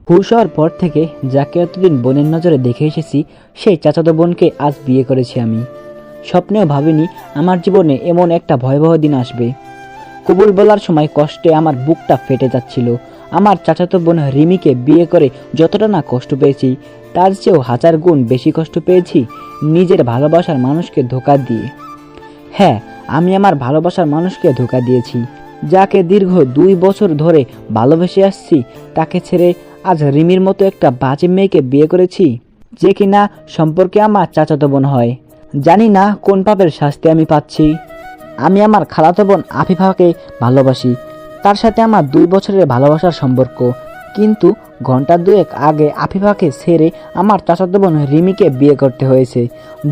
হুশ হওয়ার পর থেকে যাকে এতদিন বোনের নজরে দেখে এসেছি সেই চাচাতো বোনকে আজ বিয়ে করেছি আমি। স্বপ্নেও ভাবিনি আমার জীবনে এমন একটা ভয়াবহ দিন আসবে। কবুল বলার সময় কষ্টে আমার বুকটা ফেটে যাচ্ছিল। আমার চাচাতো বোন রিমিকে বিয়ে করে যতটা না কষ্ট পেয়েছি তার চেয়েও হাজার গুণ বেশি কষ্ট পেয়েছি নিজের ভালোবাসার মানুষকে ধোঁকা দিয়ে। হ্যাঁ, আমি আমার ভালোবাসার মানুষকে ধোঁকা দিয়েছি। যাকে দীর্ঘ 2 বছর ধরে ভালোবেসে আসছি তাকে ছেড়ে আজ রিমির মতো একটা বাজে মেয়েকে বিয়ে করেছি, যে কিনা সম্পর্কে আমার চাচাতো বোন হয়। জানি না কোন পাপের শাস্তি আমি পাচ্ছি। আমি আমার খালাতো বোন আফিফাকে ভালোবাসি, তার সাথে আমার 2 বছরের ভালোবাসার সম্পর্ক। কিন্তু ঘন্টা 2 আগে আফিফাকে ছেড়ে আমার চাচাতো বোন রিমিকে বিয়ে করতে হয়েছে।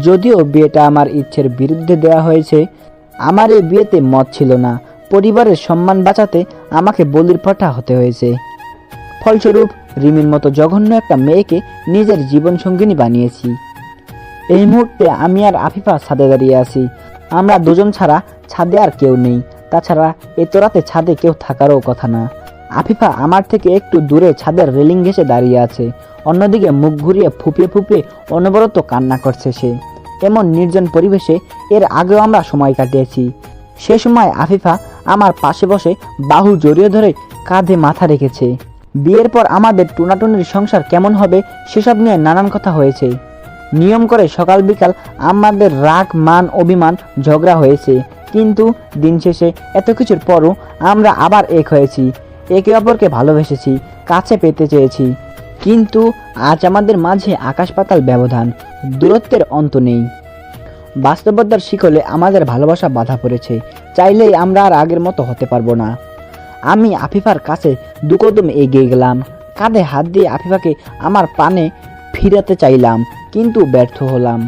যদিও বিয়েটা আমার ইচ্ছের বিরুদ্ধে দেওয়া হয়েছে, আমার এই বিয়েতে মত ছিল না। পরিবারের সম্মান বাঁচাতে আমাকে বলির পাঠা হতে হয়েছে। ফলস্বরূপ রিমির মতো জঘন্য একটা মেয়েকে নিজের জীবন সঙ্গিনী বানিয়েছি। এই মুহূর্তে আমি আর আফিফা ছাদে দাঁড়িয়ে আছি। আমরা দুজন ছাড়া ছাদে আর কেউ নেই। তাছাড়া এত রাতে ছাদে কেউ থাকারও কথা না। আফিফা আমার থেকে একটু দূরে ছাদের রেলিং ঘেঁষে দাঁড়িয়ে আছে। অন্যদিকে মুখ ঘুরিয়ে ফুপিয়ে ফুপিয়ে অনবরত কান্না করছে সে। এমন নির্জন পরিবেশে এর আগেও আমরা সময় কাটিয়েছি। সে সময় আফিফা আমার পাশে বসে বাহু জড়িয়ে ধরে কাঁধে মাথা রেখেছে। বিয়ের পর আমাদের টুনাটুনির সংসার কেমন হবে সেসব নিয়ে নানান কথা হয়েছে। নিয়ম করে সকাল বিকাল আমাদের রাগ মান অভিমান ঝগড়া হয়েছে, কিন্তু দিন শেষে এত কিছুর পরও আমরা আবার এক হয়েছি। একে অপরকে ভালোবেসেছি, কাছে পেতে চেয়েছি। কিন্তু আজ আমাদের মাঝে আকাশ পাতাল ব্যবধান, দূরত্বের অন্ত নেই। বাস্তবতার শিকলে আমাদের ভালোবাসা বাধা পড়েছে। চাইলেই আমরা আর আগের মতো হতে পারবো না। আমি আফিফার কাছে 2 কদম এগিয়ে গেলাম। কাঁধে হাত দিয়ে আফিফাকে আমার পানে ফিরাতে চাইলাম, কিন্তু ব্যর্থ হলাম।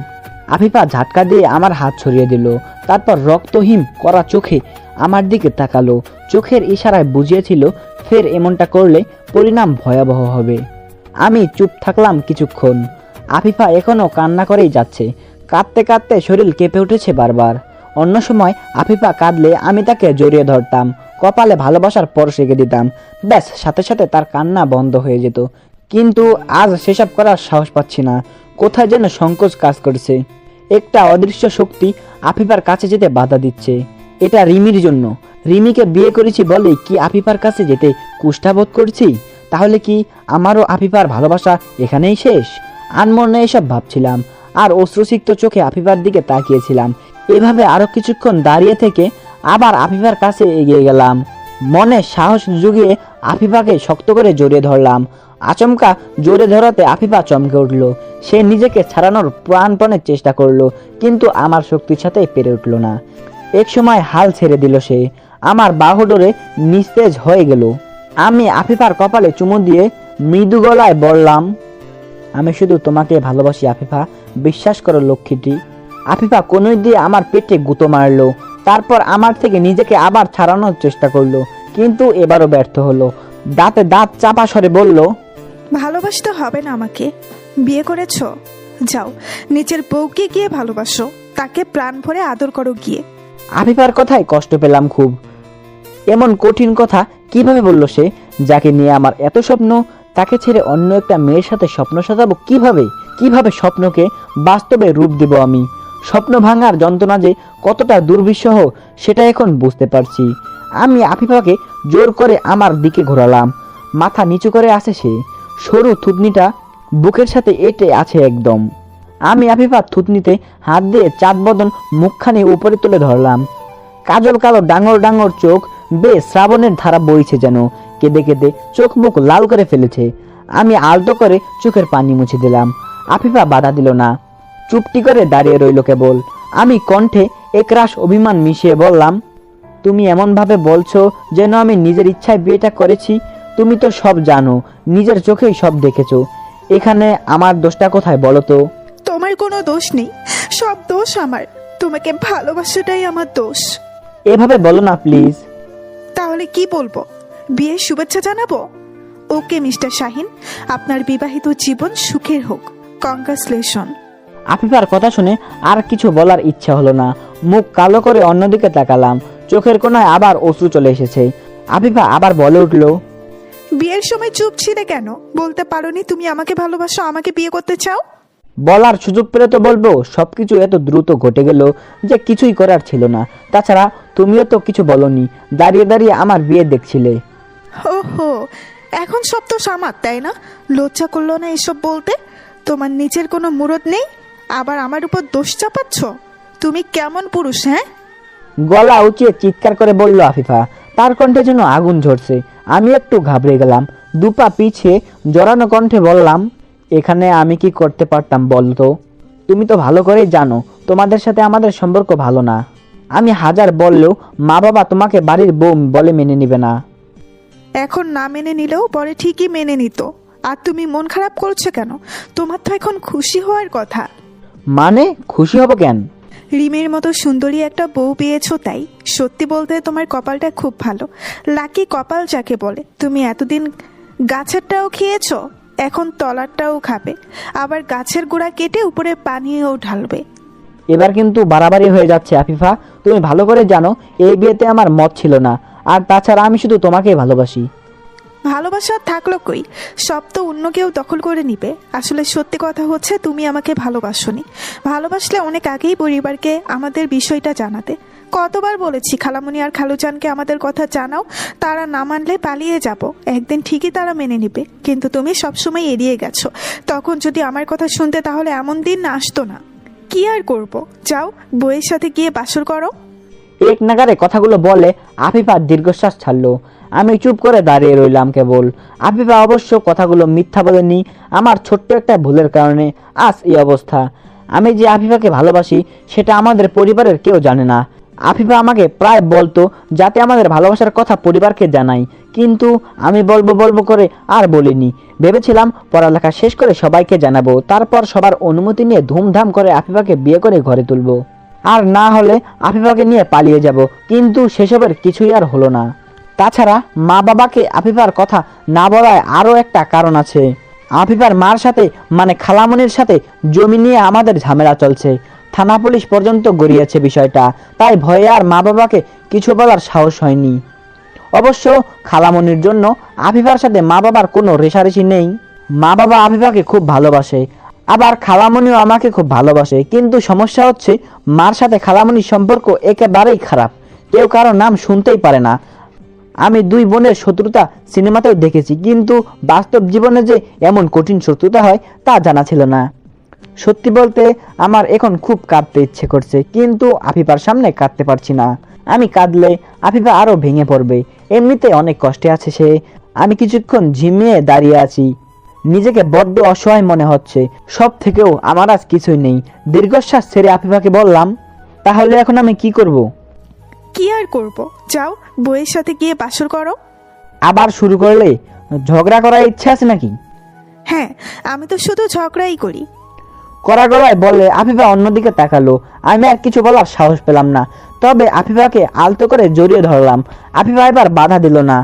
আফিফা ঝাটকা দিয়ে আমার হাত ছড়িয়ে দিল। তারপর রক্তহীন করা চোখে আমার দিকে তাকালো। চোখের ইশারায় বুঝিয়েছিল ফের এমনটা করলে পরিণাম ভয়াবহ হবে। আমি চুপ থাকলাম কিছুক্ষণ। আফিফা এখনও কান্না করেই যাচ্ছে। কাঁদতে কাঁদতে শরীর কেঁপে উঠেছে বারবার। অন্য সময় আফিফা কাঁদলে আমি তাকে জড়িয়ে ধরতাম, কপালে ভালোবাসার পরশ রেখে দিতাম। ব্যাস, সাথে সাথে তার কান্না বন্ধ হয়ে যেত। কিন্তু আজ সেসব করার সাহস পাচ্ছি না। কোথায় যেন সংকোচ কাজ করছে। একটা অদৃশ্য শক্তি আফিফার কাছে যেতে বাধা দিচ্ছে। এটা রিমির জন্য। রিমিকে বিয়ে করেছি বলে কি আফিফার কাছে যেতে কুষ্ঠাবোধ করছি? তাহলে কি আমারও আফিফার ভালোবাসা এখানেই শেষ? আনমনে এসব ভাবছিলাম আর অশ্রুসিক্ত চোখে আফিফার দিকে তাকিয়েছিলাম। এভাবে আরো কিছুক্ষণ দাঁড়িয়ে থেকে আবার আফিফার কাছে এগিয়ে গেলাম। মনে সাহস জুগিয়ে আফিফাকে শক্ত করে জড়িয়ে ধরলাম। আচমকা জোরে ধরাতে আফিফা চমকে উঠল। সে নিজেকে ছাড়ানোর প্রাণপণের চেষ্টা করলো, কিন্তু আমার শক্তির সাথে পেরে উঠল না। এক সময় হাল ছেড়ে দিল সে। আমার বাহু ধরে নিস্তেজ হয়ে গেল। আমি আফিফার কপালে চুমু দিয়ে মৃদু গলায় বললাম, আমি শুধু তোমাকে ভালোবাসি আফিফা, বিশ্বাস করো লক্ষ্মীটি। আফিফা কনুই দিয়ে আমার পেটে গুঁতো মারলো। তারপর আমার থেকে নিজেকে আবার ছাড়ানোর চেষ্টা করলো, কিন্তু এবারও ব্যর্থ হলো। দাঁতে দাঁত চাপা স্বরে বলল, ভালোবাসতে হবে না আমাকে, বিয়ে করেছো, যাও নিজের বউকে গিয়ে ভালোবাসো, তাকে প্রাণ ভরে আদর করো গিয়ে। আফিফার কথায় কষ্ট পেলাম খুব। এমন কঠিন কথা কিভাবে বলল সে, যাকে নিয়ে আমার এত স্বপ্ন? তাকে ছেড়ে অন্য একটা মেয়ের সাথে স্বপ্ন সাজাবো কিভাবে? কিভাবে স্বপ্নকে বাস্তবে রূপ দেব আমি? স্বপ্ন ভাঙার যন্ত্রণা যে কতটা দুর্বিষহ সেটা এখন বুঝতে পারছি। আমি আফিফাকে জোর করে আমার দিকে ঘোরালাম। মাথা নিচু করে আছে সে, সরু থুতনিটা বুকের সাথে এঁটে আছে একদম। আমি আফিফার থুতনিতে হাত দিয়ে চাঁদ বদন মুখখানি উপরে তুলে ধরলাম। কাজল কালো ডাঙর ডাঙর চোখ বেয়ে শ্রাবণের ধারা বইছে, যেন কেঁদে কেঁদে চোখ মুখ লাল করে ফেলেছে। আমি আলতো করে চোখের পানি মুছে দিলাম। আফিফা বাধা দিল না, চুপটি করে দাঁড়িয়ে রইল কেবল। আমি কণ্ঠে একরাশ অভিমান মিশিয়ে বললাম, তুমি এমন ভাবে বলছো যেন আমি নিজের ইচ্ছায় বিয়েটা করেছি। তুমি তো সব জানো, নিজের চোখেই সব দেখেছো। এখানে আমার দোষটা কোথায় বলো তো? তোমার কোনো দোষ নেই, সব দোষ আমার। তোমাকে ভালোবাসাটাই আমার দোষ। এভাবে বলো না প্লিজ। তাহলে কি বলবো? বিয়ের শুভেচ্ছা জানাবো? ওকে মিস্টার শাহিন, আপনার বিবাহিত জীবন সুখের হোক। কংগ্রাচুলেশন। আফিফার কথা শুনে আর কিছু বলার ইচ্ছা হলো না। মুখ কালো করে অন্যদিকে তাকালাম। চোখের কোণায় আবার অশ্রু চলে এসেছে। আফিফা আবার বলে উঠল, বিয়ের সময় চুপ ছিলে কেন? বলতে পারোনি তুমি আমাকে ভালোবাসো, আমাকে বিয়ে করতে চাও? বলার সুযোগ পেলে তো বলবো, সবকিছু এত দ্রুত ঘটে গেল যে কিছুই করার ছিল না। তাছাড়া তুমিও তো কিছু বলনি, দাঁড়িয়ে দাঁড়িয়ে আমার বিয়ে দেখছিলে। ওহো, এখন সব তো সামার, তাই না? লজ্জা করলো না এসব বলতে? তোমার নিজের কোনো মুরদ নেই, আবার আমার উপর দোষ চাপাচ্ছ? তুমি কেমন পুরুষ, হ্যাঁ? গলা উঁচিয়ে চিৎকার করে বলল আফিফা। তার কণ্ঠে যেন আগুন ঝরছে। আমি একটু ঘাবড়ে গেলাম। দুপা পিছিয়ে জড়ানো কণ্ঠে বললাম, এখানে আমি কি করতে পারতাম বলতো? তুমি তো ভালো করেই জানো তোমাদের সাথে আমাদের সম্পর্ক ভালো না। আমি হাজার বললেও মা বাবা তোমাকে বাড়ির বউ বলে মেনে নিবে না। এখন না মেনে নিলেও পরে ঠিকই মেনে নিত। আর তুমি মন খারাপ করছো কেন? তোমার তো এখন খুশি হওয়ার কথা। মানে খুশি হব কেন? রিমের মতো সুন্দরী একটা বউ পেয়েছো তাই। সত্যি বলতে তোমার কপালটা খুব ভালো। লাকি কপাল যাকে বলে। তুমি এতদিন গাছেরটাও খেয়েছো, এখন তলারটাও খাবে, আবার গাছের গোড়া কেটে উপরে পানিও ঢালবে। এবার কিন্তু বাড়াবাড়ি হয়ে যাচ্ছে আফিফা। তুমি ভালো করে জানো এই বিয়েতে আমার মত ছিল না। আর তাছাড়া আমি শুধু তোমাকেই ভালোবাসি। ভালোবাসা থাকলো কই, সব তো অন্য কেউ দখল করে নিবে। আসলে সত্যি কথা হচ্ছে তুমি আমাকে ভালোবাসোনি। ভালোবাসলে অনেক আগেই পরিবারকে আমাদের বিষয়টা জানাতে। কতবার বলেছি খালামণি আর খালুজানকে আমাদের কথা জানাও, তারা না মানলে পালিয়ে যাব, একদিন ঠিকই তারা মেনে নিবে। কিন্তু তুমি সবসময় এড়িয়ে গেছো। তখন যদি আমার কথা শুনতে তাহলে এমন দিন আসতো না। কি আর করব, যাও বইয়ের সাথে গিয়ে বাসর করো। এক নাগারে কথাগুলো বলে আফিফা দীর্ঘশ্বাস ছাড়লো। আমি চুপ করে দাঁড়িয়ে রইলাম কেবল। আফিফা অবশ্য কথাগুলো মিথ্যা বলেনি। আমার ছোট্ট একটা ভুলের কারণে আজ এই অবস্থা। আমি যে আফিফাকে ভালোবাসি সেটা আমাদের পরিবারের কেউ জানে না। আফিফা আমাকে প্রায় বলতো যাতে আমাদের ভালোবাসার কথা পরিবারকে জানাই, কিন্তু আমি বলবো বলবো করে আর বলিনি। ভেবেছিলাম পড়ালেখা শেষ করে সবাইকে জানাবো, তারপর সবার অনুমতি নিয়ে ধুমধাম করে আফিফাকে বিয়ে করে ঘরে তুলবো, আর না হলে আফিফাকে নিয়ে পালিয়ে যাব। কিন্তু সেসবের কিছুই আর হলো না। তাছাড়া মা বাবাকে আফিফার কথা না বলায় আরও একটা কারণ আছে। আফিফার মার সাথে মানে খালামণির সাথে জমি নিয়ে আমাদের ঝামেলা চলছে। থানা পুলিশ পর্যন্ত গড়িয়েছে বিষয়টা। তাই ভয়ে আর মা বাবাকে কিছু বলার সাহস হয়নি। অবশ্য খালামণির জন্য আফিফার সাথে মা বাবার কোনো রেষারেষি নেই। মা বাবা আফিফাকে খুব ভালোবাসে, আবার খালামণিও আমাকে খুব ভালোবাসে। কিন্তু সমস্যা হচ্ছে মার সাথে খালামণির সম্পর্ক একেবারেই খারাপ। কেউ কারো নাম শুনতেই পারে না। আমি দুই বোনের শত্রুতা সিনেমাতেও দেখেছি, কিন্তু বাস্তব জীবনে যে এমন কঠিন শত্রুতা হয় তা জানা ছিল না। সত্যি বলতে আমার এখন খুব কাঁদতে ইচ্ছে করছে, কিন্তু আফিফার সামনে কাঁদতে পারছি না। আমি কাঁদলে আফিফা আরো ভেঙে পড়বে। এমনিতে অনেক কষ্টে আছে সে। আমি কিছুক্ষণ ঝিমিয়ে দাঁড়িয়ে আছি। নিজেকে বড্ড অসহায় মনে হচ্ছে। সব থেকেও আমার আজ কিছুই নেই। দীর্ঘশ্বাস ছেড়ে আফিফাকে বললাম, তাহলে এখন আমি কি করব? কি আর করব, যাও বইয়ের সাথে গিয়ে বাসর করো। আবার শুরু করলে? ঝগড়া করার ইচ্ছা আছে নাকি? হ্যাঁ, আমি তো শুধু ঝগড়াই করি। কড়া গলায় বলে আফিফা অন্যদিকে তাকালো। আমি আর কিছু বলার সাহস পেলাম না। তবে আফিফাকে আলতো করে জড়িয়ে ধরলাম। আফিফা এবার বাধা দিল না।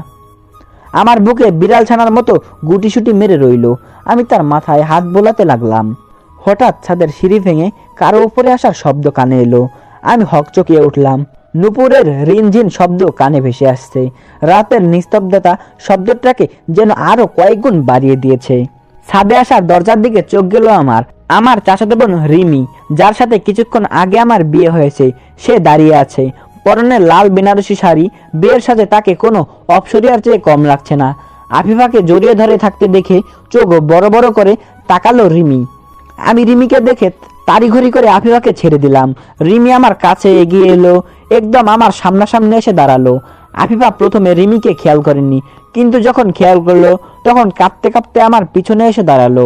আমার বুকে বিড়াল ছানার মতো গুটিসুটি মেরে রইল। আমি তার মাথায় হাত বোলাতে লাগলাম। হঠাৎ ছাদের সিঁড়ি ভেঙে কারো উপরে আসার শব্দ কানে এলো। আমি হকচকিয়ে উঠলাম। নুপুরের রিনঝিন শব্দ কানে ভেসে আসছে। রাতের নিস্তব্ধতা শব্দটাকে যেন আরো কয়েক গুণ বাড়িয়ে দিয়েছে। ছাদে আসার দরজার দিকে চোখ গেল আমার। আমার চাচাতো বোন রিমি, যার সাথে কিছুক্ষণ আগে আমার বিয়ে হয়েছে, সে দাঁড়িয়ে আছে। পরনে লাল বেনারসি শাড়ি। বিয়ের সাথে তাকে কোনো অপসরিয়ার চেয়ে কম লাগছে না। আফিফাকে জড়িয়ে ধরে থাকতে দেখে চোখ বড় বড় করে তাকালো রিমি। আমি রিমিকে দেখে তাড়িঘড়ি করে আফিফাকে ছেড়ে দিলাম। রিমি আমার কাছে এগিয়ে এলো, একদম আমার সামনাসামনি এসে দাঁড়ালো। আফিফা প্রথমে রিমিকে খেয়াল করেনি, কিন্তু যখন খেয়াল করলো তখন কাঁপতে কাঁপতে আমার পিছনে এসে দাঁড়ালো।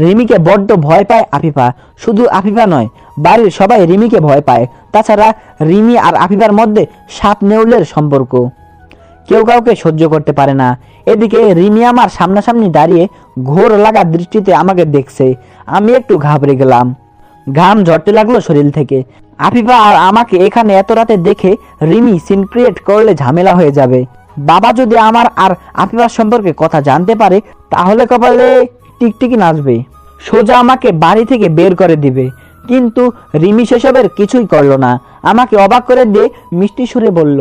রিমিকে বড্ড ভয় পায় আফিফা। শুধু আফিফা নয়, বাড়ির সবাই রিমিকে ভয় পায়। তাছাড়া রিমি আর আফিফার মধ্যে সাপ নেউলের সম্পর্ক। কেউ কাউকে সহ্য করতে পারে না। এদিকে রিমি আমার সামনাসামনি দাঁড়িয়ে ঘোর লাগা দৃষ্টিতে আমাকে দেখছে। আমি একটু ঘাবড়ে গেলাম। ঘাম ঝরতে লাগলো শরীর থেকে। আফিফা আর আমাকে এখানে এত রাতে দেখে রিমি সিন ক্রিয়েট করলে ঝামেলা হয়ে যাবে। বাবা যদি আমার আর আফিফার সম্পর্কে কথা জানতে পারে তাহলে কপালে টিকটিকি নাচবে, সোজা আমাকে বাড়ি থেকে বের করে দিবে। কিন্তু রিমি সেসবের কিছুই করলো না। আমাকে অবাক করে দিয়ে মিষ্টি সুরে বলল,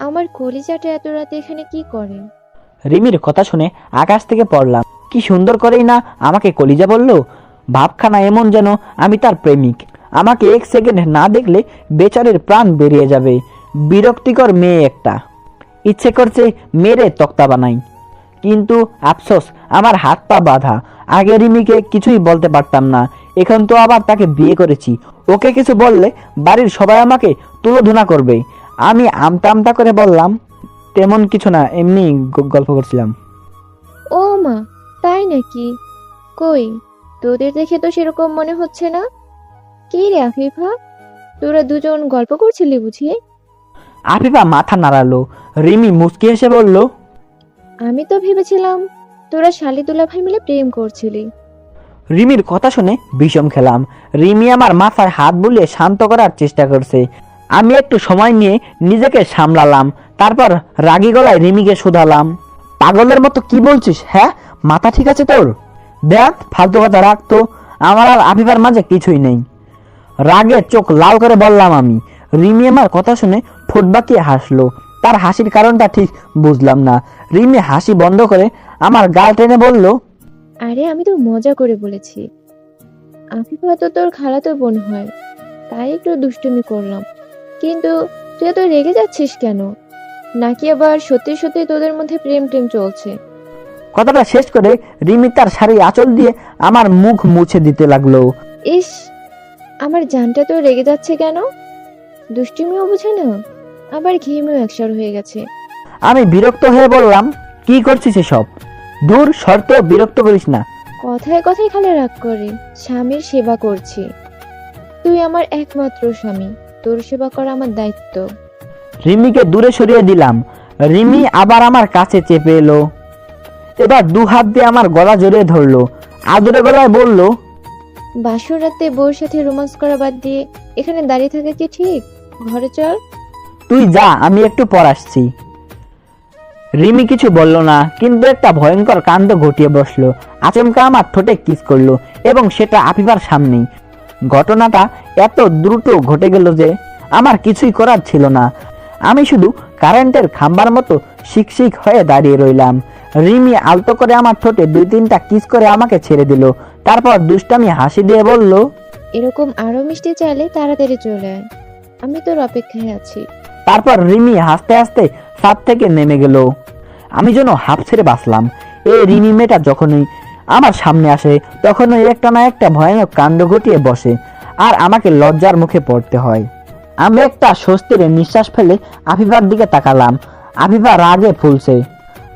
আমার কলিজাটা এত রাতে এখানে কি করে? রিমির কথা শুনে আকাশ থেকে পড়লাম। কি সুন্দর করেই না আমাকে কলিজা বলল। ভাবখানা এমন যেন আমি তার প্রেমিক। আমাকে এক সেকেন্ড না দেখলে বেচারের প্রাণ বেরিয়ে যাবে। বিরক্তিকর মেয়ে একটা। ইচ্ছে করছে মেরে তক্তা বানাই, কিন্তু আফসোস আমার হাত পা বাঁধা। আগে রিমিকে কিছুই বলতে পারতাম না, এখন তো আবার তাকে বিয়ে করেছি। ওকে কিছু বললে বাড়ির সবাই আমাকে তুলোধুনা করবে। আমি আমতা আমতা করে বললাম, তেমন কিছু না, এমনি গল্প করছিলাম। ও মা, তাই নাকি? কই, তোদের দেখে তো সেরকম মনে হচ্ছে না। কি রে আফিফা, তোরা দুজন গল্প করছিলি বুঝি? আফিফা মাথা নাড়ালো। রিমি মুচকি হেসে বলল, আমি তো ভেবেছিলাম তোরা শালি দুলাভাই মিলে প্রেম করছিলি। রিমির কথা শুনে বিষম খেলাম। রিমি আমার মাথায় হাত বুলিয়ে শান্ত করার চেষ্টা করছে। আমি একটু সময় নিয়ে নিজেকে সামলালাম। তারপর রাগী গলায় রিমিকে শুধালাম, পাগলের মতো কি বলছিস? হ্যাঁ, মাথা ঠিক আছে তোর? দেখ, ফালতু কথা রাখতো। আমার আর আফিফার মাঝে কিছুই নেই। রাগে চোখ লাল করে বললাম আমি। রিমি আমার কথা শুনে ঠোঁট বাঁকিয়ে হাসলো। তার হাসির কারণটা ঠিক বুঝলাম না। রিমি হাসি বন্ধ করে আমার গাল টেনে বলল, আরে আমি তো মজা করে বলেছি। আফিফা তো তোর খালাতো বোন হয়, তাই একটু দুষ্টুমি করলাম। কিন্তু তুই এত রেগে যাচ্ছিস কেন? নাকি আবার সত্যি সত্যি তোদের মধ্যে প্রেম টেম চলছে? কথাটা শেষ করে রিমি তার শাড়ি আঁচল দিয়ে আমার মুখ মুছে দিতে লাগলো। ইস, আমার জানটা তো রেগে যাচ্ছে কেন? দুষ্টুমিও বুঝে না, আবার ঘেমেও একসার হয়ে গেছে। আমি বিরক্ত হয়ে বললাম, কি করছিস এসব? দূর শর্তেও বিরক্ত করিস না। কথায় কথায় খালি রাগ করে। স্বামীর সেবা করছি। তুই আমার একমাত্র স্বামী, তোর সেবা করা আমার দায়িত্ব। রিমিকে দূরে সরিয়ে দিলাম। রিমি আবার আমার কাছে চেপে এলো। এবার দু হাত দিয়ে আমার গলা জড়িয়ে ধরলো। আদরে গলায় বলল, বাসর রাতে বউর সাথে রোমান্স করা বাদ দিয়ে এখানে দাঁড়িয়ে থাকা কি ঠিক? ঘরে চল। তুই যা, আমি একটু পর আসছি। রিমি কিছু বলল না, কিন্তু একটা ভয়ঙ্কর কাণ্ড ঘটিয়ে বসলো। আচমকা আমার ঠোঁটে কিস করলো, এবং সেটা আফিফার সামনেই। ঘটনাটা এত দ্রুত ঘটে গেল যে আমার কিছুই করার ছিল না। আমি শুধু কারেন্টের খাম্বার মতো শিকশিক হয়ে দাঁড়িয়ে রইলাম। রিমি আলতো করে আমার ঠোঁটে 2-3টা কিস করে আমাকে ছেড়ে দিল। তারপর দুষ্টামি হাসি দিয়ে বলল, এরকম আরো মিষ্টি চাইলে তাড়াতাড়ি চলে আয়, আমি তোর অপেক্ষায় আছি। তারপর রিমি হাসতে হাসতে ছাদ থেকে নেমে গেল। আমি যেন হাঁপ ছেড়ে বাঁচলাম। এই রিমি মেয়েটা যখনই আমার সামনে আসে, তখনই একটা না একটা ভয়ানক কাণ্ড ঘটিয়ে বসে, আর আমাকে লজ্জার মুখে পড়তে হয়। আমি একটা স্বস্তির নিঃশ্বাস ফেলে আফিফার দিকে তাকালাম। আফিফা রাগে ফুলছে।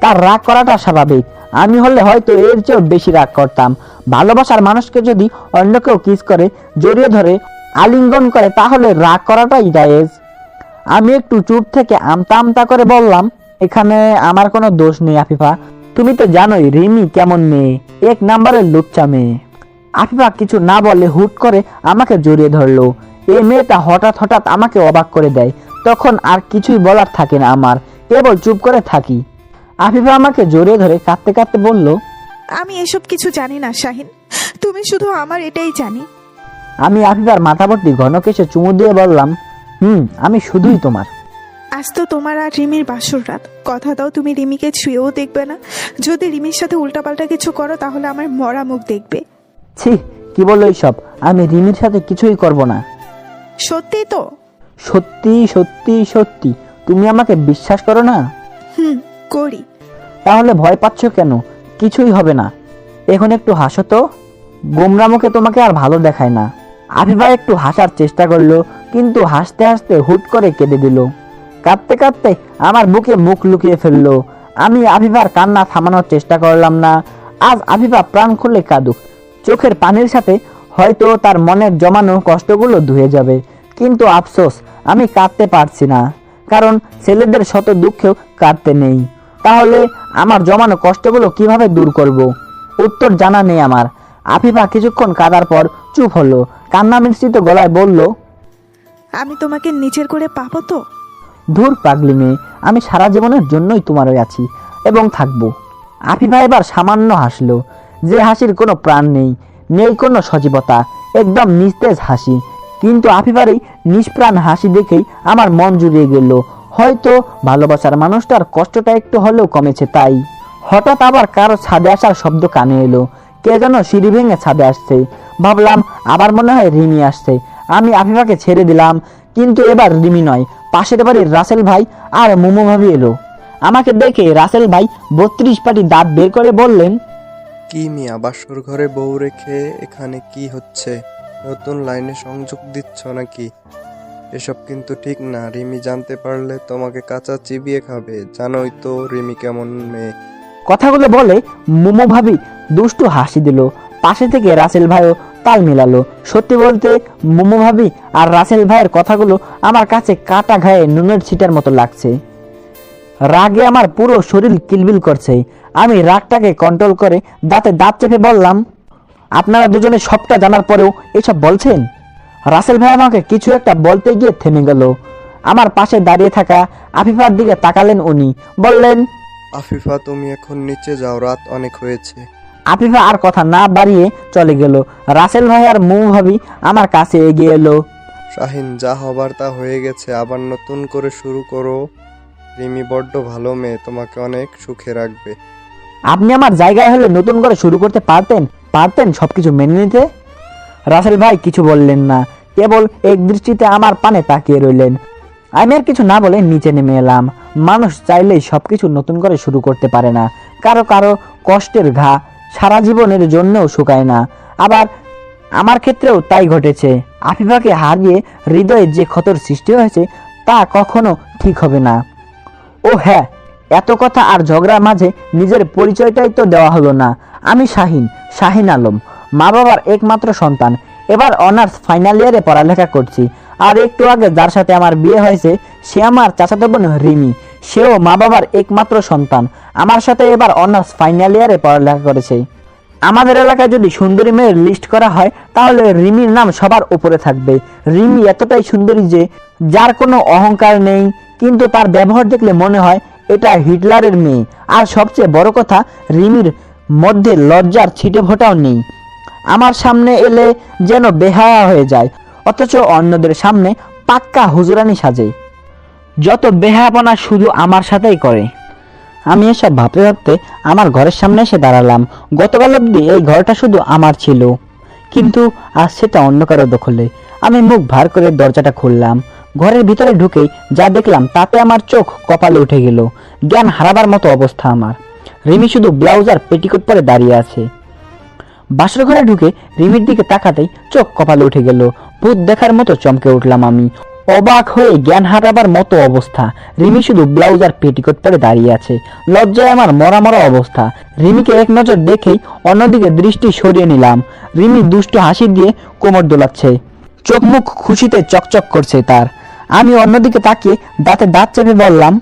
তার রাগ করাটা স্বাভাবিক। আমি হলে হয়তো এর চেয়েও বেশি রাগ করতাম। ভালোবাসার মানুষকে যদি অন্য কেউ কিস করে, জড়িয়ে ধরে, আলিঙ্গন করে, তাহলে রাগ করাটাই জায়েজ। আমি একটু চুপ থেকে আমতা আমতা করে বললাম, এখানে আমার কোনো দোষ নেই আফিফা। তুমি তো জানোই রিমি কেমন মেয়ে, 1 নাম্বারের লুচ্চা মেয়ে। আফিফা কিছু না বলে হুট করে আমাকে জড়িয়ে ধরলো। এই মেয়েটা হঠাৎ হঠাৎ আমাকে অবাক করে দেয়। তখন আর কিছুই বলার থাকে না আমার, কেবল চুপ করে থাকি। আফিফা আমাকে জড়িয়ে ধরে কাঁদতে কাঁদতে বলল, আমি এসব কিছু জানি না শাহিন, তুমি শুধু আমার এটাই জানি। আমি আফিফার মাথাভর্তি ঘন কেশে চুমু দিয়ে বললাম, আমি শুধুই তোমার। আজ তো তোমার আর রিমির বাসর রাত। কথা দাও তুমি রিমিকে ছুঁয়েও দেখবে না। যদি রিমির সাথে উল্টাপাল্টা কিছু করো, তাহলে আমার মরা মুখ দেখবে। ছি, কি বললো এইসব? আমি রিমির সাথে কিছুই করব না। সত্যি তো? সত্যি সত্যি সত্যি। তুমি আমাকে বিশ্বাস করো না? করি। তাহলে ভয় পাচ্ছ কেন? কিছুই হবে না। এখন একটু হাসো তো। গোমরা মুখে তোমাকে আর ভালো দেখায় না। আফিফা একটু হাসার চেষ্টা করলো, কিন্তু হাসতে হাসতে হুট করে কেঁদে দিল। কাঁদতে কাঁদতে আমার বুকে মুখ লুকিয়ে ফেললো। আমি আফিফার কান্না থামানোর চেষ্টা করলাম না। আজ আফিফা প্রাণ খুলে কাঁদুক। চোখের পানির সাথে হয়তো তার মনের জমানো কষ্টগুলো ধুয়ে যাবে। কিন্তু আফসোস, আমি কাঁদতে পারছি না, কারণ ছেলেদের শত দুঃখেও কাঁদতে নেই। তাহলে আমার জমানো কষ্টগুলো কিভাবে দূর করব? উত্তর জানা নেই আমার। আফিফা কিছুক্ষণ কাঁদার পর চুপ হলো। কান্না মিশ্রিত গলায় বলল, আমি তোমাকে নিজের করে পাবো তো? ধুর পাগলি মেয়ে, আমি সারা জীবনের জন্যই তোমার আছি এবং থাকবো। আফিফা এবার সামান্য হাসলো, যে হাসির কোনো প্রাণ নেই, নেই কোনো সজীবতা, একদম নিস্তেজ হাসি। কিন্তু আফিফার এই নিষ্প্রাণ হাসি দেখেই আমার মন জুড়িয়ে গেল। হয়তো ভালোবাসার মানুষটার কষ্টটা একটু হলেও কমেছে তাই। হঠাৎ আবার কারো ছাদে আসার শব্দ কানে এলো। কে যেন সিঁড়ি ভেঙে ছাদে আসছে। ভাবলাম আবার মনে হয় রিমি আসছে। আমি আফিফাকে ছেড়ে দিলাম, কিন্তু এবার রিমি নয়, পাশের বাড়ির রাসেল ভাই আর মোমো ভাবি এলো। আমাকে দেখে রাসেল ভাই 32 পাটি দাঁত বের করে বললেন, কি মিয়া, বাসর ঘরে বউ রেখে এখানে কি হচ্ছে? নতুন লাইনে সংযোগ দিচ্ছ নাকি? এসব কিন্তু ঠিক না। রিমি জানতে পারলে তোমাকে কাঁচা চিবিয়ে খাবে। জানোই তো রিমি কেমন মেয়ে। কথাগুলো বলে মোমো ভাবি দুষ্টু হাসি দিল। পাশে থেকে রাসেল ভাইও তাল মিলালো। সত্যি বলতে মোমো ভাবি আর রাসেল ভাইয়ের কথাগুলো আমার কাছে কাটা ঘায়ে নুনের ছিটার মতো লাগছে। রাগে আমার পুরো শরীর কিলবিল করছে। আমি রাগটাকে কন্ট্রোল করে দাঁতে দাঁত চেপে বললাম, আপনারা দুজনে সবটা জানার পরেও এসব বলছেন? রাসেল ভাই আমাকে কিছু একটা বলতে গিয়ে থেমে গেল। আমার পাশে দাঁড়িয়ে থাকা আফিফার দিকে তাকালেন উনি, বললেন, আফিফা, তুমি এখন নিচে যাও, রাত অনেক হয়েছে। আফিফা আর কথা না বাড়িয়ে চলে গেল। রাসেল ভাই আর মোমো ভাবি আমার কাছে এগিয়ে এলো। শাহিন, যা হবার তা হয়ে গেছে, আবার নতুন করে শুরু করো। রিমি বড্ড ভালো মেয়ে, তোমাকে অনেক সুখে রাখবে। আপনি আমার জায়গায় হলে নতুন করে শুরু করতে পারতেন সবকিছু মেনে নিতে। রাসেল ভাই কিছু বললেন না, কেবল এক দৃষ্টিতে আমার পানে তাকিয়ে রইলেন। আমি আর কিছু না বলে নিচে নেমে এলাম। মানুষ চাইলেই সবকিছু নতুন করে শুরু করতে পারে না। কারো কারো কষ্টের ঘা সারা জীবনের জন্যও শুকায় না। আবার আমার ক্ষেত্রেও তাই ঘটেছে। আফিফাকে হারিয়ে হৃদয়ে যে ক্ষতর সৃষ্টি হয়েছে তা কখনো ঠিক হবে না। ও হ্যাঁ, এত কথা আর ঝগড়ার মাঝে নিজের পরিচয়টাই তো দেওয়া হলো না। আমি শাহিন আলম, মা বাবার একমাত্র সন্তান। এবার অনার্স ফাইনাল ইয়ারে পড়ালেখা করছি। আর একটু আগে যার সাথে আমার বিয়ে হয়েছে সে আমার চাচাতো বোন রিমি। সেও মা বাবার একমাত্র সন্তান। আমার সাথে এবার অনার্স ফাইনাল ইয়ারে পড়ালেখা করেছে। আমাদের এলাকায় যদি সুন্দরী মেয়ের লিস্ট করা হয় তাহলে রিমির নাম সবার উপরে থাকবে। রিমি এতটাই সুন্দরী যে যার কোনো অহংকার নেই, কিন্তু তার ব্যবহার দেখলে মনে হয় এটা হিটলারের মেয়ে। আর সবচেয়ে বড় কথা, রিমির মধ্যে লজ্জার ছিটে ফোঁটাও নেই। আমার সামনে এলে যেন বেহায়া হয়ে যায়, অথচ অন্যদের সামনে পাক্কা হুজুরানি সাজে। যত বেহায়াপনা শুধু আমার সাথেই করে। আমি এসব ভাবতে ভাবতে আমার ঘরের সামনে এসে দাঁড়ালাম। গতকাল অবধি এই ঘরটা শুধু আমার ছিল, কিন্তু আজ সেটা অন্য কারো দখলে। আমি মুখ ভার করে দরজাটা খুললাম। ঘরের ভিতরে ঢুকেই যা দেখলাম তাতে আমার চোখ কপালে উঠে গেল। জ্ঞান হারাবার মতো অবস্থা আমার। রিমি শুধু ব্লাউজ আর পেটিকোট পরে দাঁড়িয়ে আছে। বাসর ঘরে ঢুকে রিমির দিকে তাকাতেই চোখ কপালে উঠে গেল। ভূত দেখার মতো চমকে উঠলাম আমি। অবাক হয়ে জ্ঞান হারাবার মতো অবস্থা। রিমি শুধু ব্লাউজ আর পেটিকোট পরে দাঁড়িয়ে আছে। লজ্জায় আমার মরা মরা অবস্থা। রিমিকে এক নজর দেখেই অন্যদিকে দৃষ্টি সরিয়ে নিলাম। রিমি দুষ্ট হাসি দিয়ে কোমর দোলাচ্ছে, চোখ মুখ খুশিতে চকচক করছে তার। আমি অন্যদিকে তাকিয়ে দাঁতে দাঁত চেপে বললাম,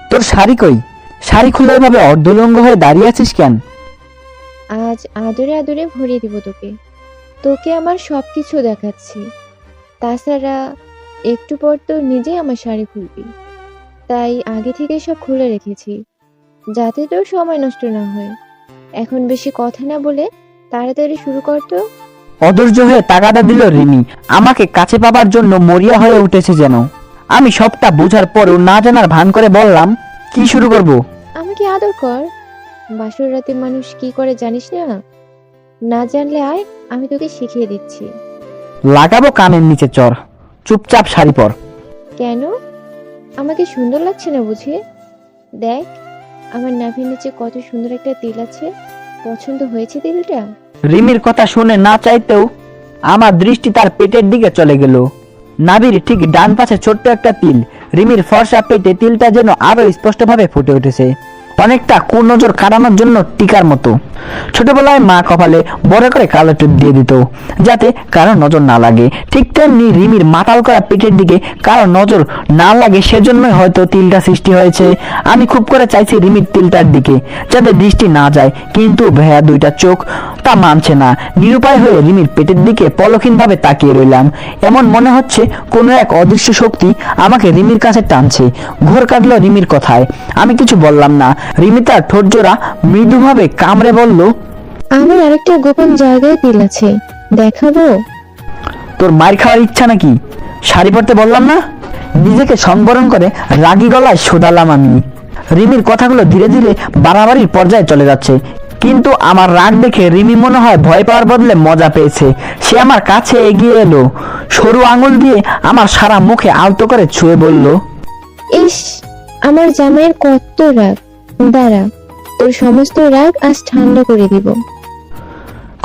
তোর শাড়ি কই? শাড়ি খুলে এভাবে অর্ধলঙ্গ হয়ে দাঁড়িয়ে আছিস কেন? আজ আদরে আদরে ভরিয়ে দিব তোকে। তোকে আমার সবকিছু দেখাচ্ছি। তাছাড়া একটু পর তো নিজেই আমার শাড়ি খুলবি, তাই আগে থেকে সব খুলে রেখেছি যাতে তোর সময় নষ্ট না হয়। এখন বেশি কথা না বলে তাড়াতাড়ি শুরু কর তো। অধৈর্য হয়ে তাগাদা দিল রিমি। আমাকে কাছে পাবার জন্য মরিয়া হয়ে উঠেছে যেন। আমি সবটা বোঝার পরেও না জানার ভান করে বললাম, কি শুরু করব? আমাকে আদর কর। বাসর রাতে মানুষ কি করে জানিস না? না জানলে আয়, আমি তোকে শিখিয়ে দিচ্ছি। লাগাবো কানের নিচে চর। চুপচাপ শাড়ি পর। কেন? আমাকে সুন্দর লাগছে না বুঝি? দেখ, আমার নাভির নিচে কত সুন্দর একটা তিল আছে। পছন্দ হয়েছে তিলটা? রিমির কথা শুনে না চাইতেও আমার দৃষ্টি তার পেটের দিকে চলে গেল। নাভির ঠিক ডান পাশে ছোট্ট একটা তিল। রিমির ফর্সা পেটে তিলটা যেন আরো স্পষ্টভাবে ফুটে উঠেছে, অনেকটা কুনজর কাটানোর জন্য টিকার মতো। ছোটবেলায় মা কপালে বড় করে কালো টিপ দিয়ে দিত যাতে কারো নজর না লাগে। ঠিক তেমনি রিমির মাতাল করা পেটের দিকে কারো নজর না লাগে, সেজন্যই হয়তো তিলটা সৃষ্টি হয়েছে। আমি খুব করে চাইছি রিমির তিলটার দিকে যাতে দৃষ্টি না যায়, কিন্তু ভেয়া দুইটা চোখ তা মানছে না। নিরুপায় হয়ে রিমির পেটের দিকে পলকহীনভাবে তাকিয়ে রইলাম। এমন মনে হচ্ছে কোনো এক অদৃশ্য শক্তি আমাকে রিমির কাছে টানছে। ঘোর কাটলো রিমির কথায়। আমি কিছু বললাম না। রিমি তার ঠোঁট জোড়া মৃদুভাবে কামড়ে বলল, আমার আরেকটা গোপন জায়গায় তিল আছে, দেখাবো? তোর মার খাওয়ার ইচ্ছা নাকি? শাড়ি পরতে বললাম না? নিজেকে সংবরণ করে রাগী গলায় শোধালাম আমি। রিমির কথাগুলো ধীরে ধীরে বাড়াবাড়ির পর্যায়ে চলে যাচ্ছে, কিন্তু আমার রাগ দেখে রিমি মনে হয় ভয় পাওয়ার বদলে মজা পেয়েছে। সে আমার কাছে এগিয়ে এলো, সরু আঙুল দিয়ে আমার সারা মুখে আলতো করে ছুঁয়ে বলল, ইস, আমার জামাইয়ের কত রাগ! দাঁড়া, তোর সমস্ত রাগ আজ ঠান্ডা করে দিব।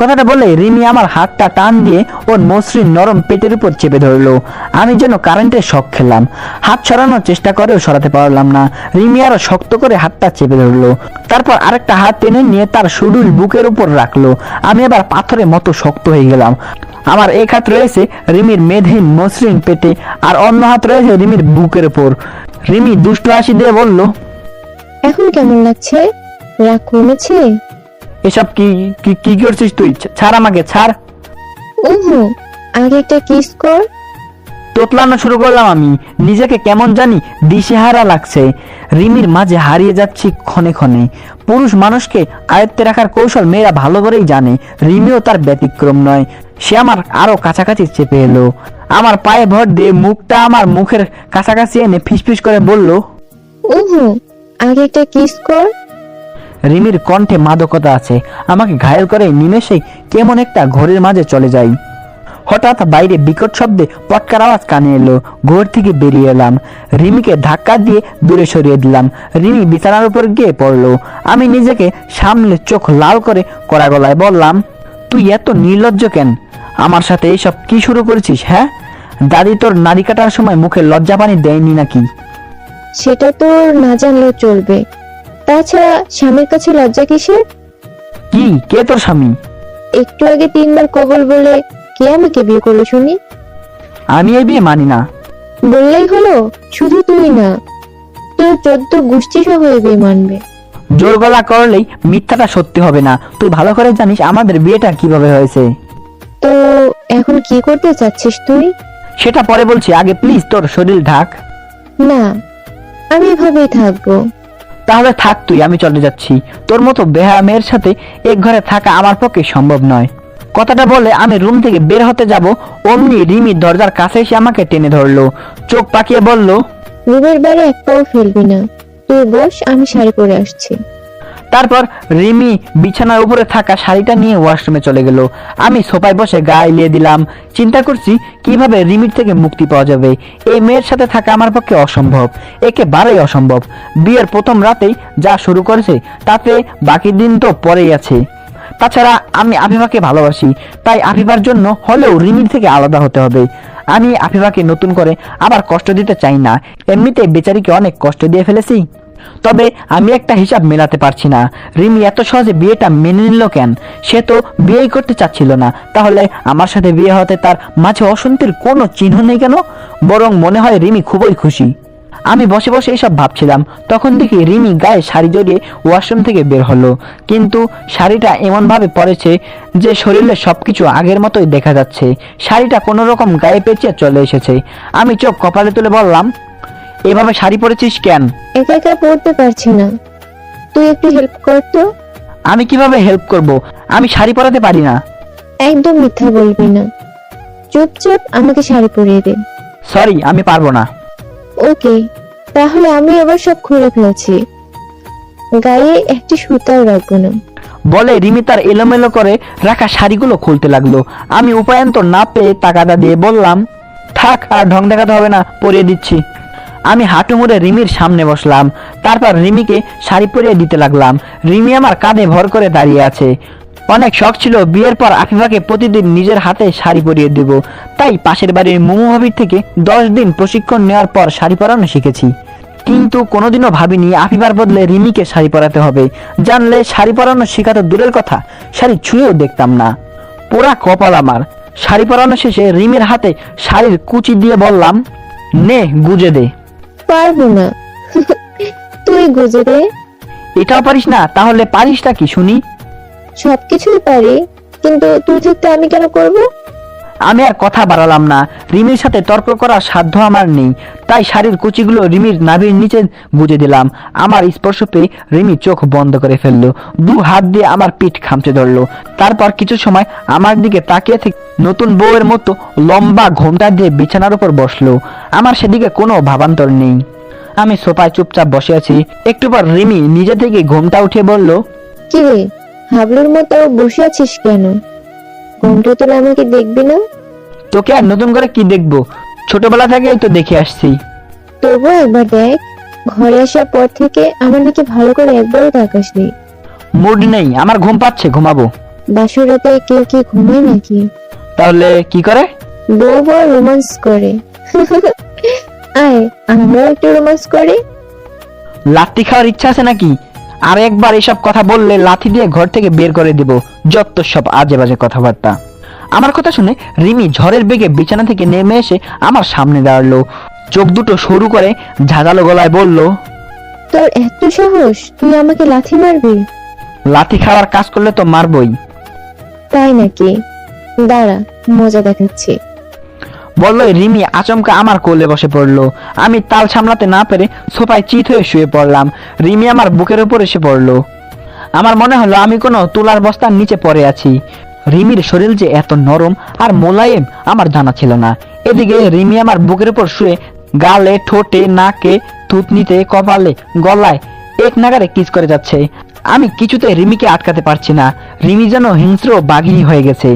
কথাটা বলে রিমি আমার হাতটা টান দিয়ে ওর মসৃণ নরম পেটের উপর চেপে ধরলো। আমি যেন কারেন্টের শক খেলাম। হাত সরানোর চেষ্টা করেও সরাতে পারলাম না। রিমি আরো শক্ত করে হাতটা চেপে ধরলো, তারপর আরেকটা হাত টেনে নিয়ে তার সুডুল বুকের উপর রাখলো। আমি আবার পাথরের মতো শক্ত হয়ে গেলাম। আমার এক হাত রয়েছে রিমির মেদহীন মসৃণ পেটে, আর অন্য হাত রয়েছে রিমির বুকের উপর। রিমি দুষ্ট হাসি দিয়ে বলল, এখন কেমন লাগছে? রাগ কমেছে? এসব কি কি কি করছিস তুই? ছাড় আমাকে, ছাড়। ওহো, আগে একটা কিস কর। তোতলানো শুরু করলাম আমি। নিজেকে কেমন জানি দিশেহারা লাগছে। রিমির মাঝে হারিয়ে যাচ্ছি ক্ষণে ক্ষণে। পুরুষ মানুষকে আয়ত্তে রাখার কৌশল মেয়েরা ভালো করেই জানে। রিমিও তার ব্যতিক্রম নয়। সে আমার আরো কাছাকাছি চেপে এলো, আমার পায়ে ভর দিয়ে মুখটা আমার মুখের কাছাকাছি এনে ফিসফিস করে বলল, ওহো, আগে একটা কিস কর। রিমির কণ্ঠে মাদকতা আছে। আমাকে ঘায়েল করে নিমেষেই কেমন একটা ঘোরের মাঝে চলে যাই। হঠাৎ বাইরে বিকট শব্দে পটকার আওয়াজ কানে এলো। ঘর থেকে বেরিয়ে এলাম। রিমিকে ধাক্কা দিয়ে দূরে সরিয়ে দিলাম। রিমি বিছানার উপর গিয়ে পড়লো। আমি নিজেকে সামলে চোখ লাল করে কড়া গলায় বললাম, তুই এত নির্লজ্জ কেন? আমার সাথে এইসব কি শুরু করেছিস? হ্যাঁ, দাদি তোর নারী কাটার সময় মুখে লজ্জা পানি দেয়নি নাকি? সেটা তোর না জানলেও চলবে। তাছাড়া স্বামীর কাছে লজ্জা কিসের? কি, কে তোর স্বামী? একটু আগে 3 বার কবল বলে কে আমাকে বিয়ে করলো শুনি? আমি এই বিয়ে মানি না। বললেই হলো? শুধু তুই না, তোর 14 গোষ্ঠী সহ এই বিয়ে মানবে। জোর গলা করলেই মিথ্যাটা সত্যি হবে না। তুই ভালো করে জানিস আমাদের বিয়েটা কিভাবে হয়েছে। তো এখন কি করতে চাচ্ছিস তুই? সেটা পরে বলছি, আগে প্লিজ তোর শরীর ঢাক। না, আমি এভাবেই থাকবো। তাহলে থাক তুই, আমি চলে যাচ্ছি। তোর মতো বেহায়া মেয়ের সাথে এক ঘরে থাকা আমার পক্ষে সম্ভব নয়। কথাটা বলে আমি রুম থেকে বের হতে যাব, অমনি রিমি দরজার কাছে এসে আমাকে টেনে ধরলো। চোখ পাকিয়ে বলল, রুমের বাইরে এক পাও ফেলবি না। তুই বস, আমি শাড়ি পরে আসছি। তারপর রিমি বিছানার উপরে থাকা শাড়িটা নিয়ে ওয়াশরুমে চলে গেল। আমি সোফায় বসে গা এলিয়ে দিলাম। চিন্তা করছি কিভাবে রিমির থেকে মুক্তি পাওয়া যাবে। এই মেয়ের সাথে থাকা আমার পক্ষে অসম্ভব, একেবারেই অসম্ভব। বিয়ের প্রথম রাতেই যা শুরু করেছে, তাতে বাকি দিন তো পরেই আছে। তাছাড়া আমি আফিফাকে ভালোবাসি, তাই আফিফার জন্য হলেও রিমির থেকে আলাদা হতে হবে। আমি আফিফাকে নতুন করে আবার কষ্ট দিতে চাই না। এমনিতে বেচারিকে অনেক কষ্ট দিয়ে ফেলেছি। তবে আমি একটা হিসাব মেলাতে পারছি না। রিমি এত সহজে বিয়েটা মেনে নিল কেন? সে তো বিয়েই করতে চাচ্ছিল না। তাহলে আমার সাথে বিয়ে হতে তার মাঝে অশান্তির কোনো চিহ্ন নেই কেন? বরং মনে হয় রিমি খুবই খুশি। আমি বসে বসে এসব ভাবছিলাম, তখন দেখি রিমি গায়ে শাড়ি জড়িয়ে ওয়াশরুম থেকে বের হলো। কিন্তু শাড়িটা এমন ভাবে পরেছে যে শরীরে সবকিছু আগের মতোই দেখা যাচ্ছে। শাড়িটা কোনো রকম গায়ে পেঁচিয়ে চলে এসেছে। আমি চোখ কপালে তুলে বললাম, এভাবে শাড়ি পরেছিস কেন? একা একা পড়তে পারছি না, তুই একটু হেল্প কর তো। আমি কিভাবে হেল্প করব? আমি শাড়ি পরাতে পারি না। একদম মিথ্যা বলবি না, চুপচাপ আমাকে শাড়ি পরিয়ে দে। সরি, আমি পারবো না। ওকে, তাহলে আমি আবার সব খুলে ফেলছি, গায়ে একটি সুতাও রাখবো না। বলে রিমি তার এলোমেলো করে রাখা শাড়িগুলো খুলতে লাগলো। আমি উপায়ান্তর না পেয়ে তাগাদা দিয়ে বললাম, থাক, আর ঢং দেখাতে হবে না, পরিয়ে দিচ্ছি। আমি হাঁটু মুড়ে রিমির সামনে বসলাম। তারপর রিমিকে শাড়ি পরিয়ে দিতে লাগলাম। রিমি আমার কাঁধে ভর করে দাঁড়িয়ে আছে। অনেক শখ ছিল বিয়ের পর আফিফাকে প্রতিদিন নিজের হাতে শাড়ি পরিয়ে দেব। তাই পাশের বাড়ির মোমো ভাবির থেকে 10 দিন প্রশিক্ষণ নেওয়ার পর শাড়ি পরানো শিখেছি। কিন্তু কোনোদিনও ভাবিনি আফিফার বদলে রিমিকে শাড়ি পরাতে হবে। জানলে শাড়ি পরানো শেখাতে দূরের কথা, শাড়ি ছুঁয়েও দেখতাম না। পুরা কপাল আমার। শাড়ি পরানো শেষে রিমির হাতে শাড়ির কুচি দিয়ে বললাম, নে গুজে দে। পারবো না। তুই গুজে দে। এটাও পারিস না? তাহলে পারিসটা কি শুনি? সবকিছুই পারি, কিন্তু তুই থাকতে আমি কেন করব? আমি আর কথা বাড়ালাম না। রিমির সাথে তর্ক করার সাধ্য আমার নেই। তাই শাড়ির কুচিগুলো রিমির নাভির নিচে গুজে দিলাম। আমার স্পর্শ পেয়ে রিমি চোখ বন্ধ করে ফেললো। 2 হাত দিয়ে আমার পিঠ খামচে ধরলো। তারপর কিছু সময় আমার দিকে তাকিয়ে থেকে নতুন বউয়ের মতো লম্বা ঘোমটা দিয়ে বিছানার উপর বসলো। আমার সেদিকে কোনো ভাবান্তর নেই। আমি সোফায় চুপচাপ বসে আছি। একটু পর রিমি নিজে থেকে ঘুমটা উঠিয়ে বলল, কি রে, হাবলুর মতো বসে আছিস কেন? ঘুমটা তোলা আমাকে দেখবি না? তোকে আর নতুন করে কি দেখবো, ছোটবেলা থেকেই তো দেখে আসছি। তবুও একবার দেখ, ঘরে আসার পর থেকে আমার দিকে ভালো করে একবারও তাকাসনি। মুড নেই, আমার ঘুম পাচ্ছে, ঘুমাবো। বাসর রাতে কেউ কি ঘুমায় নাকি? তাহলে কি করে? বউ বউ রোমান্স করে। আয় আমরা একটু রোমান্স করি। লাথি খাওয়ার ইচ্ছা আছে নাকি? আর একবার এসব কথা বললে লাথি দিয়ে ঘর থেকে বের করে দেব। যত সব আজে বাজে কথাবার্তা। আমার কথা শুনে রিমি ঝড়ের বেগে বিছানা থেকে নেমে এসে আমার সামনে দাঁড়ালো। চোখ দুটো সরু করে ঝাঁঝালো গলায় বলল, তোর এত সাহস, তুই আমাকে লাথি মারবি? লাথি খাওয়ার কাজ করলে তো মারবই। তাই নাকি? দাঁড়া, মজা দেখাচ্ছি। বললো রিমি আচমকা আমার কোলে বসে পড়লো। আমি তাল সামলাতে না পেরে সোফায় চিত হয়ে শুয়ে পড়লাম। রিমি আমার বুকের উপর এসে পড়লো। আমার মনে হলো আমি কোনো তুলার বস্তার নিচে পড়ে আছি। রিমির শরীর যে এত নরম আর মোলায়েম আমার জানা ছিল না। এদিকে রিমি আমার বুকের উপর শুয়ে গালে, ঠোঁটে, নাকে, থুতনিতে, কপালে, গলায় এক নাগারে কিস করে যাচ্ছে। আমি কিছুতে রিমিকে আটকাতে পারছি না। রিমি যেন হিংস্র বাঘিনী হয়ে গেছে।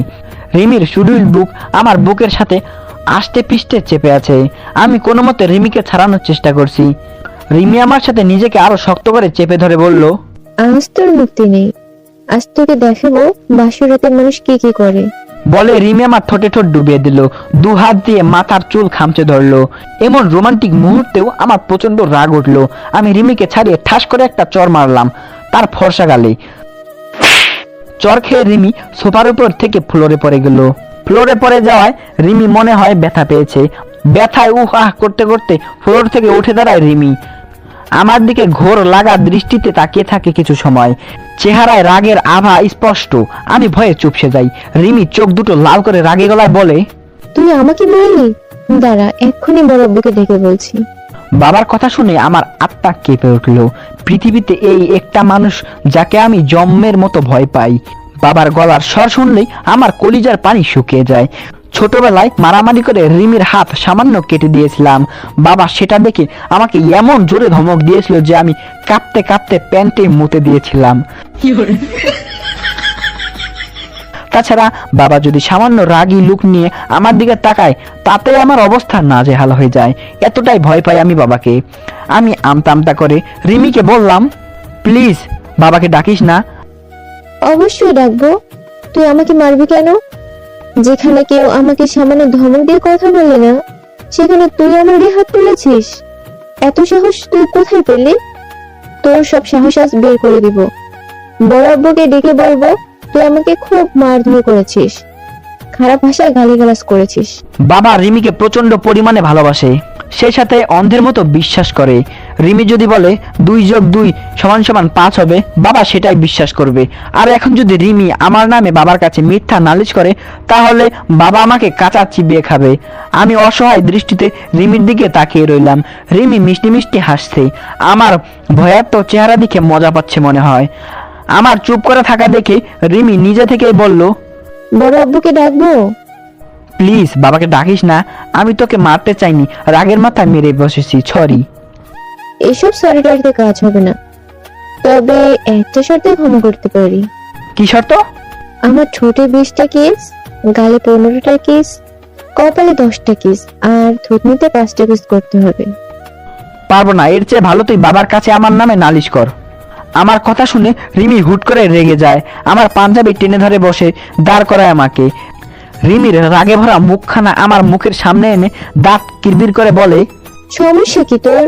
রিমির সুডুল বুক আমার বুকের সাথে আষ্টে পিষ্টে চেপে আছে। আমি কোনো মতে রিমিকে ছাড়ানোর চেষ্টা করছি। রিমি আমার সাথে নিজেকে আরো শক্ত করে চেপে ধরে বলল, আজ তোর মুক্তি নেই। আজ তোকে দেখাবো বাসর রাতে মানুষ কি কি করে। বলে রিমি আমার ঠোঁটে ঠোঁট ডুবিয়ে দিল। দু হাত দিয়ে মাথার চুল খামচে ধরলো। এমন রোমান্টিক মুহূর্তেও আমার প্রচন্ড রাগ উঠলো। আমি রিমিকে ছাড়িয়ে ঠাস করে একটা চর মারলাম তার ফর্সা গালে। চর খেয়ে রিমি সোফার উপর থেকে ফ্লোরে পড়ে গেল। ফ্লোরে পড়ে যাওয়ায় রিমি মনে হয় ব্যথা পেয়েছে। ব্যথায় উহ আহ করতে করতে ফ্লোর থেকে উঠে দাঁড়ায় রিমি। আমার দিকে ঘোর লাগা দৃষ্টিতে তাকিয়ে থাকে কিছু সময়। চেহারায় রাগের আভা স্পষ্ট। আমি ভয়ে চুপসে যাই। রিমি চোখ দুটো লাল করে রাগে গলায় বলে, তুই আমাকে মারলি? দাঁড়া, এক্ষুনি বড় আব্বুকে ডেকে বলছি। বাবার কথা শুনে আমার আত্মা কেঁপে উঠলো। পৃথিবীতে এই একটা মানুষ যাকে আমি জন্মের মতো ভয় পাই। বাবার গলার স্বর শুনলেই আমার কলিজার পানি শুকিয়ে যায়। ছোটবেলায় মারামারি করে রিমির হাত সামান্য কেটে দিয়েছিলাম। বাবা সেটা দেখে আমাকে এমন জোরে ধমক দিয়েছিল যে আমি কাঁপতে কাঁপতে প্যান্টে মুতে দিয়েছিলাম। তাছাড়া বাবা যদি সামান্য রাগী লুক নিয়ে আমার দিকে তাকায়, তাতে আমার অবস্থা নাজেহাল হয়ে যায়। এতটাই ভয় পাই আমি বাবাকে। আমি আমতা আমতা করে রিমিকে বললাম, প্লিজ বাবাকে ডাকিস না। অবশ্যই ডাকবো। তুই আমাকে মারবি কেন? যেখানে কেউ আমাকে সামান্য ধমক দিয়ে কথা বলে না, সেখানে তুই আমার গায়ে হাত তুলেছিস। এত সাহস তুই কোথায় পেলি? তোর সব সাহস আজ বের করে দিব। বড় আব্বুকে ডেকে বলবো তুই আমাকে খুব মারধর করেছিস, খারাপ ভাষায় গালিগালাজ করেছিস। বাবা রিমিকে প্রচন্ড পরিমাণে ভালোবাসে, সেই সাথে অন্ধের মতো বিশ্বাস করে। রিমি যদি বলে 2 + 2 = 5 হবে, বাবা সেটাই বিশ্বাস করবে। আর এখন যদি রিমি আমার নামে বাবার কাছে মিথ্যা নালিশ করে, তাহলে বাবা আমাকে কাঁচা চিবিয়ে খাবে। আমি অসহায় দৃষ্টিতে রিমির দিকে তাকিয়ে রইলাম। রিমি মিষ্টি মিষ্টি হাসছে। আমার ভয়ার্ত চেহারা দেখে মজা পাচ্ছে মনে হয়। আমার চুপ করে থাকা দেখে রিমি নিজে থেকেই বলল, বড় আব্বুকে ডাকবো? প্লিজ বাবাকে ডাকিস না। আমি তোকে মারতে চাইনি, রাগের মাথায় মেরে বসেছি, সরি। এসব সরিটারিতে কাজ হবে না, তবে একটা শর্তে ক্ষমা করতে পারি। কি শর্ত? আমার ঠোঁটে 20টা কিস, গালে 15টা কিস, কপালে 10টা কিস, আর থুতনিতে 5টা কিস করতে হবে। পারবো না। এর চেয়ে ভালো তুই বাবার কাছে আমার নামে নালিশ কর। আমার কথা শুনে রিমি হুট করে রেগে যায়। আমার পাঞ্জাবি টেনে ধরে বসে দাঁড় করায় আমাকে। রিমির রাগে ভরা মুখখানা আমার মুখের সামনে এনে দাঁত কিরবির করে বলে, সমস্যা কি তোর?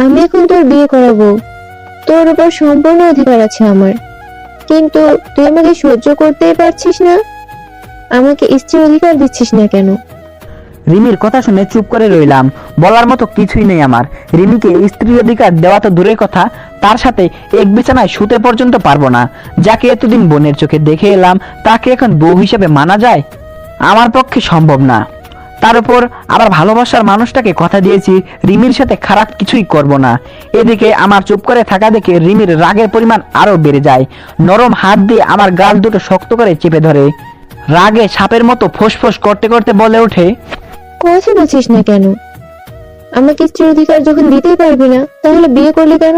আমি এখন তোর বিয়ে করাবো, তোর উপর সম্পূর্ণ অধিকার আছে আমার। কিন্তু তুই আমাকে সহ্য করতেই পারছিস না, আমাকে স্ত্রীর অধিকার দিচ্ছিস না কেন? রিমির কথা শুনে চুপ করে রইলাম। বলার মতো কিছুই নেই আমার। রিমিকে স্ত্রীর অধিকার দেওয়া তো দূরের কথা, তার সাথে এক বিছানায় শুতে পর্যন্ত পারবো না। যাকে এতদিন বোনের চোখে দেখে এলাম, তাকে এখন বউ হিসেবে মানা যায়? আমার পক্ষে সম্ভব না। তার উপর আবার ভালোবাসার মানুষটাকে কথা দিয়েছি রিমির সাথে খারাপ কিছুই করব না। এদিকে আমার চুপ করে থাকা দেখে রিমির রাগের পরিমাণ আরো বেড়ে যায়। নরম হাত দিয়ে আমার গাল দুটো শক্ত করে চেপে ধরে রাগে সাপের মতো ফোঁস করতে করতে বলে ওঠে, কথা বলছিস না কেন? আমাকে স্ত্রীর অধিকার যখন দিতেই পারবি না, তাহলে বিয়ে করলি কেন?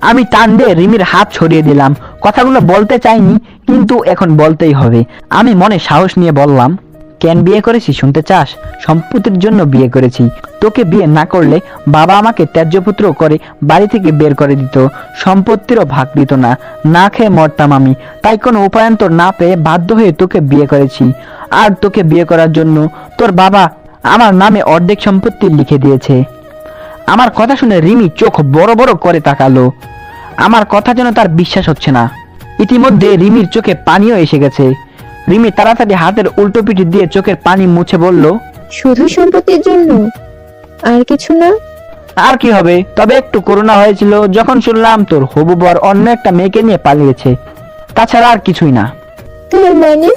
আমি টান দিয়ে রিমির হাত ছড়িয়ে দিলাম। কথাগুলো বলতে চাইনি, কিন্তু এখন বলতেই হবে। আমি মনে সাহস নিয়ে বললাম, কেন বিয়ে করেছি শুনতে চাস? সম্পত্তির জন্য বিয়ে করেছি। তোকে বিয়ে না করলে বাবা আমাকে ত্যায্যপুত্র করে বাড়ি থেকে বের করে দিত, সম্পত্তিরও ভাগ দিত না, না খেয়ে মরতাম আমি। তাই কোনো উপায়ান্তর না পেয়ে বাধ্য হয়ে তোকে বিয়ে করেছি। আর তোকে বিয়ে করার জন্য তোর বাবা আমার নামে অর্ধেক সম্পত্তি লিখে দিয়েছে। আমার কথা শুনে রিমি চোখ বড় বড় করে তাকালো। আমার কথা যেন তার বিশ্বাস হচ্ছে না। ইতিমধ্যে রিমির চোখে পানিও এসে গেছে। রিমি তাড়াতাড়ি হাতের উল্টো পিঠে দিয়ে চোখের পানি মুছে বলল, শুধু সম্পত্তির জন্য? আর কিছু না? আর কি হবে, তবে একটু করুণা হয়েছিল যখন শুনলাম তোর হবু বর অন্য একটা মেয়েকে নিয়ে পালিয়েছে। তাছাড়া আর কিছুই না। তার মানে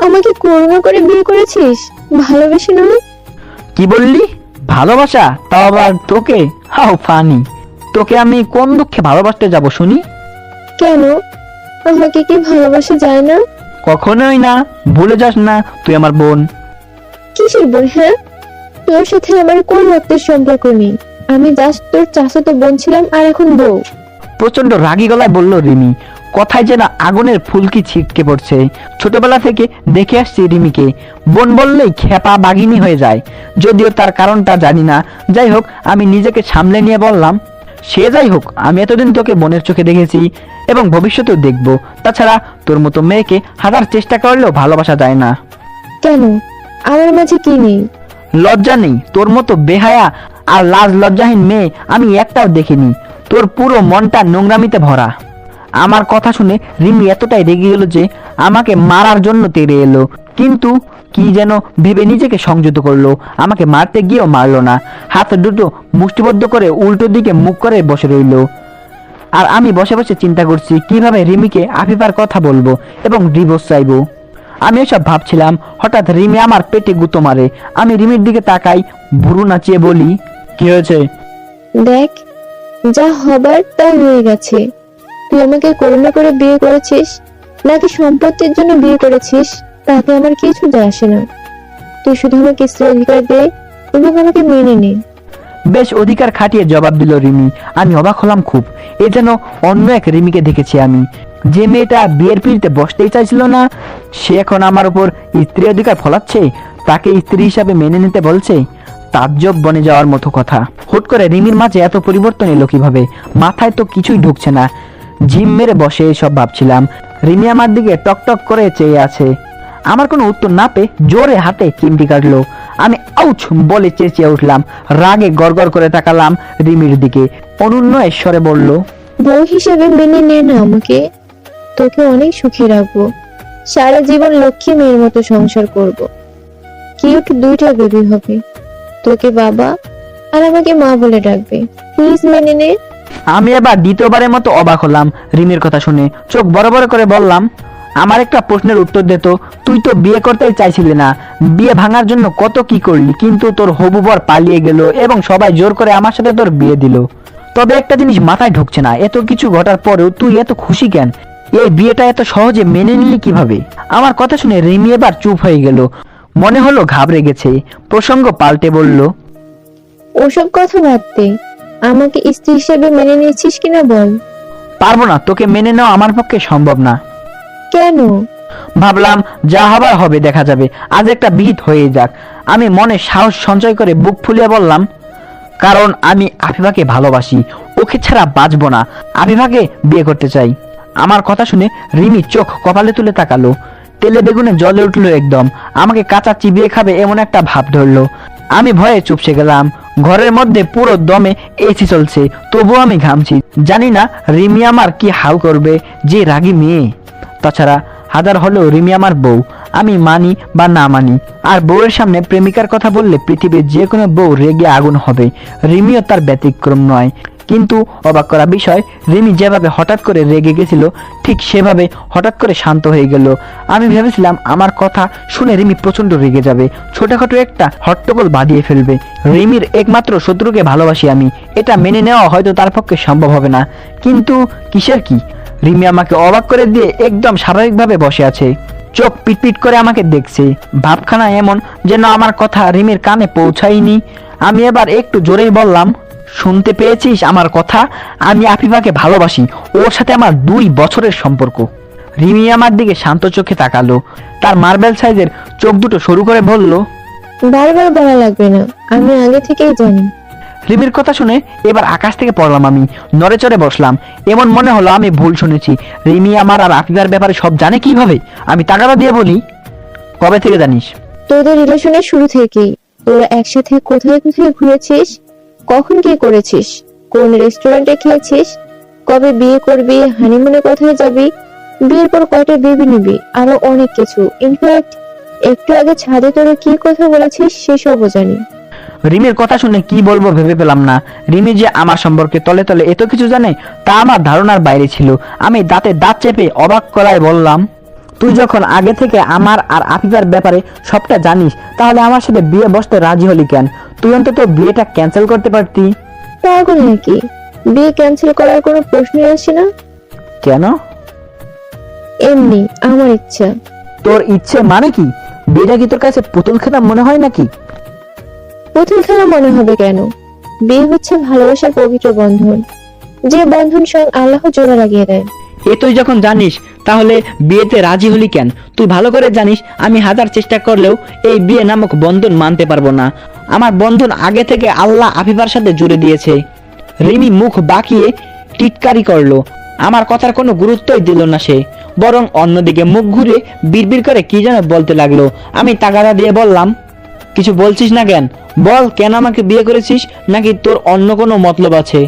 আমাকে করুণা করে বিয়ে করেছিস, ভালোবেসে নয়? কি বললি? ভালোবাসা? তাও আবার তোকে? হাও ফানি। তোকে আমি কোন দুঃখে ভালোবাসতে যাব শুনি? কেন, আমাকে কি ভালোবাসা যায় না? কখনোই না। ভুলে যাস না, তুই আমার বোন। কিসের বোন? হ্যাঁ, তোর সাথে আমার কোন রক্তের সম্পর্ক নেই। আমি জাস্ট তোর চাচাতো বোন ছিলাম, আর এখন বউ। প্রচন্ড রাগী গলায় বলল রিমি। কথায় যেন আগুনের ফুলকি ছিটকে পড়ছে। ছোটবেলা থেকে দেখে আসছি রিমিকে, বোন বললেই খেপা বাঘিনী হয়ে যায়। যদিও তার কারণটা জানি না। যাই হোক, আমি নিজেকে সামলে নিয়ে বললাম, সে যাই হোক, আমি এতদিন তোকে বোনের চোখে দেখেছি এবং ভবিষ্যতেও দেখব। তাছাড়া তোর মতো মেয়েকে হাজার চেষ্টা করলেও ভালোবাসা যায় না। কেন, আমার মাঝে কি নেই? লজ্জা নেই? তোর মতো বেহায়া আর লাজ লজ্জাহীন মেয়ে আমি একটাও দেখিনি। তোর পুরো মনটা নোংরামিতে ভরা। আমার কথা শুনে রিমি এতটাই রেগে গেল যে আমাকে মারার জন্য তেড়ে এলো, কিন্তু কি যেন ভেবে নিজেকে সংযত করলো। আমাকে মারতে গিয়েও মারলো না। হাত দুটো মুষ্টিবদ্ধ করে উল্টো দিকে মুখ করে বসে রইলো। আর আমি বসে বসে চিন্তা করছি কিভাবে রিমিকে আফিফার কথা বলবো এবং ডিভোর্স চাইবো। আমি এসব ভাবছিলাম, হঠাৎ রিমি আমার পেটে গুঁতো মারে। আমি রিমির দিকে তাকাই, ভুরু নাচিয়ে বলি, কি হয়েছে? দেখ, যা হবার তা হয়ে গেছে। তুই আমাকে করুণা করে বিয়ে করেছিস নাকি সম্পত্তির জন্য বিয়ে করেছিস, তাতে আমার কিছু যায় আসে না। তুই শুধু আমাকে স্ত্রীর অধিকার দে এবং আমাকে মেনে নে। বেশ অধিকার খাটিয়ে জবাব দিল রিমি। আমি অবাক হলাম খুব। এ যেন অন্য এক রিমিকে দেখেছি আমি। যে মেয়েটা বিয়ের পিড়িতে বসতেই চাইছিল না, সে এখন আমার উপর স্ত্রী অধিকার ফলাচ্ছে, তাকে স্ত্রী হিসাবে মেনে নিতে বলছে। তাজ্জব বনে যাওয়ার মতো কথা। হুট করে রিমির মাঝে এত পরিবর্তন এলো কিভাবে? মাথায় তো কিছুই ঢুকছে না। ঝিম মেরে বসে এসব ভাবছিলাম। রিমি আমার দিকে টকটক করে চেয়ে আছে। আমার কোনো উত্তর না পেয়ে জোরে হাতে চিমটি কাটলো। আমি আউচ বলে চেঁচিয়ে উঠলাম। রাগে গড়গড় করে তাকালাম রিমির দিকে। অনুন্নত ঈশ্বরে বলল, বউ হিসেবে মেনে নে না আমাকে। তোকে অনেক সুখে রাখবো। সারা জীবন লক্ষ্মী মেয়ের মতো সংসার করব। কিউট দুইটা বেবি হবে। তোকে বাবা আর আমাকে মা বলে ডাকবে। প্লিজ মেনে নে। আমি এবার দ্বিতীয়বারের মতো অবাক হলাম রিমির কথা শুনে। চোখ বড় বড় করে বললাম, আমার একটা প্রশ্নের উত্তর দে তো। তুই তো বিয়ে করতেই চাইছিলি না, বিয়ে ভাঙার জন্য কত কি করলি, কিন্তু তোর হবু বর পালিয়ে গেল এবং সবাই জোর করে আমার সাথে তোর বিয়ে দিল। তবে একটা জিনিস মাথায় ঢুকছে না, এত কিছু ঘটার পরেও তুই এত খুশি কেন? এই বিয়েটা এত সহজে মেনে নিলি কিভাবে? আমার কথা শুনে রিমি এবার চুপ হয়ে গেল। মনে হলো ঘাবড়ে গেছে। প্রসঙ্গ পাল্টে বলল, ওসব কথা বাদ দে। আমাকে স্ত্রী হিসেবে মেনে নিয়েছিস কিনা বল। পারবো না, তোকে মেনে নেওয়া আমার পক্ষে সম্ভব না। কেন? ভাবলাম যা হবার হবে দেখা যাবে, আজ একটা বিহিত হয়ে যাক। আমি মনে সাহস সঞ্চয় করে বুক ফুলিয়ে বললাম, কারণ আমি আফিফাকে ভালোবাসি, ওকে ছাড়া বাঁচবো না। আফিফাকে বিয়ে করতে চাই। আমার কথা শুনে রিমি চোখ কপালে তুলে তাকালো। তেলে বেগুনে জলে উঠলো একদম। আমাকে কাঁচা চিবিয়ে খাবে এমন একটা ভাব ধরলো। আমি ভয়ে চুপসে গেলাম। ঘরের মধ্যে পুরো দমে এসি চলছে, তবুও আমি ঘামছি। জানি না রিমি আমার কি হাল করবে, যে রাগী মেয়ে। তাছাড়া হাজার হলেও রিমি আমার বউ, আমি মানি বা না মানি। আর বউয়ের সামনে প্রেমিকার কথা বললে পৃথিবীর যে কোনো বউ রেগে আগুন হবে। রিমিও তার ব্যতিক্রম নয়। কিন্তু অবাক করা বিষয়, রিমি যেভাবে হঠাৎ করে রেগে গেছিল, ঠিক সেভাবে হঠাৎ করে শান্ত হয়ে গেল। আমি ভেবেছিলাম আমার কথা শুনে রিমি প্রচন্ড রেগে যাবে, ছোটখাটো একটা হট্টগোল বাঁধিয়ে ফেলবে। রিমির একমাত্র শত্রুকে ভালোবাসি আমি, এটা মেনে নেওয়া হয়তো তার পক্ষে সম্ভব হবে না। কিন্তু কিসের কি? রিমি আমাকে অবাক করে দিয়ে একদম স্বাভাবিকভাবে বসে আছে। চোখ পিটপিট করে আমাকে দেখছে। ভাবখানা এমন যেন আমার কথা রিমির কানে পৌঁছায়নি। আমি এবার একটু জোরেই বললাম, শুনতে পেয়েছিস আমার কথা? আমি আফিফাকে ভালোবাসি, ওর সাথে আমার 2 বছরের সম্পর্ক। রিমি আমার দিকে শান্ত চোখে তাকালো, তার মার্বেল সাইজের চোখ দুটো সরু করে বলল, বারবার বলা লাগবে না, আমি আগে থেকেই জানি। রিমির কথা শুনে এবার আকাশ থেকে পড়লাম, আমি নড়ে চড়ে বসলাম। এমন মনে হলো আমি ভুল শুনেছি। রিমি আমার আর আফিফার ব্যাপারে সব জানে কিভাবে? আমি তাগাদা দিয়ে বলি, কবে থেকে জানিস? তোদের রিলেশনের শুরু থেকেই। তোরা একসাথে কোথায় কোথায় ঘুরেছিস, কখন কি করেছিস, কোন রেস্টুরেন্টে খেয়েছিস, কবে বিয়ে করবি, হানিমুনে কোথায় যাবি, বিয়ের পর কয়টা বেবি নিবি, আরো অনেক কিছু। ইনফ্যাক্ট একটু আগে ছাদে তোরা কি কথা বলেছিস সেসবও জানি। রিমির কথা শুনে কি বলবো ভেবে পেলাম না। রিমি যে আমার সম্পর্কে তলে তলে এত কিছু জানে তা আমার ধারণার বাইরে ছিল। আমি দাঁতে দাঁত চেপে অবাক করায় বললাম, তুই যখন আগে থেকে আমার আর আফিফার ব্যাপারে সবটা জানিস, তাহলে আমার সাথে বিয়ে বসতে রাজি হলি কেন? তুই অন্তত বিয়েটা ক্যান্সেল করতে পারতি। পাগল নাকি? বিয়ে ক্যান্সেল করার কোনো প্রশ্নই আসে না। কেন? এমনি আমার ইচ্ছা। তোর ইচ্ছে মানে কি? বিয়েটা কি তোর কাছে পুতুল খেলা মনে হয় নাকি? পুতুল খেলা মনে হবে কেন? বিয়ে হচ্ছে ভালোবাসার পবিত্র বন্ধন, যে বন্ধন স্বয়ং আল্লাহ জোড়া লাগিয়ে দেয়। এ তুই যখন জানিস তাহলে বিয়েতে রাজি হলি কেন? তুই ভালো করে জানিস আমি হাজার চেষ্টা করলেও এই বিয়ে নামক বন্ধন মানতে পারবো না। আমার বন্ধন আগে থেকে আল্লাহ আফিফার সাথে জুড়ে দিয়েছে। রিমি মুখ বাঁকিয়ে টিটকারি করলো। আমার কথার কোনো গুরুত্বই দিল না সে, বরং অন্যদিকে মুখ ঘুরে বিড়বিড় করে কি যেন বলতে লাগলো। আমি তাগাদা দিয়ে বললাম, কিছু বলছিস না কেন? বল, কেন আমাকে বিয়ে করেছিস, নাকি তোর অন্য কোনো মতলব আছে?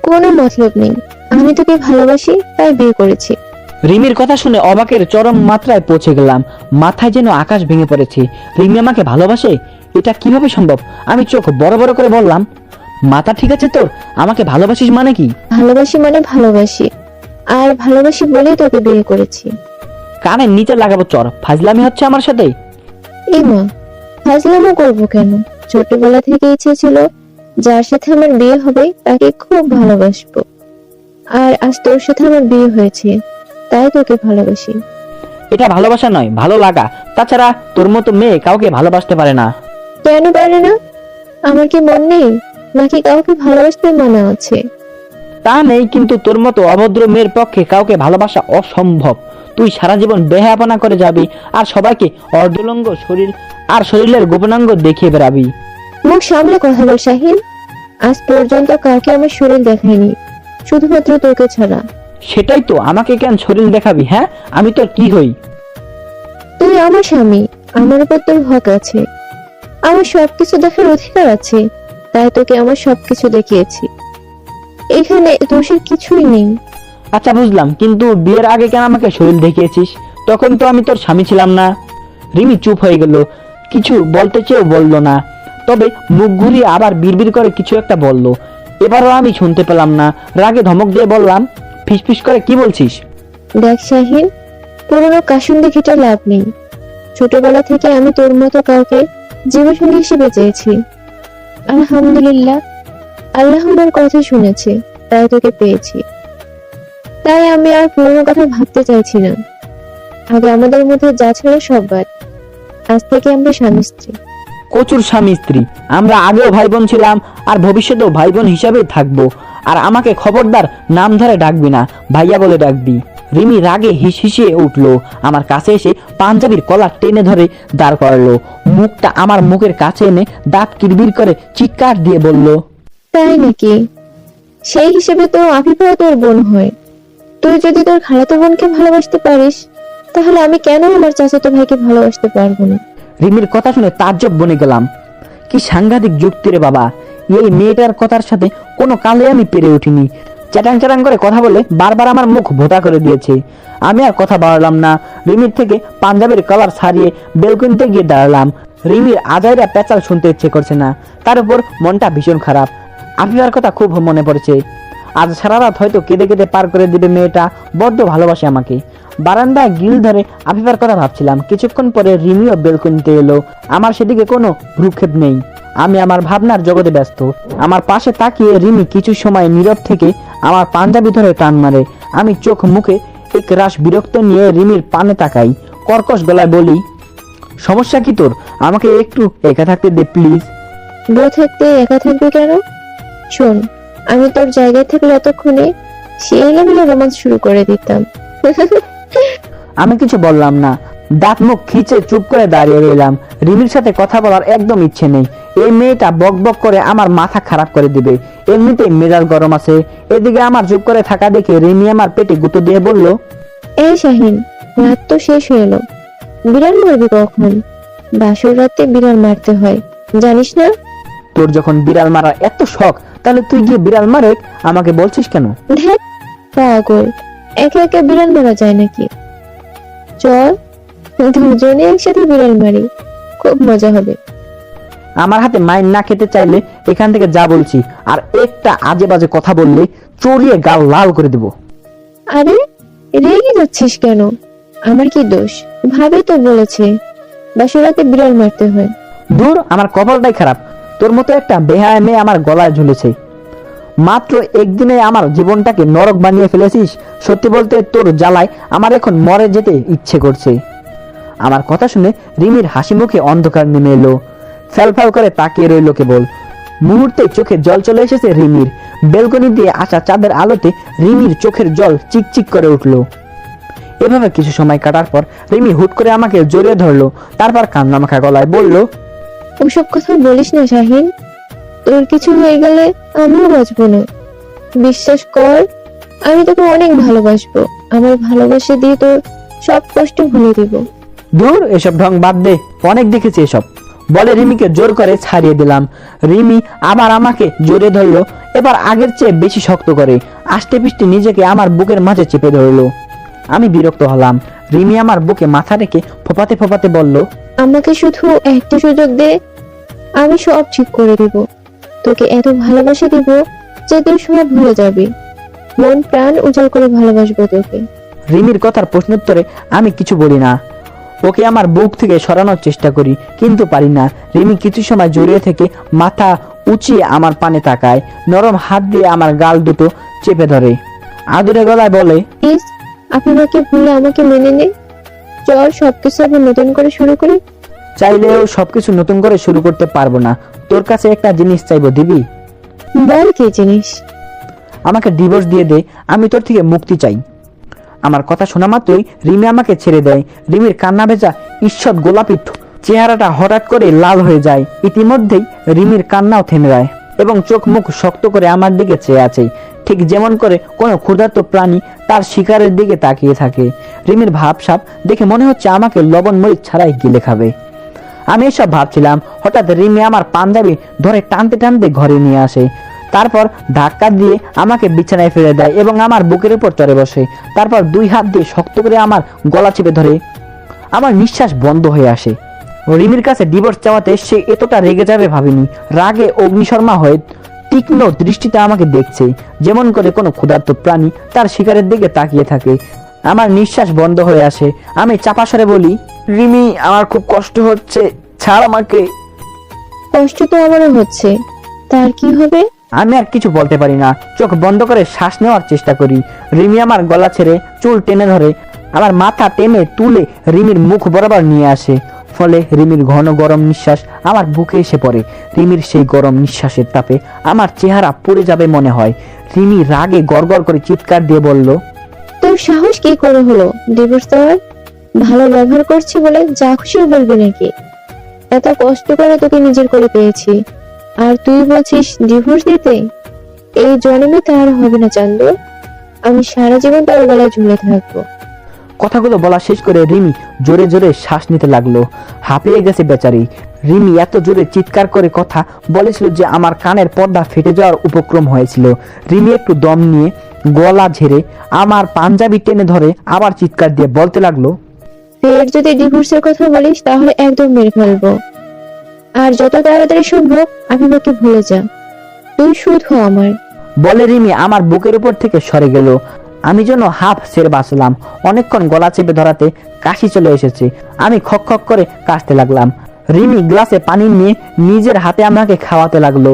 কোনো মতলব নেই, আমি তোকে ভালোবাসি তাই বিয়ে করেছি। রিমির কথা শুনে অবাকের চরম মাত্রায় পৌঁছে গেলাম। মাথায় যেন আকাশ ভেঙে পড়েছে। রিমি আমাকে ভালোবাসে? এটা কিভাবে সম্ভব? আমি চোখ বড় বড় করে বললাম, মাথা ঠিক আছে তোর? আমাকে ভালোবাসিস মানে কি? ভালোবাসি মানে ভালোবাসি, আর ভালোবাসি বলেই তোকে বিয়ে করেছি। কানের নিচে লাগাবো চর। ফাজলামি হচ্ছে আমার সাথে? মা, ফাজলামো করবো কেন? ছোটবেলা থেকে ইচ্ছে ছিল যার সাথে আমার বিয়ে হবে তাকে খুব ভালোবাসবো, আর আজ তোর সাথে আমার বিয়ে হয়েছে তাই তোকে ভালোবাসি। এটা ভালোবাসা নয়, ভালো লাগা। তাছাড়া তোর মতো মেয়ে কাউকে ভালোবাসতে পারে না। কেন পারে না? আমার কি মন নেই, নাকি কাউকে ভালোবাসতে মানা আছে? তা নেই, কিন্তু তোর মতো অভদ্র মেয়ের পক্ষে কাউকে ভালোবাসা অসম্ভব। তুই সারা জীবন বেহায়াপনা করে যাবি আর সবাইকে অর্ধলঙ্গ শরীর আর শরীরের গোপনাঙ্গ দেখিয়ে বেড়াবি। মুখ সামলে কথা বল শাহিন। আজ পর্যন্ত কাউকে আমার শরীর দেখায়নি, শুধুমাত্র তোকে ছাড়া। সেটাই তো, আমাকে কেন শরীর দেখাবি? হ্যাঁ, আমি তোর কি হই? তুই আমার স্বামী, আমার উপর তোর হক আছে, আমার সবকিছু দেখার অধিকার আছে, তাই তোকে আমার সবকিছু দেখিয়েছি। এখানে দোষের কিছুই নেই। আচ্ছা বুঝলাম, কিন্তু বিয়ের আগে কেন আমাকে শরীর দেখিয়েছিস? তখন তো আমি তোর স্বামী ছিলাম না। রিমি চুপ হয়ে গেল, কিছু বলতে চেয়েও বলল না। তবে মুখ ঘুরিয়ে আবার বিড়বিড় করে কিছু একটা বলল। এবারও আমি শুনতে পেলাম না। রাগে ধমক দিয়ে বললাম, ফিসফিস করে কি বলছিস? দেখ শাহিন, পুরোনো কাসুন্দি ঘেটে লাভ নেই। ছোটবেলা থেকে আমি তোর মতো কাউকে জীবনসঙ্গী হিসেবে চেয়েছি। আলহামদুলিল্লাহ, আল্লাহ আমার কথা শুনেছে, তাই তোকে পেয়েছি। তাই আমি আর পুরোনো কথা ভাবতে চাইছি না। আগে আমাদের মধ্যে যা ছিল সব বাদ। আজ থেকে আমরা স্বামী স্ত্রী। কচুর স্বামী স্ত্রী? আমরা আগেও ভাই বোন ছিলাম আর ভবিষ্যতেও ভাই বোন হিসাবেই থাকবো। আর আমাকে খবরদার নাম ধরে ডাকবি না, ভাইয়া বলে ডাকবি। রিমি রাগে হিসিয়ে উঠলো, আমার কাছে এসে পাঞ্জাবির কলার টেনে ধরে দাঁড় করালো। মুখটা আমার মুখের কাছে এনে দাঁত কিরবির করে চিৎকার দিয়ে বলল, তাই নাকি? সেই হিসেবে তো আফিফাও তোর বোন হয়। তুই যদি তোর খালাতো বোনকে ভালোবাসতে পারিস, তাহলে আমি কেন আমার চাচাতো ভাইকে ভালোবাসতে পারবো না? রিমির কথা শুনে তাজ্জব বনে গেলাম। কি সাংঘাতিক যুক্তি রে বাবা! এই মেয়েটার কথার সাথে কোনো কালে আমি পেরে উঠিনি। চ্যাটাং চ্যাটাং করে কথা বলে বারবার আমার মুখ ভোতা করে দিয়েছে। আমি আর কথা বাড়ালাম না। রিমির থেকে পাঞ্জাবের কলার ছাড়িয়ে বেলকনিতে গিয়ে দাঁড়ালাম। রিমির আজাইরা পেঁচাল শুনতে ইচ্ছে করছে না, তার উপর মনটা ভীষণ খারাপ। আফিফার কথা খুব মনে পড়েছে। আজ সারা রাত হয়তো কেঁদে কেঁদে পার করে দিবে। মেয়েটা বড্ড ভালোবাসে আমাকে। বারান্দায় গিল ধরে আফিফার কথা ভাবছিলাম। কিছুক্ষণ পরে রিমিও বেলকনিতে এলো। আমার সেদিকে কোনো ভ্রুক্ষেপ নেই। আমি আমার ভাবনার জগতে ব্যস্ত। আমার পাশে তাকিয়ে রিমি কিছু সময় নীরব থেকে আমার পাঞ্জাবি ধরে টান মারে। আমি চোখ মুখে এক রাশ বিরক্ত নিয়ে রিমির পানে তাকাই। কর্কশ গলায় বলি, সমস্যা কি তোর? আমাকে একটু একা থাকতে দে প্লিজ। বউ থাকতে একা থাকবি কেন? শোন, আমি তোর জায়গায় থাকলে এতক্ষণে সেই লেভেলে রোমান্স শুরু করে দিতাম। আমি কিছু বললাম না, দাঁত মুখ খিচে চুপ করে দাঁড়িয়ে রইলাম। রিমির সাথে কথা বলার একদম ইচ্ছে নেই। এই মেয়েটা বক বক করে আমার মাথা খারাপ করে দিবে। এমনিতেই মেজাজ গরম আছে। এদিকে আমার চুপ করে থাকা দেখে রিমি আমার পেটে গুঁতো দিয়ে বলল, এই শাহিন, রাত তো শেষ হয়ে এলো, বিড়াল মারবি কখন? বাসর রাতে বিড়াল মারতে হয়, জানিস না? তোর যখন বিড়াল মারার এত শখ, তাহলে তুই গিয়ে বিড়াল মারে আমাকে বলছিস কেন? ধ্যাৎ, পাগল, একে একে বিড়াল মারা যায় নাকি? চল দুজনে একসাথে বিড়াল মারি, খুব মজা হবে। আমার হাতে মাইন না খেতে চাইলে এখান থেকে যা বলছি, আর একটা আজে বাজে কথা বললে চড়িয়ে গাল লাল করে দেব। আরে রেগে যাচ্ছিস কেন? আমার কি দোষ? ভাবে তো বলেছে বাসর রাতে বিড়াল মারতে হয়। দূর, আমার কপালটাই খারাপ। তোর মতো একটা বেহায়া মেয়ে আমার গলায় ঝুলেছে। মাত্র একদিনে আমার জীবনটাকে নরক বানিয়ে ফেলেছিস। সত্যি বলতে তোর জ্বালায় আমার এখন মরে যেতে ইচ্ছে করছে। আমার কথা শুনে রিমির হাসি মুখে অন্ধকার নেমে এলো। ফ্যালফ্যাল করে তাকিয়ে রইল কেবল। মুহূর্তে চোখে জল চলে এসেছে রিমির। বেলকনি দিয়ে আসা চাঁদের আলোতে রিমির চোখের জল চিকচিক করে উঠল। এভাবে কিছু সময় কাটার পর রিমি হুট করে আমাকে জড়িয়ে ধরলো। তারপর কান্না মাখা গলায় বলল, ওসব কথা বলিস না শাহিন, তোর কিছু হয়ে গেলে আমিও বাঁচবো না। বিশ্বাস কর, আমি তোকে অনেক ভালোবাসবো। আমার ভালোবাসা দিয়ে তোর সব কষ্ট ভুলে দিব। দূর, এসব ঢং বাদ দে, অনেক দেখেছি এসব, বলে রিমিকে জোর করে ছাড়িয়ে দিলাম। রিমি আবার আমাকে জড়িয়ে ধরলো, এবার আগের চেয়ে বেশি শক্ত করে। আষ্টে পিষ্টে নিজেকে আমার বুকের মাঝে চেপে ধরলো। আমি বিরক্ত হলাম। রিমি আমার বুকে মাথা রেখে ফোপাতে ফোপাতে বলল, আমাকে শুধু একটা সুযোগ দে, আমি সব ঠিক করে দিব। তোকে এত ভালোবাসা দিব যে তুই সব ভুলে যাবি। মন প্রাণ উজাড় করে ভালোবাসবো তোকে। রিমির কথার প্রশ্নোত্তরে আমি কিছু বলি না। ওকে আমার বুক থেকে সরানোর চেষ্টা করি, কিন্তু পারি না। রিমি কিছু সময় জড়িয়ে থেকে মাথা উঁচিয়ে আমার পানে তাকায়, নরম হাত দিয়ে আমার গাল দুটো চেপে ধরে, আদুরে গলায় বলে, প্লিজ আপনাকে ভুলে আমাকে মেনে নে। চল সবকিছু আবার নতুন করে শুরু করি। চাইলেও সবকিছু নতুন করে শুরু করতে পারবো না। তোর কাছে একটা জিনিস চাইবো, দিবি? বল কি জিনিস? আমাকে ডিভোর্স দিয়ে দে, আমি তোর থেকে মুক্তি চাই। আমার কথা শোনা মাত্রই রিমি আমাকে ছেড়ে দেয়। রিমির কান্না ভেজা ঈষৎ গোলাপি চেহারাটা হঠাৎ করে লাল হয়ে যায়। ইতিমধ্যেই রিমির কান্নাও থেমে যায় এবং চোখ মুখ শক্ত করে আমার দিকে চেয়ে আছে, ঠিক যেমন করে কোনো ক্ষুধার্ত প্রাণী তার শিকারের দিকে তাকিয়ে থাকে। রিমির ভাবসাব দেখে মনে হচ্ছে আমাকে লবণ মরিচ ছাড়াই গিলে খাবে। আমি এসব ভাবছিলাম, হঠাৎ রিমি আমার পাঞ্জাবি ধরে টানতে টানতে ঘরে নিয়ে আসে। তারপর ধাক্কা দিয়ে আমাকে বিছানায় ফেলে দেয় এবং আমার বুকের উপর চড়ে বসে। তারপর দুই হাত দিয়ে শক্ত করে আমার গলা চেপে ধরে। আমার নিঃশ্বাস বন্ধ হয়ে আসে। রিমির কাছে ডিভোর্স চাওয়াতে সে এতটা রেগে যাবে ভাবিনি। রাগে অগ্নিশর্মা হয়ে তীক্ষ্ণ দৃষ্টিতে আমাকে দেখছে, যেমন করে কোনো ক্ষুধার্ত প্রাণী তার শিকারের দিকে তাকিয়ে থাকে। আমার নিঃশ্বাস বন্ধ হয়ে আসে। আমি চাপা স্বরে বলি, রিমি, আমার খুব কষ্ট হচ্ছে, ছাড় আমাকে। কষ্ট তো আমারও হচ্ছে, তার কি হবে? আমি আর কিছু বলতে পারি না। চোখ বন্ধ করে শ্বাস নেওয়ার চেষ্টা করি। রিমি আমার গলা ছেড়ে চুল টেনে ধরে আমার মাথা টেনে তুলে রিমির মুখ বরাবর নিয়ে আসে। ফলে রিমির ঘন গরম নিঃশ্বাস আমার বুকে এসে পড়ে। রিমির সেই গরম নিঃশ্বাসের তাপে আমার চেহারা পুড়ে যাবে মনে হয়। রিমি রাগে গড়গড় করে চিৎকার দিয়ে বলল, তোর সাহস কি করে হলো ডিভোর্স দেওয়ার? ভালো ব্যবহার করছি বলে যা খুশি বলবি নাকি? এত কষ্ট করে তোকে নিজের করে পেয়েছি, আর তুই বলছিস ডিভোর্স দিতে? এই জন্মে তার হবে না চান্দু। আমি সারা জীবন তোর গলায় ঝুলে থাকবো। কথাগুলো বলা শেষ করে রিমি জোরে জোরে শ্বাস নিতে লাগলো। হাঁপিয়ে গেছে বেচারি। রিমি এত জোরে চিৎকার করে কথা বলেছিল যে আমার কানের পর্দা ফেটে যাওয়ার উপক্রম হয়েছিল। রিমি একটু দম নিয়ে গলা ঝেড়ে আমার পাঞ্জাবি টেনে ধরে আবার চিৎকার দিয়ে বলতে লাগলো, ফের যদি ডিভোর্সের কথা বলিস তাহলে একদম মেরে ফেলবো। আর যত তাড়াতাড়ি সম্ভব আমি তোকে ভুলে যা। তুই শুধু আমার। বলে রিমি আমার বুকের উপর থেকে সরে গেল। আমি যেন হাফ ছেড়ে বাঁচলাম। অনেকক্ষণ গলা চেপে ধরাতে কাশি চলে এসেছে। আমি খক খক করে কাশতে লাগলাম। রিমি গ্লাসে পানি নিয়ে নিজের হাতে আমাকে খাওয়াতে লাগলো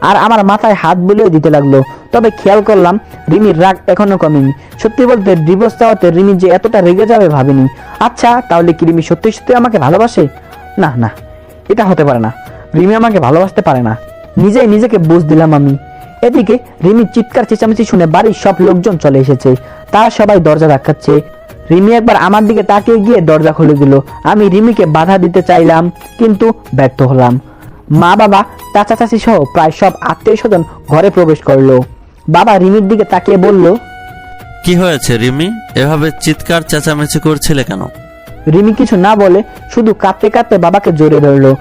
আর আমার মাথায় হাত বুলিয়ে দিতে লাগলো। তবে খেয়াল করলাম রিমির রাগ এখনো কমেনি। সত্যি বলতে ডিভোর্স চাওয়াতে রিমি যে এতটা রেগে যাবে ভাবিনি। আচ্ছা, তাহলে কি রিমি সত্যি সত্যি আমাকে ভালোবাসে? না না, এটা হতে পারে না। রিমি আমাকে ভালোবাসতে পারে না, নিজেই নিজেকে বুঝ দিলাম আমি। এদিকে রিমির চিৎকার চেঁচামেচি শুনে বাড়ির সব লোকজন চলে এসেছে, তারা সবাই দরজা ধাক্কাচ্ছে। রিমি একবার আমার দিকে তাকিয়ে গিয়ে দরজা খুলে দিল। আমি রিমিকে বাধা দিতে চাইলাম, কিন্তু ব্যর্থ হলাম। মা বাবা চাচা চাচি সহ প্রায় সব আত্মীয় স্বজন ঘরে প্রবেশ করলো। বাবা রিমির দিকে তাকিয়ে বলল, কি হয়েছে রিমি, এভাবে চিৎকার চেঁচামেচি করছিলে কেন? রিমি কিছু না বলে শুধু কাঁদতে কাঁদতে বাবাকে জড়িয়ে ধরলো।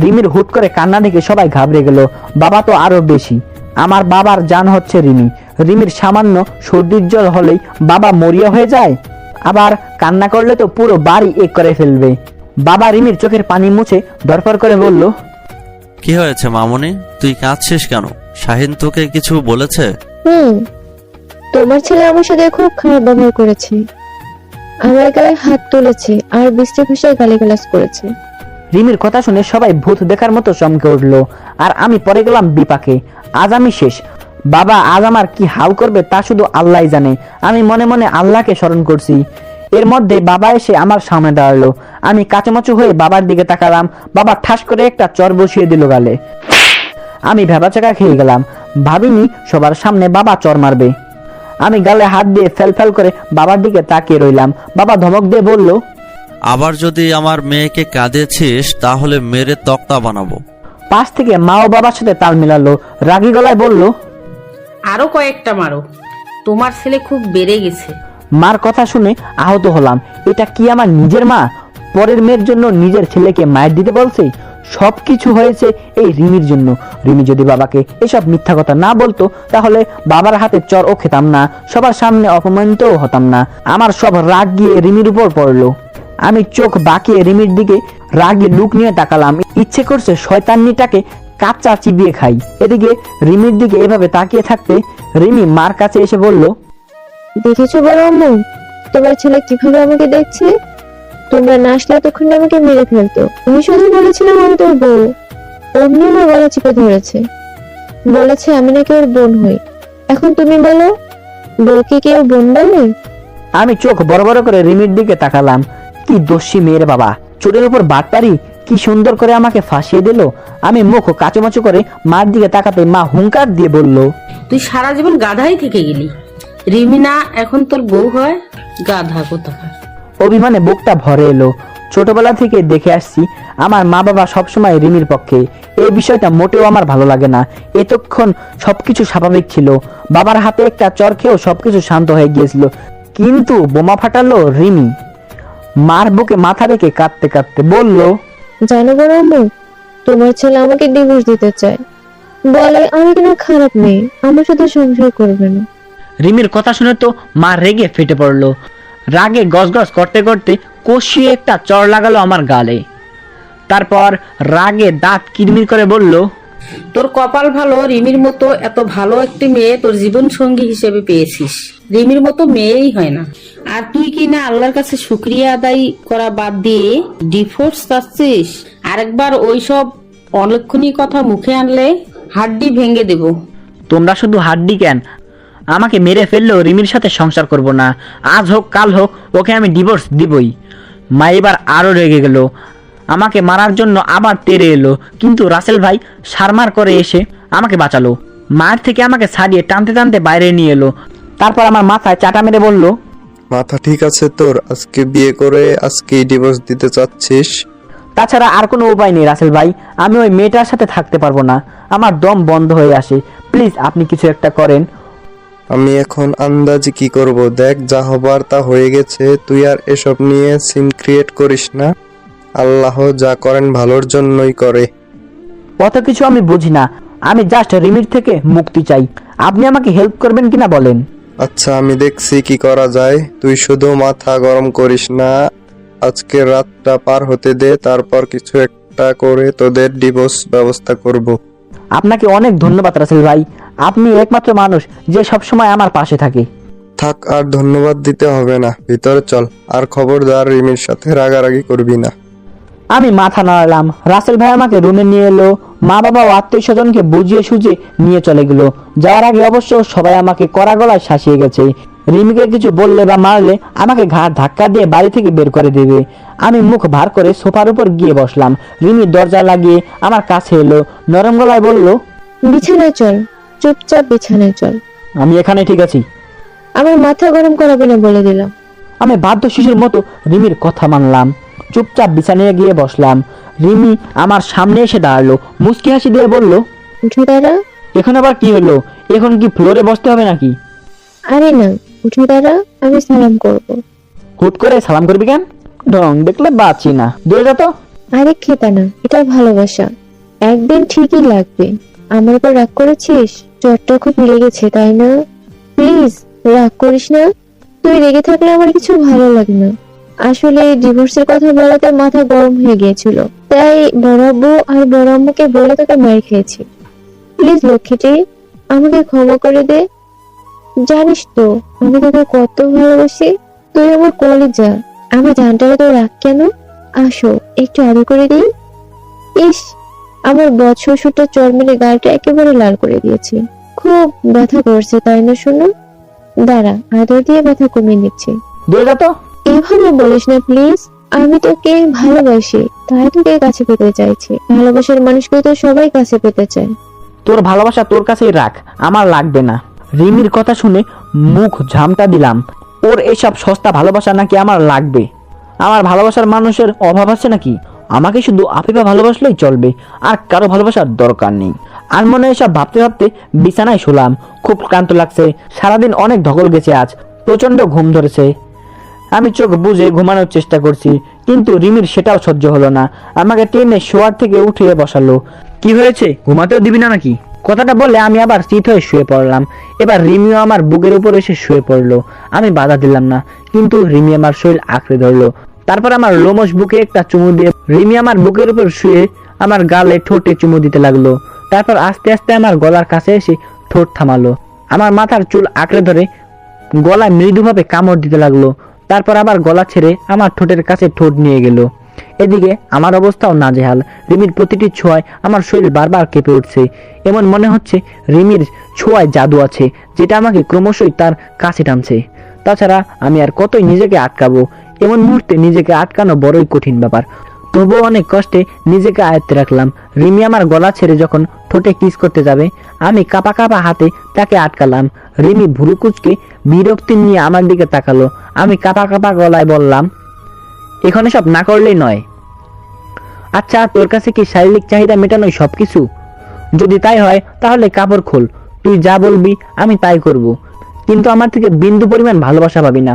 রিমির হুট করে কান্না দেখে সবাই ঘাবড়ে গেল, বাবা তো আরো বেশি। আমার বাবার জান হচ্ছে রিমি। রিমির সামান্য সর্দির জ্বর হলেই বাবা মরিয়া হয়ে যায়, আবার কান্না করলে তো পুরো বাড়ি এক করে ফেলবে। বাবা রিমির চোখের পানি মুছে দরপর করে বলল, কি হয়েছে মামুনি, তুই কাঁদছিস কেন? শাহিন তোকে কিছু বলেছে? তোমার ছেলে আমার সাথে খুব খারাপ ব্যবহার করেছে, আমার গায়ে হাত তুলেছে আর বৃষ্টি ভাষায় গালিগালাজ করেছে। রিমির কথা শুনে সবাই ভূত দেখার মতো চমকে উঠলো, আর আমি পড়ে গেলাম বিপাকে। আজ আমি শেষ। বাবা আজ আমার কি হাল করবে তা শুধু আল্লাহই জানে। আমি মনে মনে আল্লাহকে স্মরণ করছি। এর মধ্যে বাবা এসে আমার সামনে দাঁড়ালো। আমি কাঁচামাচু হয়ে বাবার দিকে তাকালাম। বাবা ঠাস করে একটা চর বসিয়ে দিল গালে। আমি ভেবাচাকা খেয়ে গেলাম, ভাবিনি সবার সামনে বাবা চর মারবে। আমি গালে হাত দিয়ে ফেল করে বাবার দিকে তাকিয়ে রইলাম। বাবা ধমক দিয়ে বলল, আবার যদি আমার মেয়েকে কাঁদিয়েছিস তাহলে মেরে তক্তা বানাবো। পাশ থেকে মা ও বাবার সাথে তাল মিলালো, রাগী গলায় বলল, আরো কয়েকটা মারো, তোমার ছেলে খুব বেড়ে গেছে। মার কথা শুনে আহত হলাম। এটা কি আমার নিজের মা পরের মেয়ের জন্য নিজের ছেলেকে মায়ের দিতে বলছে? সবকিছু হয়েছে এই রিমির জন্য। রিমি যদি বাবাকে এসব মিথ্যা কথা না বলতো তাহলে বাবার হাতে চর ও খেতাম না, সবার সামনে অপমানিতও হতাম না। আমার সব রাগ গিয়ে রিমির উপর পড়লো। আমি চোখ বাঁকিয়ে রিমির দিকে রাগে লুক নিয়ে তাকালাম। ইচ্ছে করছে শয়তান্নিটাকে কাঁচা চিবিয়ে খাই। এদিকে রিমির দিকে এভাবে তাকিয়ে থাকতে রিমি মার কাছে এসে বলল, দেখেছো বড় আম্মু, তোমার ছেলে কিভাবে আমাকে দেখছে? তোমরা না আসলে তখন আমাকে মেরে ফেলতো। আমি শুধু বলেছিলাম আমি তোর বউ, অমনি আমার গলা চিপে ধরেছে, বলেছে আমি নাকি ওর বোন হই। এখন তুমি বলো, বউকে কেউ বোন বলে? আমি চোখ বড় বড় করে রিমির দিকে তাকালাম। কি দোষী মেয়ের বাবা, চোরের উপর বাটপারি, কি সুন্দর করে আমাকে ফাঁসিয়ে দিল। আমি মুখ কাচুমাচু করে মার দিকে তাকাতে মা হুঙ্কার দিয়ে বলল, তুই সারা জীবন গাধাই থেকে গেলি। রিমিনা এখন তোর বউ হয়, গাধা কোথাকার। অভিমানে বুকটা ভরে এলো। ছোটবেলা থেকে দেখে আসছি আমার মা বাবা সবসময় রিমির পক্ষে। এই বিষয়টা মোটেও আমার ভালো লাগে না। এতক্ষণ সবকিছু স্বাভাবিক ছিল, বাবার হাতে একটা চর খেয়েও সবকিছু শান্ত হয়ে গিয়েছিল, কিন্তু বোমা ফাটালো রিমি। মার বুকে মাথা রেখে কাঁদতে কাঁদতে বলল, জানো বড় আম্মু, তোমার ছেলে আমাকে ডিভোর্স দিতে চায়, বলে আমি কিনা খারাপ মেয়ে, আমার সাথে সংসার করবে না। রিমির কথা শুনে তো মা রেগে ফেটে পড়লো। রাগে গজগজ করতে করতে কষিয়ে একটা চর লাগালো আমার গালে। তারপর রাগে দাঁত কিরমির করে বলল, তোর কপাল ভালো, রিমির মতো এত ভালো একটি মেয়ে তোর জীবন সঙ্গী হিসেবে পেয়েছিস। রিমির মতো মেয়েই হয় না। আর তুই কি না আল্লাহর কাছে শুকরিয়া আদায় করা বাদ দিয়ে ডিভোর্স চাচ্ছিস? আরেকবার ওইসব অলক্ষণীয় কথা মুখে আনলে হাড্ডি ভেঙে দেব। তোমরা শুধু হাড্ডি কেন, আমাকে মেরে ফেললেও রিমির সাথে সংসার করব না। আজ হোক কাল হোক ওকে আমি ডিভোর্স দিবই। মা এবার আরো রেগে গেল, আমাকে মারার জন্য আবার তেড়ে এলো, কিন্তু রাসেল ভাই সারমার করে এসে আমাকে বাঁচালো। মার থেকে আমাকে ছাড়িয়ে টানতে টানতে বাইরে নিয়ে এলো। তারপর আমার মাথায় চাটা মেরে বলল, মাথা ঠিক আছে তোর? আজকে বিয়ে করে আজকেই ডিভোর্স দিতে চাচ্ছিস? তাছাড়া আর কোনো উপায় নেই রাসেল ভাই, আমি ওই মেয়েটার সাথে থাকতে পারবো না। আমার দম বন্ধ হয়ে আসে, প্লিজ আপনি কিছু একটা করেন। আমি এখন আন্দাজি কি করব? দেখ, যা হবার তা হয়ে গেছে। তুই আর এসব নিয়ে সিন ক্রিয়েট করিস না। আল্লাহ যা করেন ভালোর জন্যই করে। অত কিছু আমি বুঝি না, আমি জাস্ট রিমির থেকে মুক্তি চাই। আপনি আমাকে হেল্প করবেন কিনা বলেন। আচ্ছা, আমি দেখছি কি করা যায়। তুই শুধু মাথা গরম করিস না, আজকে রাতটা পার হতে দে, তারপর কিছু একটা করে তোদের ডিভোর্স ব্যবস্থা করব। আপনাকে অনেক ধন্যবাদ রাসেল ভাই, আপনি একমাত্র মানুষ যে সবসময় আমার পাশে থাকে। থাক, আর ধন্যবাদ দিতে হবে না, ভিতরে চল। আর খবরদার রিমির সাথে রাগারাগি করবি না। আমি মাথা নাড়ালাম। রাসেল ভাই আমাকে রুমে নিয়ে এলো। মা বাবা ও আত্মীয় স্বজনকে বুঝিয়ে সুঝিয়ে নিয়ে চলে গেল। যাওয়ার আগে অবশ্য সবাই আমাকে কড়া গলায় শাসিয়ে গেছে। রিমিকে কিছু বললে বা মারলে আমাকে ঘাড় ধাক্কা দিয়ে বাড়ি থেকে বের করে দেবে। আমি মুখ ভার করে সোফার উপর গিয়ে বসলাম। রিমি দরজা লাগিয়ে আমার কাছে এলো, নরম গলায় বলল, বিছানায় চল, চুপচাপ বিছানায় চল। আমি এখানে ঠিক আছি। আমার মাথা গরম করাবে না বলে দিলাম। আমি বাধ্য শিশুর মতো রিমির কথা মানলাম। চুপচাপ বিছানায় গিয়ে বসলাম। রিমি আমার সামনে এসে দাঁড়ালো, মুচকি হাসি দিয়ে বলল, উঠে দাঁড়া। এখন আবার কি হলো? এখন কি ফ্লোরে বসতে হবে নাকি? আরে না, উঠে দাঁড়া, আমি সালাম করব। হুট করে সালাম করবি কেন? ঢং দেখলে বাঁচি না, দূরে যা তো। আরে খেতা না, এটা ভালোবাসা, একদিন ঠিকই লাগবে। আমার উপর রাগ করেছিস? চোটটা খুব লেগেছে তাই না? প্লিজ রাগ করিস না। তুই রেগে থাকলে আমার কিছু ভালো লাগে না। আসলে ডিভোর্সের কথা বলাতে মাথা গরম হয়ে গিয়েছিল, তাই বড় আব্বু আর বড় আম্মুকে বলে তোকে মার খেয়েছি। প্লিজ লক্ষ্মীটি, আমাকে ক্ষমা করে দে। জানিস তো আমি তোকে কত ভালোবাসি। তুই আমার কলিজা। আমার জানটাকে তো রাগ কেন? আসো একটু আদর করে দিই। ইস, আমার বছর ছোটটা চর মেরে গালটা একেবারে লাল করে দিয়েছে। খুব ব্যথা করছে তাই না? শোনো, দাঁড়া, আদর দিয়ে ব্যথা কমিয়ে নিচ্ছি। দূরে যা তো। এভাবে বলিস না প্লিজ। আমি তোকে ভালোবাসি, তাই তোকে কাছে পেতে চাইছি। ভালোবাসার মানুষকে তো সবাই কাছে পেতে চায়। তোর ভালোবাসা তোর কাছেই রাখ, আমার লাগবে না। রিমির কথা শুনে মুখ ঝামটা দিলাম। ওর এসব সস্তা ভালোবাসা নাকি আমার লাগবে? আমার ভালোবাসার মানুষের অভাব আছে নাকি? আমাকে শুধু আফিফা ভালোবাসলেই চলবে, আর কারো ভালোবাসার দরকার নেই। আর মনে এসব ভাবতে ভাবতে বিছানায় শুলাম। খুব ক্লান্ত লাগছে, সারাদিন অনেক ধকল গেছে, আজ প্রচন্ড ঘুম ধরেছে। আমি চোখ বুজে ঘুমানোর চেষ্টা করছি, কিন্তু রিমির সেটাও সহ্য হলো না। আমাকে টেনে শোয়ার থেকে উঠিয়ে বসালো। কি হয়েছে, ঘুমাতেও দিবি না নাকি? কথাটা বলে আমি আবার চিত হয়ে শুয়ে পড়লাম। এবার রিমিও আমার বুকের উপর এসে শুয়ে পড়লো। আমি বাধা দিলাম না, কিন্তু রিমি আমার শরীর আঁকড়ে ধরলো। তারপর আমার লোমশ বুকে একটা চুমু দিয়ে রিমি আমার বুকের উপর শুয়ে আমার গালে ঠোঁটে চুমু দিতে লাগলো। তারপর আস্তে আস্তে আমার গলার কাছে এসে ঠোঁট থামালো। আমার মাথার চুল আঁকড়ে ধরে গলায় মৃদুভাবে কামড় দিতে লাগলো। তারপর আবার গলা ছেড়ে আমার ঠোঁটের কাছে ঠোঁট নিয়ে গেল। এদিকে আমার অবস্থাও নাজেহাল। রিমির প্রতিটি ছোঁয়ায় আমার শরীর বারবার কেঁপে উঠছে। এমন মনে হচ্ছে রিমির ছোঁয়ায় জাদু আছে, যেটা আমাকে ক্রমশই তার কাছে টানছে। তাছাড়া আমি আর কতই নিজেকে আটকাবো? এমন মুহূর্তে নিজেকে আটকানো বড়ই কঠিন ব্যাপার। তবুও অনেক কষ্টে নিজেকে আয়ত্তে রাখলাম। রিমি আমার গলা ছেড়ে যখন ঠোঁটে কিস করতে যাবে, আমি কাঁপা কাঁপা হাতে তাকে আটকালাম। রিমি ভুরু কুঁচকে বিরক্তি নিয়ে আমার দিকে তাকালো। আমি কাঁপা কাঁপা গলায় বললাম, এখানে সব না করলেই নয়। আচ্ছা, তোর কাছে কি শারীরিক চাহিদা মেটানোই সবকিছু? যদি তাই হয় তাহলে কাপড় খোল, তুই যা বলবি আমি তাই করব। কিন্তু আমার থেকে বিন্দু পরিমাণ ভালোবাসা পাবি না।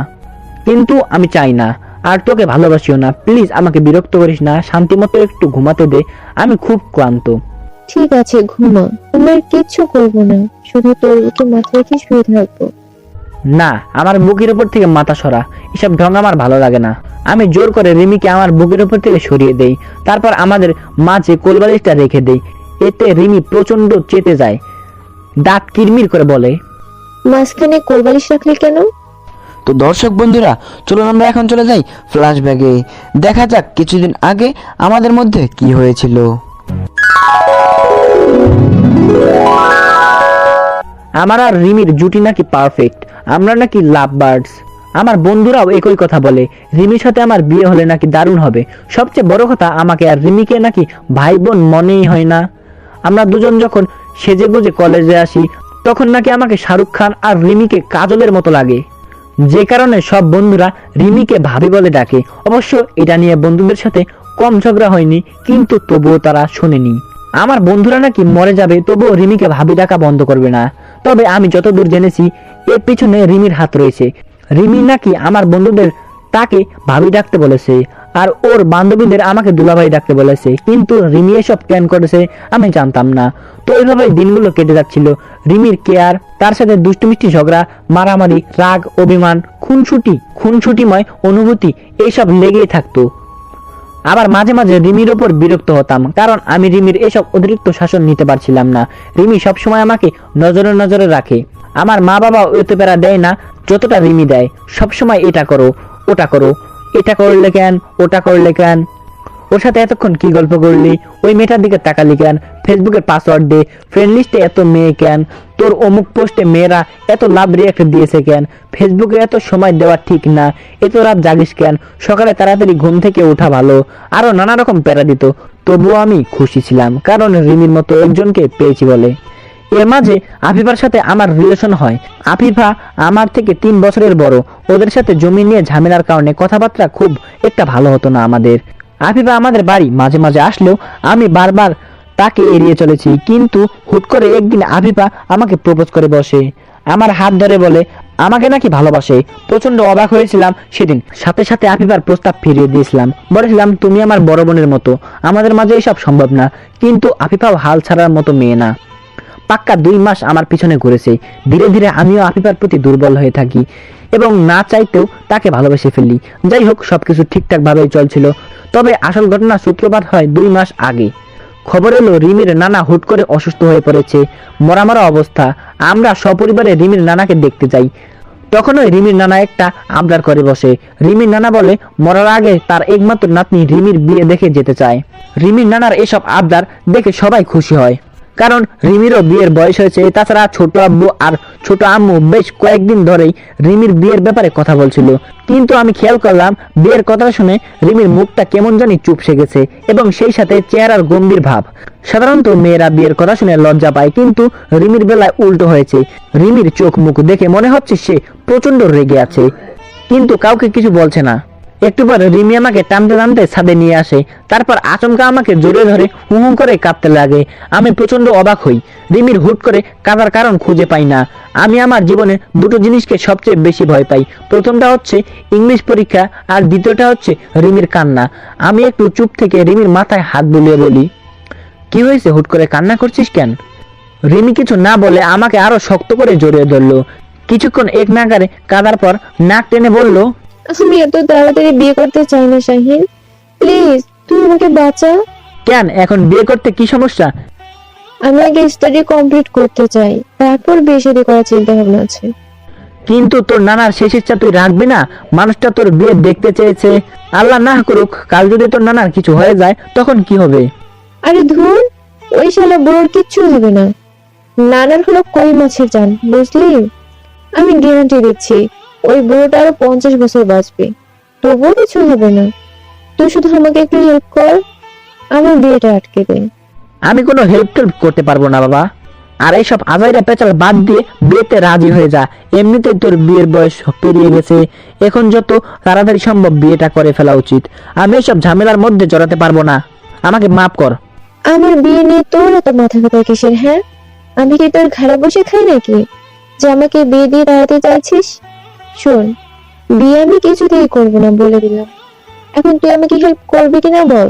কিন্তু আমি চাই না, আর তোকে ভালোবাসিও না। প্লিজ আমাকে বিরক্ত করিস না, শান্তিমতো একটু ঘুমাতে দে, আমি খুব ক্লান্ত। ঠিক আছে, ঘুমা, আমি আর কিচ্ছু করবো না, শুধু তোর বুকে মাথা রেখে শুয়ে থাকবো। না, আমার বুকের উপর থেকে মাথা সরা, এসব ঢং আমার ভালো লাগে না। আমি জোর করে রিমিকে আমার বুকের উপর থেকে সরিয়ে দেই। তারপর আমাদের মাঝে কোলবালিশটা রেখে দেই। এতে রিমি প্রচন্ড চেতে যায়, দাঁত কিরমির করে বলে, মাঝখানে কোলবালিশ রাখলি কেন? তো দর্শক বন্ধুরা, চলুন আমরা এখন চলে যাই ফ্ল্যাশব্যাকে। দেখা যাক কিছুদিন আগে আমাদের মধ্যে কি হয়েছিল। আমার আর রিমির জুটি নাকি পারফেক্ট, আমরা নাকি লাভ বার্ডস। আমার বন্ধুরাও একই কথা বলে, রিমির সাথে আমার বিয়ে হলে নাকি দারুণ হবে। সবচেয়ে বড় কথা, আমাকে আর রিমিকে নাকি ভাই বোন মনেই হয় না। আমরা দুজন যখন সেজে গুজে কলেজে আসি, তখন নাকি আমাকে শাহরুখ খান আর রিমিকে কাজলের মতো লাগে। যে কারণে সব বন্ধুরা রিমিকে ভাবি বলে ডাকে। অবশ্য এটা নিয়ে বন্ধুদের সাথে কম ঝগড়া হয়নি, কিন্তু তবুও তারা শোনেনি। আমার বন্ধুরা নাকি মরে যাবে, তবুও রিমিকে ভাবি ডাকা বন্ধ করবে না। তবে আমি যতদূর জেনেছি, এর পিছনে রিমির হাত রয়েছে। রিমি নাকি আমার বন্ধুদের তাকে ভাবি ডাকতে বলেছে, আর ওর বান্ধবীদের আমাকে দুলাভাই ডাকতে বলেছে। কিন্তু রিমি এসব প্ল্যান করেছে আমি জানতাম না। তো এইভাবে দিনগুলো কেটে যাচ্ছিল। রিমির কেয়ার, তার সাথে দুষ্টু মিষ্টি ঝগড়া, মারামারি, রাগ, অভিমান, খুনসুটিময় অনুভূতি, এইসব লেগেই থাকতো। আবার মাঝে মাঝে রিমির ওপর বিরক্ত হতাম, কারণ আমি রিমির এসব অতিরিক্ত শাসন নিতে পারছিলাম না। রিমি সবসময় আমাকে নজরে নজরে রাখে। আমার মা বাবা এত প্যারা দেয় না যতটা রিমি দেয়। সবসময় এটা করো, ওটা করো, এটা করলে কেন, ওটা করলে কেন, ওর সাথে এতক্ষণ কি গল্প করলি, ওই মেয়েটার দিকে তাকালি কেন, ফেসবুকের পাসওয়ার্ড দে, ফ্রেন্ড লিস্টে এত মেয়ে কেন, তোর অমুক পোস্টে মেয়েরা এত লাভ রিয়াক্ট দিয়েছে কেন, ফেসবুকে এত সময় দেওয়া ঠিক না, এত রাত জাগিস কেন, সকালে তাড়াতাড়ি ঘুম থেকে ওঠা ভালো, আরো নানা রকম প্যারা দিত। তবুও আমি খুশি ছিলাম, কারণ রিমির মতো একজনকে পেয়েছি বলে। এর মাঝে আফিফার সাথে আমার রিলেশন হয়। আফিফা আমার থেকে 3 বছরের বড়। ওদের সাথে জমি নিয়ে ঝামেলার কারণে কথাবার্তা খুব একটা ভালো হতো না আমাদের। আফিফা আমাদের বাড়ি মাঝে মাঝে আসলেও আমি বারবার তাকে এড়িয়ে চলেছি, কিন্তু হুট করে একদিন আফিফা আমাকে প্রপোজ করে বসে, আমার হাত ধরে বলে আমাকে নাকি ভালোবাসে। প্রচন্ড অবাক হয়েছিলাম সেদিন। সাথে সাথে আফিফার প্রস্তাব ফিরিয়ে দিয়েছিলাম, বলেছিলাম তুমি আমার বড় বোনের মতো, আমাদের মাঝে এসব সম্ভব না। কিন্তু আফিফাও হাল ছাড়ার মতো মেয়ে না। পাক্কা 2 মাস আমার পিছনে ঘুরেছে। ধীরে ধীরে আমিও আফিফার প্রতি দুর্বল হয়ে থাকি এবং না চাইতেও তাকে ভালোবেসে ফেলি। যাই হোক, সবকিছু ঠিকঠাক ভাবেই চলছিল। তবে আসল ঘটনা সূত্রপাত হয় 2 মাস আগে। খবর এলো রিমির নানা হুট করে অসুস্থ হয়ে পড়েছে, মরা মরা অবস্থা। আমরা সপরিবারে রিমির নানাকে দেখতে যাই। তখনই রিমির নানা একটা আবদার করে বসে। রিমির নানা বলে মরার আগে তার একমাত্র নাতনি রিমির বিয়ে দেখে যেতে চায়। রিমির নানার এসব আবদার দেখে সবাই খুশি হয়, কারণ রিমিরও বিয়ের বয়স হয়েছে। তাছাড়া ছোট আব্বু আর ছোট আম্মু বেশ কয়েকদিন ধরেই রিমির বিয়ের ব্যাপারে কথা বলছিল। কিন্তু আমি খেয়াল করলাম বিয়ের কথা শুনে রিমির মুখটা কেমন জানি চুপসে গেছে এবং সেই সাথে চেহারার গম্ভীর ভাব। সাধারণত মেয়েরা বিয়ের কথা শুনে লজ্জা পায়, কিন্তু রিমির বেলায় উল্টো হয়েছে। রিমির চোখ মুখ দেখে মনে হচ্ছে সে প্রচন্ড রেগে আছে, কিন্তু কাউকে কিছু বলছে না। একটু পর রিমি আমাকে টানতে টানতে ছাদে নিয়ে আসে, তারপর আচমকা আমাকে জড়িয়ে ধরে হু হু করে কাঁদতে লাগে। আমি প্রচন্ড অবাক হই, রিমির হুট করে কাঁদার কারণ খুঁজে পাই না। আমি আমার জীবনে 2টো জিনিসকে সবচেয়ে বেশি ভয় পাই। প্রথমটা হচ্ছে ইংলিশ পরীক্ষা, আর দ্বিতীয়টা হচ্ছে রিমির কান্না। আমি একটু চুপ থেকে রিমির মাথায় হাত বুলিয়ে বলি, কি হয়েছে, হুট করে কান্না করছিস কেন? রিমি কিছু না বলে আমাকে আরো শক্ত করে জড়িয়ে ধরলো। কিছুক্ষণ এক নাগারে কাঁদার পর নাক টেনে বলল, আমি এত তাড়াতাড়ি বিয়ে করতে চাই না শাহিন, প্লিজ তুই আমাকে বাঁচা। কেন, এখন বিয়ে করতে কি সমস্যা? আমি আগে স্টাডি কমপ্লিট করতে চাই, তারপর বিয়ে শাদী করার চিন্তা ভাবনা আছে। কিন্তু তোর নানার শেষ ইচ্ছা তুই রাখবি না? মানুষটা তোর বিয়ে দেখতে চেয়েছে। আল্লাহ না করুক, কাল যদি তোর নানার কিছু হয়ে যায় তখন কি হবে? আরে ধুর, ওই শালা বুড়োর কিচ্ছু হবে না। নানার হলো কই মাছের জান, বুঝলি? আমি গ্যারান্টি দিচ্ছি ওই বুড়োটা আরো 50 বছর বাঁচবে, তবুও কিছু হবে না। তুই শুধু আমাকে একটু হেল্প কর, আমার বিয়েটা আটকে দে। আমি কোনো হেল্প টেল্প করতে পারবো না বাবা। আর এইসব আজাইরা পেঁচাল বাদ দিয়ে বিয়েতে রাজি হয়ে যা। এমনিতেই তোর বিয়ের বয়স পেরিয়ে গেছে, এখন যত তাড়াতাড়ি সম্ভব বিয়েটা করে ফেলা উচিত। আমি এসব ঝামেলার মধ্যে জড়াতে পারবো না, আমাকে মাফ কর। আমার বিয়ে নিয়ে তোর এত মাথা ব্যথা কিসের? হ্যাঁ, আমি কি তোর ঘাড়ে বসে খাই নাকি যে আমাকে বিয়ে দিয়ে দাঁড়াতে চাইছিস? শোন, বিয়ে আমি কিছুতেই করবো না বলে দিলাম। এখন তুই আমাকে হেল্প করবি কিনা বল।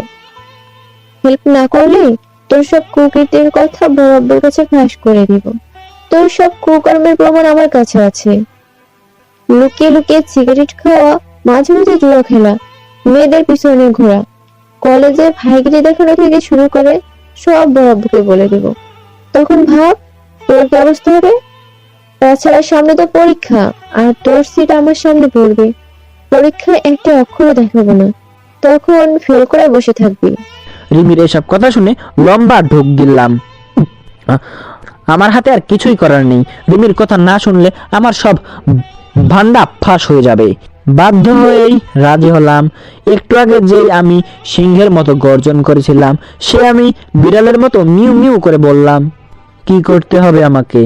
হেল্প না করলে তোর সব কুকীর্তির কথা বড় আব্বুর কাছে ফাঁস করে দিব। তোর সব কুকর্মের প্রমাণ আমার কাছে আছে। লুকিয়ে লুকিয়ে সিগারেট খাওয়া, মাঝে মাঝে জুয়া খেলা, মেয়েদের পিছনে ঘোরা, কলেজের ভাইগিরি দেখানো থেকে শুরু করে সব বড় আব্বুকে বলে দিব। তখন ভাব তোর কি অবস্থা হবে। তাছাড়া সামনে তো পরীক্ষা, আর তোর সিট আমার সামনে পড়বে। পরীক্ষায় একটা অক্ষরও দেখাবো না, তখন ফেল করে বসে থাকবি। রিমির এসব কথা শুনে লম্বা ঢোক গিললাম। আমার হাতে আর কিছুই করার নেই। রিমির কথা না শুনলে আমার সব ভান্ডা ফাঁস হয়ে যাবে। বাধ্য হয়েই রাজি হলাম। একটু আগে যে আমি সিংহের মতো গর্জন করেছিলাম, সে আমি বিড়ালের মতো মিউ মিউ করে বললাম, কি করতে হবে আমাকে?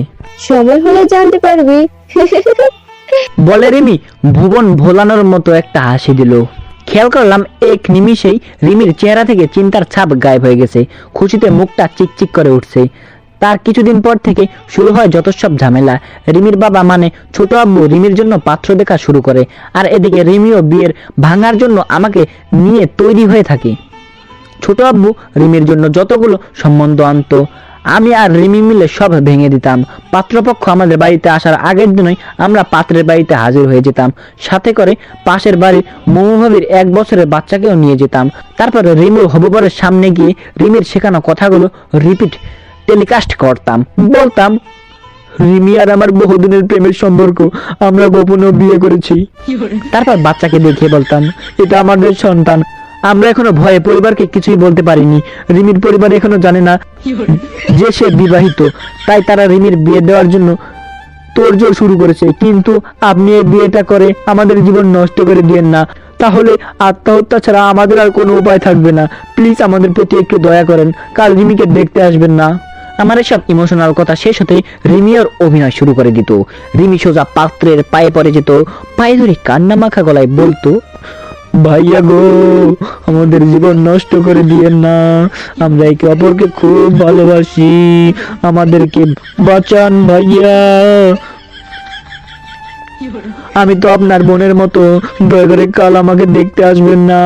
সময় হলে জানতে পারবি। বলে রিমি ভুবন ভোলানোর মতো একটা হাসি দিল। খেয়াল করলাম এক নিমিষেই রিমির চেহারা থেকে চিন্তার ছাপ গায়েব হয়ে গেছে। খুশিতে মুখটা চিকচিক করে উঠছে। তার কিছুদিন পর থেকে শুরু হয় যত সব ঝামেলা। রিমির বাবা মানে ছোট আব্বু রিমির জন্য পাত্র দেখা শুরু করে, আর এদিকে রিমিও বিয়ের ভাঙার জন্য আমাকে নিয়ে তৈরি হয়ে থাকে। ছোট আব্বু রিমির জন্য যতগুলো সম্বন্ধ আনতো, আমি আর রিমি মিলে সব ভেঙে দিতাম। পাত্রপক্ষ আমাদের বাড়িতে আসার আগের দিনই আমরা পাত্রের বাড়িতে হাজির হয়ে যেতাম। সাথে করে পাশের বাড়ির মৌমু ভাবির 1 বছরের বাচ্চাকেও নিয়ে যেতাম। তারপর রিমির হবুবরের সামনে গিয়ে রিমির শেখানো কথাগুলো রিপিট টেলিকাস্ট করতাম। বলতাম, রিমি আর আমার বহুদিনের প্রেমের সম্পর্ক, আমরা গোপনে বিয়ে করেছি। তারপর বাচ্চাকে দেখিয়ে বলতাম, এটা আমাদের সন্তান, আমরা এখনো ভয়ে পরিবারকে কিছুই বলতে পারিনি। রিমির পরিবার এখনো জানে না যে সে বিবাহিত, তাই তারা রিমির বিয়ে দেওয়ার জন্য তোড়জোড় শুরু করেছে। কিন্তু আপনি এই বিয়েটা করে আমাদের জীবন নষ্ট করে দিয়েন না, তাহলে আত্মহত্যা ছাড়া আমাদের আর কোনো উপায় থাকবে না। প্লিজ আমাদের প্রতি একটু দয়া করেন, কাল রিমিকে দেখতে আসবেন না। আমার এসব ইমোশনাল কথা শেষ হতে রিমি ওর অভিনয় শুরু করে দিত। রিমি সোজা পাত্রের পায়ে পড়ে যেত, পায়ে ধরে কান্না মাখা গলায় বলতো, ভাইয়া গো, আমাদের জীবন নষ্ট করে দিয়েন না, আমরা একে অপরকে খুব ভালোবাসি, আমাদেরকে বাঁচান ভাইয়া, আমি তো আপনার বোনের মতো, দয়া করে কাল আমাকে দেখতে আসবেন না।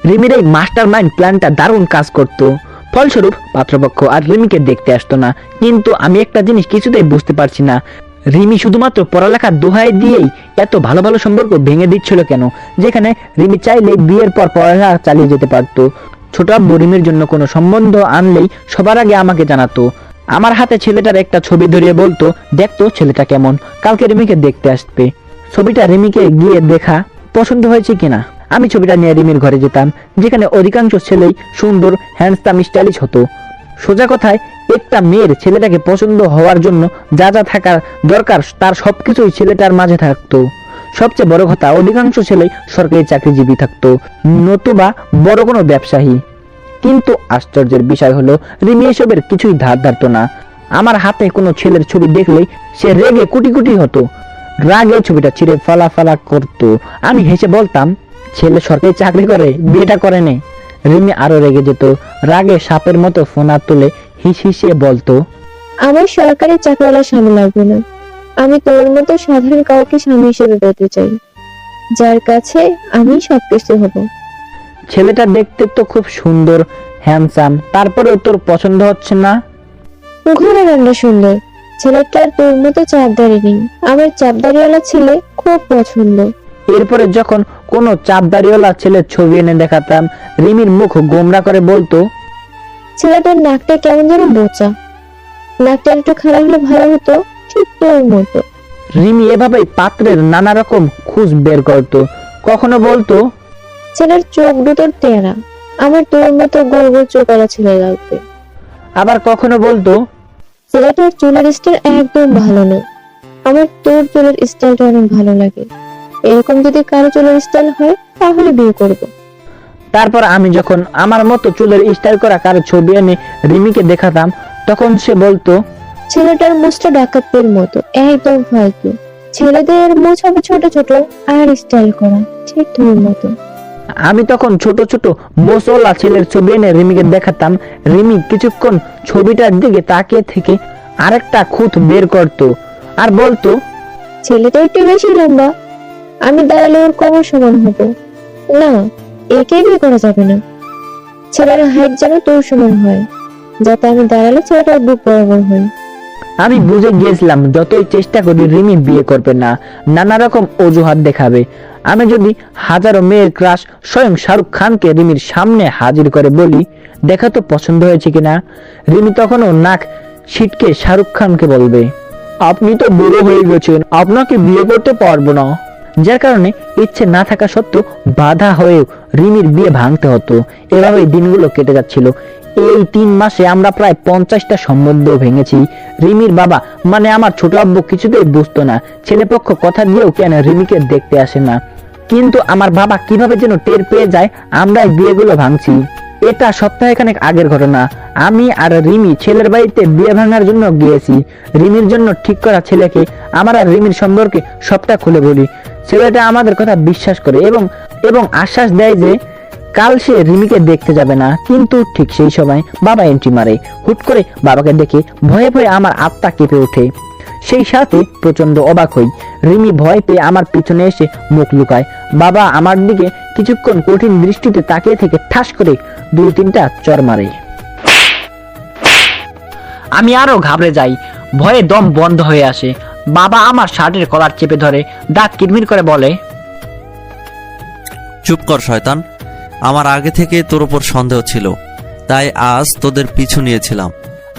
রিমির এই মাস্টার মাইন্ড প্ল্যানটা দারুণ কাজ করতো। ফলস্বরূপ পাত্রপক্ষ আর রিমিকে দেখতে আসতো না। কিন্তু আমি একটা জিনিস কিছুতেই বুঝতে পারছি না, রিমি শুধুমাত্র পড়ালেখার দোহাই দিয়েই এত ভালো ভালো সম্পর্ক ভেঙে দিচ্ছিল কেন, যেখানে রিমি চাইলে বিয়ের পর পড়ালেখা চালিয়ে যেতে পারতো। ছোট আব্বু রিমির জন্য কোনো সম্বন্ধ আনলেই সবার আগে আমাকে জানাতো। আমার হাতে ছেলেটার একটা ছবি ধরিয়ে বলতো, দেখতো ছেলেটা কেমন, কালকে রিমিকে দেখতে আসবে। ছবিটা রিমিকে গিয়ে দেখা পছন্দ হয়েছে কিনা। আমি ছবিটা নিয়ে রিমির ঘরে যেতাম, যেখানে অধিকাংশ ছেলেই সুন্দর, হ্যান্ডসাম, স্টাইলিশ হতো। সোজা কথায় একটা মেয়ের ছেলেটাকে পছন্দ হওয়ার জন্য যা যা থাকার দরকার তার সবকিছুই ছেলেটার মাঝে থাকতো। সবচেয়ে বড় কথা, অধিকাংশ ছেলেই সরকারি চাকরিজীবী থাকতো, নতুবা বড় কোনো ব্যবসায়ী। কিন্তু আশ্চর্যের বিষয় হলো, রিমি এসবের কিছুই ধার ধারতো না। আমার হাতে কোনো ছেলের ছবি দেখলেই সে রেগে কুটি কুটি হতো, রাগে ছবিটা ছিঁড়ে ফালা করতো। আমি হেসে বলতাম, ছেলে সরকারি চাকরি করে, বিয়েটা করে নে। রিমি আরো রেগে যেত, রাগে সাপের মতো ফোনা তুলে হিসিয়ে বলতো, আমার সরকারি চাকরিওয়ালা স্বামী লাগবে না, আমি তোর মতো সাধারণ কাউকে স্বামী হিসেবে পেতে চাই, যার কাছে আমি সবকিছু হব। ছেলেটা দেখতে তো খুব সুন্দর, হ্যান্ডসাম, তারপরেও তোর পছন্দ হচ্ছে না? ঘোড়া রান্না সুন্দর, ছেলেটার তোর মতো চাপদারি নেই, আমার চাপদারিওয়ালা ছেলে খুব পছন্দ। এরপরে যখন কোনো চাপদারিওয়ালা ছেলের ছবি এনে দেখাতাম, রিমির মুখ গোমরা করে বলতো, ছেলেটার নাকটা কেমন যেন বোচা, নাকটা একটু খারাপ হলে ভালো হতো, ঠিক তোর মতো। রিমি এভাবেই পাত্রের নানা রকম খুঁজ বের করতো। কখনো বলতো, ছেলের চোখ দুটো টেরা, আমার তোর মতো গোল গোল চোখওয়ালা ছেলে লাগবে। আবার কখনো বলতো, ছেলেটার চুলের স্টাইল একদম ভালো না, আমার তোর চুলের স্টাইলটা অনেক ভালো লাগে, এরকম যদি কারো চুলের স্টাইল হয় তাহলে বিয়ে করব। তারপর আমি যখন আমার মতো চুলের স্টাইল করা কারো ছবি এনে রিমিকে দেখাতাম, তখন সে বলতো, ছেলেটার মুছটা ডাকাতের মতো, একদম ফালতু, ছেলেদের মুছ হবে ছোট ছোট আর স্টাইল করা, ঠিক তোর মতো। আমি তখন ছোট ছোট মোসওয়ালা ছেলের ছবি এনে রিমিকে দেখাতাম। রিমি কিছুক্ষণ ছবিটার দিকে তাকিয়ে থেকে আরেকটা খুঁত বের করতো আর বলতো, ছেলেটা একটু বেশি লম্বা, আমি দাঁড়ালে ওর কোমর সমান হবো না, একে বিয়ে করা যাবে না, ছেলের হাইট যেন তোর সমান হয়, যাতে আমি দাঁড়ালে ছেলেটার বুক বরাবর হয়। আমি বুঝে গিয়েছিলাম যতই চেষ্টা করি রিমি বিয়ে করবে না, নানা রকম অজুহাত দেখাবে। আমি যদি হাজারো মেয়ের ক্রাশ স্বয়ং শাহরুখ খানকে রিমির সামনে হাজির করে বলি, দেখা তো পছন্দ হয়েছে কিনা, রিমি তখনও নাক ছিটকে শাহরুখ খানকে বলবে, আপনি তো বড় হয়ে গেছেন, আপনাকে বিয়ে করতে পারবো না। যার কারণে ইচ্ছে না থাকা সত্ত্বেও বাধা হয়েও রিমির বিয়ে ভাঙতে হতো। এভাবে দিনগুলো কেটে যাচ্ছিল। এই 3 মাসে আমরা প্রায় 50টা সম্বন্ধ ভেঙেছি। রিমির বাবা মানে আমার ছোট আব্বু কিছুতেই বুঝতো না, ছেলেপক্ষ কথা দিয়েও কেন রিমিকে দেখতে আসে না। কিন্তু আমার বাবা কিভাবে যেন টের পেয়ে যায় আমরা এই বিয়েগুলো ভাঙছি। এটা সপ্তাহখানেক আগের ঘটনা। আমি আর রিমি ছেলের বাড়িতে বিয়ে ভাঙার জন্য গিয়েছি। রিমির জন্য ঠিক করা ছেলেকে আমার আর রিমির সম্পর্কে সবটা খুলে বলি। ছেলেটা আমাদের কথা বিশ্বাস করে এবং আশ্বাস দেয় যে কাল সে রিমিকে দেখতে যাবে না। কিন্তু ঠিক সেই সময় বাবা এন্ট্রি মারে। হুট করে বাবাকে দেখে ভয়ে ভয়ে আমার আত্মা কেঁপে ওঠে। সেই সাথে প্রচন্ড অবাক হই। রিমি ভয় পেয়ে আমার পিছনে এসে মুখ লুকায়। বাবা আমার দিকে কিছুক্ষণ কঠিন দৃষ্টিতে তাকিয়ে থেকে ঠাস করে 2-3টা চড় মারে। আমি আরো ঘাবড়ে যাই, ভয়ে দম বন্ধ হয়ে আসে। বাবা আমার শার্টের কলার চেপে ধরে, দাঁত কিরমির করে বলে, চুপ কর শয়তান, আমার আগে থেকে তোর উপর সন্দেহ ছিল, তাই আজ তোদের পিছু নিয়েছিলাম,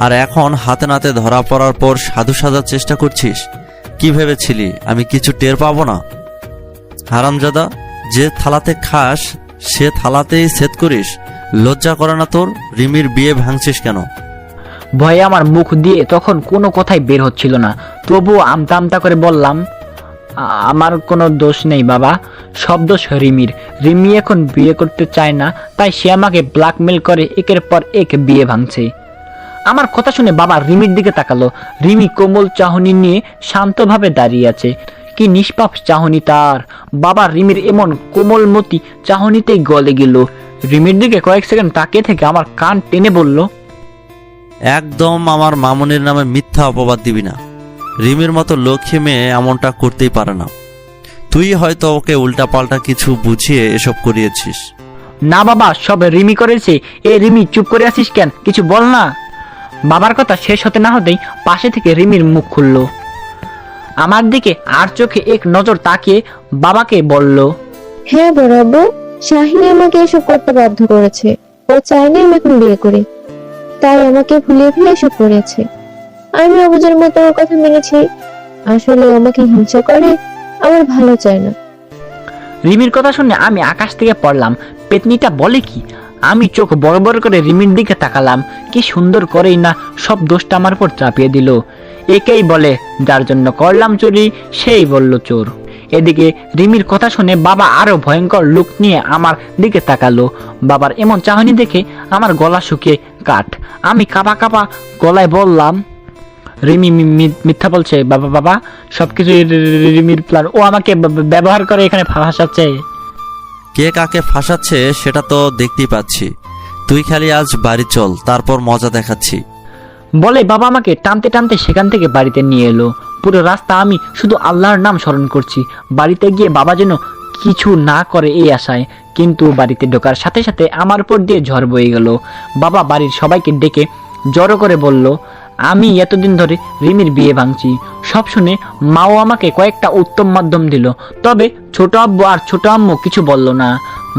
আর এখন হাতে নাতে ধরা পড়ার পর সাধু সাজার চেষ্টা করছিস? কি ভেবেছিলি আমি কিছু টের পাবো না? হারামজাদা, যে থালাতে খাস সে থালাতেই সেট করিস? লজ্জা করে না তোর? রিমির বিয়ে ভাঙছিস কেন? ভয়ে আমার মুখ দিয়ে তখন কোনো কথাই বের হচ্ছিল না, তবুও আমতা আমতা করে বললাম, আমার কোনো দোষ নেই বাবা, সব দোষ রিমির। রিমি এখন বিয়ে করতে চায় না, তাই সে আমাকে ব্ল্যাকমেল করে একের পর এক বিয়ে ভাঙছে। আমার কথা শুনে বাবা রিমির দিকে তাকালো। রিমি কোমল চাহনি নিয়ে শান্তভাবে দাঁড়িয়ে আছে। কি নিষ্পাপ চাহনি তার! বাবা রিমির এমন কোমলমতি চাহনিতেই গলে গেল। রিমির দিকে কয়েক সেকেন্ড তাকিয়ে থেকে আমার কান টেনে বলল, একদম আমার মামুনির নামে মিথ্যা অপবাদ দিবি না। রিমির মতো লক্ষ্মী মেয়ে এমনটা করতেই পারে না। তুই হয়তো ওকে উল্টাপাল্টা কিছু বুঝিয়ে এসব করিয়েছিস। না বাবা, সব রিমি করেছে। এ রিমি, চুপ করে আছিস কেন? কিছু বল না। বাবার কথা শেষ হতে না হতেই পাশে থেকে রিমির মুখ খুলল। আমার দিকে আর চোখে এক নজর তাকিয়ে বাবাকে বলল, হ্যাঁ বড় আব্বু, শাহিনী আমাকে এসব করতে বাধ্য করেছে। ও চায়নি আমি এখন বিয়ে করি, তাই আমাকে ভুলিয়ে ফেলে এসব করেছে। আমি অবুঝের মতো ওর কথা মেনেছি। আসলে ও আমাকে হিংসা করে, আমার ভালো চায় না। রিমির কথা শুনে আমি আকাশ থেকে পড়লাম। পেতনিটা বলে কি? আমি চোখ বড় বড় করে রিমির দিকে তাকালাম। কি সুন্দর করেই না সব দোষটা আমার উপর চাপিয়ে দিল। একেই বলে যার জন্য করলাম চুরি, সেই বলল চোর। এদিকে রিমির কথা শুনে বাবা আরো ভয়ঙ্কর লুক নিয়ে আমার দিকে তাকালো। বাবার এমন চাহনি দেখে আমার গলা শুকিয়ে কাঠ। আমি কাঁপা কাঁপা গলায় বললাম, রিমি মিথ্যা বলছে বাবা। বাবা, সবকিছু রিমির প্ল্যান। ও আমাকে ব্যবহার করে এখানে ফাঁসাচ্ছে। কে কাকে ফাঁসাচ্ছে সেটা তো দেখতেই পাচ্ছি। তুই খালি আজ বাড়ি চল, তারপর মজা দেখাচ্ছি। বলে বাবা আমাকে টানতে টানতে সেখান থেকে বাড়িতে নিয়ে এলো। পুরো রাস্তা আমি শুধু আল্লাহর নাম স্মরণ করছি, বাড়িতে গিয়ে বাবা যেন কিছু না করে এই আশায়। কিন্তু বাড়িতে ঢোকার সাথে সাথে আমার উপর দিয়ে ঝড় বয়ে গেল। বাবা বাড়ির সবাইকে ডেকে জড়ো করে বলল, আমি এতদিন ধরে রিমির বিয়ে ভাঙছি। সব শুনে মাও আমাকে কয়েকটা উত্তম মাধ্যম দিল, তবে ছোট আব্বু আর ছোট আম্মু কিছু বলল না।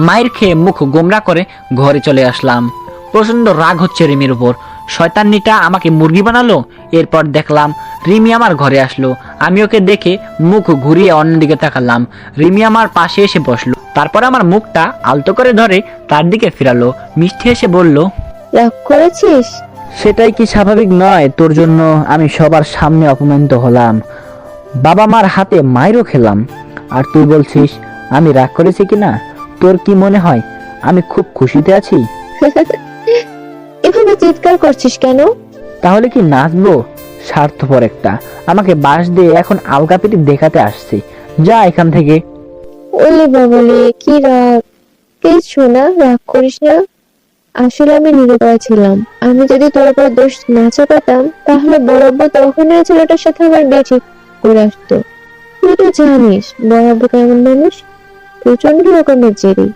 মায়ের খেয়ে মুখ গোমরা করে ঘরে চলে আসলাম। প্রচন্ড রাগ হচ্ছে রিমির উপর। শয়তান্নিটা আমাকে মুরগি বানালো। এরপর দেখলাম রিমি আমার ঘরে আসলো। আমি ওকে দেখে মুখ ঘুরিয়ে অন্যদিকে তাকালাম। রিমি আমার পাশে এসে বসলো, তারপর আমার মুখটা আলতো করে ধরে তার দিকে ফিরালো। মিষ্টি এসে বলল, রাগ করেছিস? সেটাই কি স্বাভাবিক নয়? তোর জন্য আমি সবার সামনে অপমানিত হলাম, বাবা মার হাতে মাইরও খেলাম, আর তুই বলছিস আমি রাগ করেছি কিনা? তোর কি মনে হয় আমি খুব খুশিতে আছি? এভাবে চিৎকার করছিস কেন? তাহলে কি নাচবো? স্বার্থপর একটা, আমাকে বাস দিয়ে এখন আলগাপিটি দেখাতে আসছে। যা এখান থেকে। ওলে বাবলে, কি রাগ! প্লিজ শোনা, রাগ করিস না। আসলে আমি নিরুপায় ছিলাম। আমি যদি তোর উপর দোষ না চাপাতাম, তাহলে বরাব্বর তখন এই ছেলেটার সাথে আমার বিয়ে ঠিক করে আসতো। তুই তো জানিস বরাব্বর কেমন মানুষ, প্রচন্ড রকমের জেদি,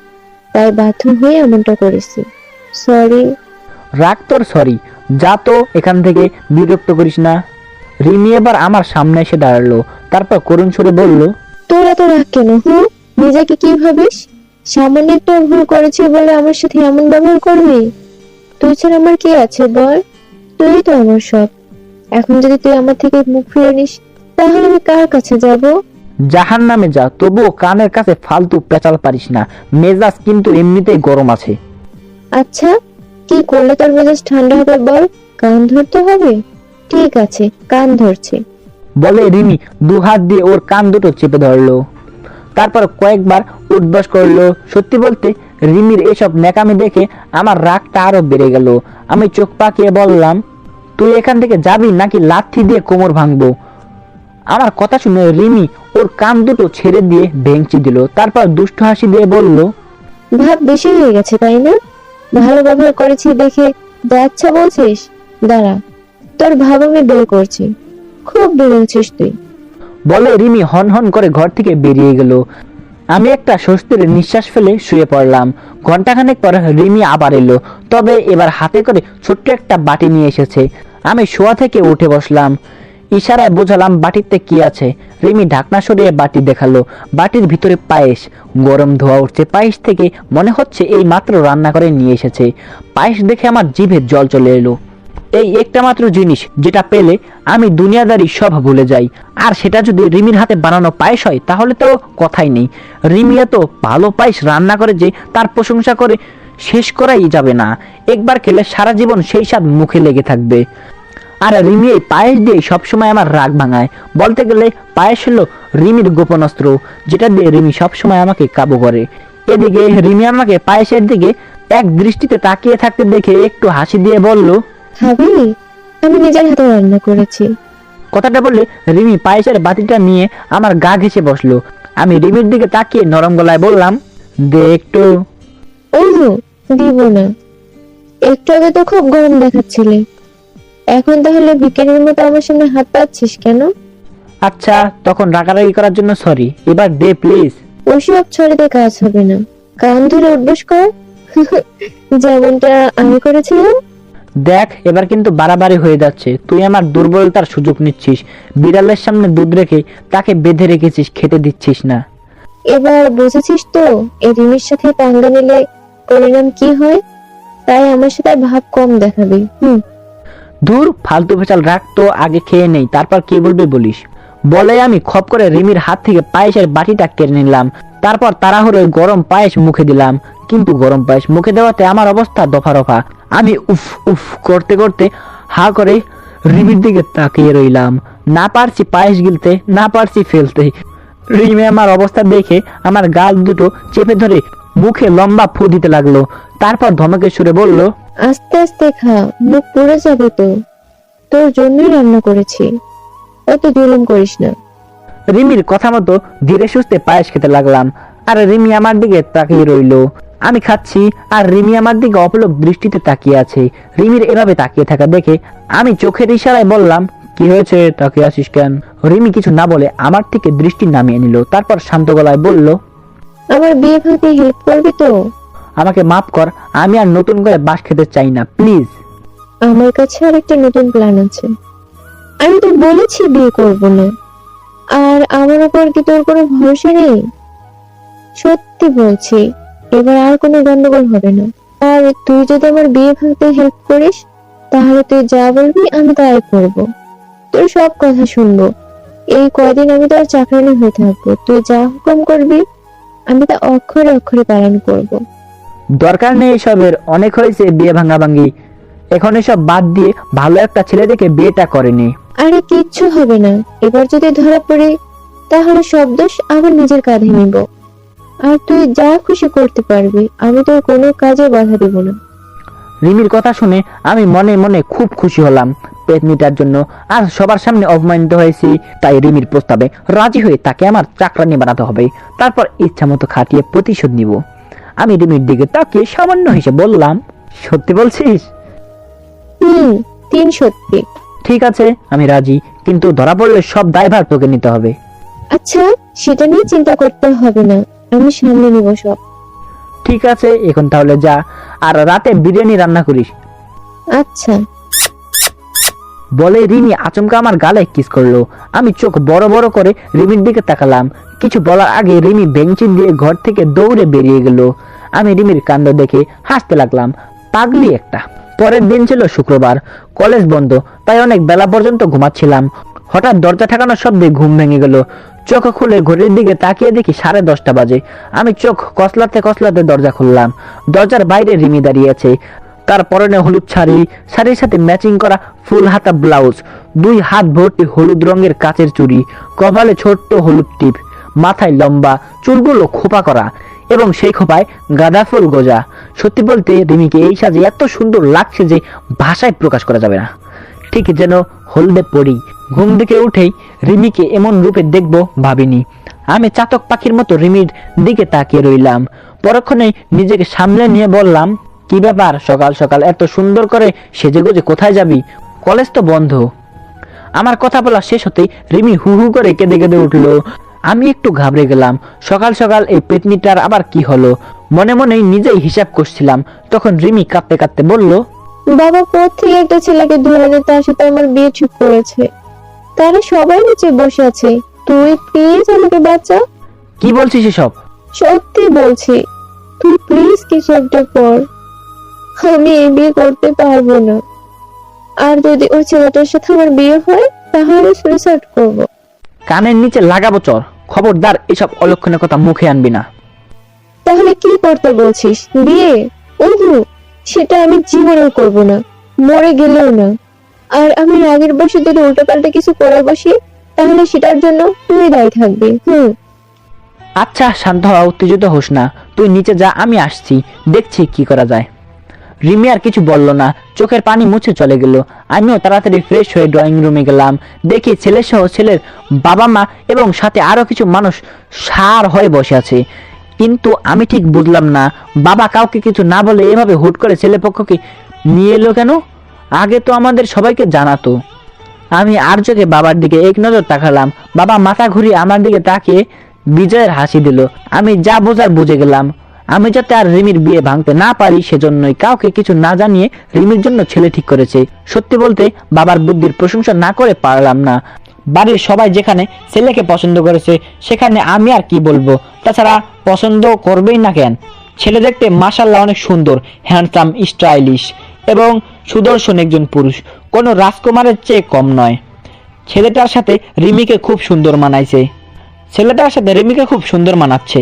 তাই বাধ্য হয়ে এমনটা করেছি। সরি। রাগ তোর সরি, যা তো এখান থেকে, বিরক্ত করিস না। রিমি এবার আমার সামনে এসে দাঁড়ালো, তারপর করুণ সুরে বলল, তোর এত রাগ কেন? নিজেকে কি ভাবিস? সামান্য একটা ভুল করেছি বলে আমার সাথে এমন ব্যবহার করবি? তুই ছাড়া আমার কি আছে বল? তুই তো আমার সব। এখন যদি তুই আমার থেকে মুখ ফিরে নিস, তাহলে আমি কার কাছে যাব? জাহান নামে যা, তবুও কানের কাছে ফালতু পেঁচাল পারিস না। মেজাজ কিন্তু এমনিতেই গরম আছে। আচ্ছা, কি করলে তোর মেজাজ ঠান্ডা হবে বল? কান ধরতে হবে? ঠিক আছে, কান ধরছে। বলে রিমি দু হাত দিয়ে ওর কান দুটো চেপে ধরলো, তারপর কয়েকবার উঠবস করলো। সত্যি বলতে রিমির এসব ন্যাকামি দেখে আমার রাগটা আরো বেড়ে গেল। আমি চোখ পাকিয়ে বললাম, তুই এখান থেকে যাবি নাকি লাথি দিয়ে কোমর ভাঙবো? আমার কথা শুনে রিমি ওর কান দুটো ছেড়ে দিয়ে ভেঙচি দিল, তারপর দুষ্ট হাসি দিয়ে বলল, ভাব বেশি হয়ে গেছে তাই না? ভালো ব্যবহার করেছি দেখে যা আচ্ছা বলছিস? দাঁড়া, তোর ভাব আমি বের করছি। খুব বেড়েছিস তুই। বলে রিমি হন হন করে ঘর থেকে বেরিয়ে গেল। আমি একটা স্বস্তির নিঃশ্বাস ফেলে শুয়ে পড়লাম। ঘন্টাখানেক পর রিমি আবার এলো, তবে এবার হাতে করে ছোট্ট একটা বাটি নিয়ে এসেছে। আমি শোয়া থেকে উঠে বসলাম, ইশারায় বোঝালাম বাটিতে কি আছে। রিমি ঢাকনা সরিয়ে বাটি দেখালো। বাটির ভিতরে পায়েস, গরম ধোয়া উঠছে পায়েস থেকে, মনে হচ্ছে এই মাত্র রান্না করে নিয়ে এসেছে। পায়েস দেখে আমার জিভে জল চলে এলো। এই একটা মাত্র জিনিস যেটা পেলে আমি দুনিয়াদারি সব ভুলে যাই। আর সেটা যদি রিমির হাতে বানানো পায়েস হয় তাহলে তো কথাই নেই। রিমি এত ভালো পায়েস রান্না করে যে তার প্রশংসা করে শেষ করাই যাবে না। একবার খেলে সারা জীবন সেই স্বাদ মুখে লেগে থাকবে। আর রিমি এই পায়েস দিয়ে সবসময় আমার রাগ ভাঙায়। বলতে গেলে পায়েস হলো রিমির গোপন অস্ত্র, যেটা দিয়ে রিমি সবসময় আমাকে কাবু করে। এদিকে রিমি আমাকে পায়েসের দিকে এক দৃষ্টিতে তাকিয়ে থাকতে দেখে একটু হাসি দিয়ে বলল, খাবি? আমি নিজের হাতে রান্না করেছি। কথাটা বললে রিমি পায়েসের বাটিটা নিয়ে আমার গা ঘেঁষে বসলো। আমি রিমির দিকে তাকিয়ে নরম গলায় বললাম, দে একটু। ওহো, দিব না। একটু আগে তো খুব গরম দেখাচ্ছিলে, এখন তাহলে বিকেলের মতো আমার সামনে হাত পাচ্ছিস কেন? আচ্ছা, তখন রাগারাগি করার জন্য সরি, এবার দে প্লিজ। ওসব ছড়িতে কাজ হবে না, কান ধরে উঠবস কর, যেমনটা আমি করেছিলাম। দেখ, এবার কিন্তু বাড়াবাড়ি হয়ে যাচ্ছে। তুই আমার দুর্বলতার সুযোগ নিচ্ছিস। বিড়ালের সামনে দুধ রেখে তাকে বেঁধে রেখেছিস, খেতে দিচ্ছিস না। এবার বুঝেছিস তো এই রিমির সাথে পাঙ্গা নিলে পরিণাম কি হয়? তাই আমার সাথে ভাব কম দেখাবি। দূর, ফালতু ফেচাল রাখ তো, আগে খেয়ে নেই, তারপর কি বলবি বলিস। বলে আমি খপ করে রিমির হাত থেকে পায়েসের বাটিটা কেড়ে নিলাম। তারপর তাড়াহুড়োয় গরম পায়েস মুখে দিলাম। কিন্তু গরম পায়েস মুখে দেওয়াতে আমার অবস্থা দফা রফা। আমি উফ উফ করতে করতে হা করে রিমির দিকে তাকিয়ে রইলাম। না পারছি পায়েস গিলতে, না পারছি ফেলতে। রিমি আমার অবস্থা দেখে আমার গাল দুটো চেপে ধরে মুখে লম্বা ফু দিতে লাগলো। তারপর ধমকে সুরে বলল, আস্তে আস্তে খা, মুখ পুড়ে যাবে তো। তোর জন্যই রান্না করেছি, অত জুলুম করিস না। রিমির কথা মতো ধীরে সুস্থে পায়েস খেতে লাগলাম। আর রিমি আমার দিকে তাকিয়ে রইলো। আমি খাচ্ছি আর রিমি আমার দিকে অপলক দৃষ্টিতে তাকিয়ে আছে। রিমির এভাবে তাকিয়ে থাকা দেখে আমি চোখের ইশারায় বললাম, কি হয়েছে, তাকিয়ে আছিস কেন? রিমি কিছু না বলে আমার থেকে দৃষ্টি নামিয়ে নিল। তারপর শান্ত গলায় বলল, আমার বিয়ে ভাঙতে হেল্প করবি তো? আমাকে মাফ কর, আমি আর নতুন করে বাস খেতে চাই না, প্লিজ। আমার কাছে আর একটা নতুন প্ল্যান আছে। আমি তো বলেছি বিয়ে করব না, আর আমার উপর কি তোর কোনো ভরসা নেই? সত্যি বলছি, এবার আর কোনো গন্ডগোল হবে না। আর তুই যদি আমার বিয়ে ভাঙতে হেল্প করিস, তাহলে তুই যা বলবি আমি তাই করব। তোর সব কথা শুনবো। এই কয়দিন আমি তোর চাকরানি হয়ে থাকবো। তুই যা হুকুম করবি আমি তা অক্ষরে অক্ষরে পালন করব। দরকার নেই এসবের, অনেক হয়েছে বিয়ে ভাঙাভাঙি। এখন এসব বাদ দিয়ে ভালো একটা ছেলে দেখে বিয়েটা করে নে। আরে কিচ্ছু হবে না। এবার যদি ধরা পড়ে তাহলে সব দোষ আবার নিজের কাঁধে নিব। আর তুই যা খুশি করতে পারবি, আমি তোর কোনো কাজে বাধা দেব না। রিমির কথা শুনে আমি মনে মনে খুব খুশি হলাম পেতনিটার জন্য। আর সবার সামনে অপমানিত হয়েছি, তাই রিমির প্রস্তাবে রাজি হয়ে তাকে আমার চাকরানি বানাতে হবে। তারপর ইচ্ছা মতো খাটিয়ে প্রতিশোধ নিব। আমি রিমির দিকে তাকিয়ে সামান্য হেসে বললাম, সত্যি বলছিস? 3 সত্যি। ঠিক আছে, আমি রাজি, কিন্তু ধরা পড়লে সব দায়ভার তোকে নিতে হবে। আচ্ছা, সেটা নিয়ে চিন্তা করতে হবে না, আমি সামলে নিব সব। ঠিক আছে, এখন তাহলে যা, আর রাতে বিরিয়ানি রান্না করিস। আচ্ছা। বলে রিমি আচমকা আমার গালে কিস করলো। আমি চোখ বড় বড় করে রিমির দিকে তাকালাম। কিছু বলার আগে রিমি বেঞ্চিন দিয়ে ঘর থেকে দৌড়ে বেরিয়ে গেল। আমি রিমির কাণ্ড দেখে হাসতে লাগলাম, পাগলি একটা। পরের দিন ছিল শুক্রবার, কলেজ বন্ধ, তাই অনেক বেলা পর্যন্ত ঘুমাচ্ছিলাম। হঠাৎ দরজা ঠাকানোর শব্দে ঘুম ভেঙে গেল। চোখ খুলে ঘড়ির দিকে তাকিয়ে দেখি 10:30 বাজে। আমি চোখ কসলাতে কসলাতে দরজা খুললাম। দরজার বাইরে রিমি দাঁড়িয়ে আছে। তার পরনে হলুদ শাড়ি, শাড়ির সাথে ম্যাচিং করা ফুল হাতা ব্লাউজ, 2 হাত ভর্তি হলুদ রঙের কাচের চুড়ি, কপালে ছোট্ট হলুদ টিপ, মাথায় লম্বা চুলগুলো খোপা করা এবং সেই খোপায় গাঁদা ফুল গোজা। সত্যি বলতে রিমিকে এই সাজে এত সুন্দর লাগছে যে ভাষায় প্রকাশ করা যাবে না। ঠিক যেন হলদে পড়ি। ঘুম থেকে উঠেই রিমিকে এমন রূপে দেখবো ভাবিনি। আমি চাতক পাখির মতো রিমির দিকে তাকিয়ে রইলাম। পরক্ষণে নিজেকে সামলে নিয়ে বললাম, কি ব্যাপার, সকাল সকাল এত সুন্দর করে সেজেগুজে কোথায় যাবি? কলেজ তো বন্ধ। আমার কথা বলা শেষ হতেই রিমি হু হু করে কেঁদে কেঁদে উঠলো। আমি একটু ঘাবড়ে গেলাম। সকাল সকাল এই পেতনিটার আবার কি হলো? মনে মনেই নিজেই হিসাব করছিলাম। তখন রিমি কাঁদতে কাঁদতে বলল, বাবা থেকে একটা ছেলেকে ধরে দে, তার সাথে আমার বিয়ে ঠিক করেছে। তারা সবাই নিচে বসে আছে, তুই প্লিজ আমাকে বাঁচা। কি বলছিস এসব? সত্যি বলছি, তুই প্লিজ কিছু একটা কর। আমি এই বিয়ে করতে পারবো না। আর যদি ওই ছেলেটার সাথে আমার বিয়ে হয় তাহলে সুইসাইড করব। কানের নিচে লাগাবো চর, খবরদার এসব অলক্ষণের কথা মুখে আনবি না। তাহলে কি করতে বলছিস? বিয়ে? ওহো, সেটা আমি জীবনেও করব না, মরে গেলেও না। আর আমি আগের বসে যদি উল্টোপাল্টা কিছু করে বসি তাহলে সেটার জন্য তুই দায়ী থাকবি। আচ্ছা শান্ত হওয়া, উত্তেজিত হোস না, তুই নিচে যা, আমি আসছি, দেখছি কি করা যায়। রিমি আর কিছু বলল না, চোখের পানি মুছে চলে গেল। আমিও তাড়াতাড়ি ফ্রেশ হয়ে ড্রয়িং রুমে গেলাম। দেখি ছেলে সহ ছেলের বাবা মা এবং সাথে আরো কিছু মানুষ সার হয়ে বসে আছে। কিন্তু আমি ঠিক বুঝলাম না, বাবা কাউকে কিছু না বলে এভাবে হুট করে ছেলে পক্ষকে নিয়ে এলো কেন? আগে তো আমাদের সবাইকে জানাতো। আমি আর চোখে বাবার দিকে এক নজর তাকালাম। বাবা মাথা ঘুরিয়ে আমার দিকে তাকিয়ে বিজয়ের হাসি দিল। আমি যা বোঝার বুঝে গেলাম। আমি যাতে আর রিমির বিয়ে ভাঙতে না পারি সেজন্যই কাউকে কিছু না জানিয়ে রিমির জন্য ছেলে ঠিক করেছে। সত্যি বলতে বাবার বুদ্ধির প্রশংসা না করে পারলাম না। বাড়ির সবাই যেখানে ছেলেকে পছন্দ করেছে সেখানে আমি আর কি বলবো? তাছাড়া পছন্দ করবেই না কেন? ছেলে দেখতে মাশাআল্লাহ অনেক সুন্দর, হ্যান্ডসাম, স্টাইলিশ এবং সুদর্শন একজন পুরুষ, কোনো রাজকুমারের চেয়ে কম নয়। ছেলেটার সাথে রিমিকে খুব সুন্দর মানাচ্ছে।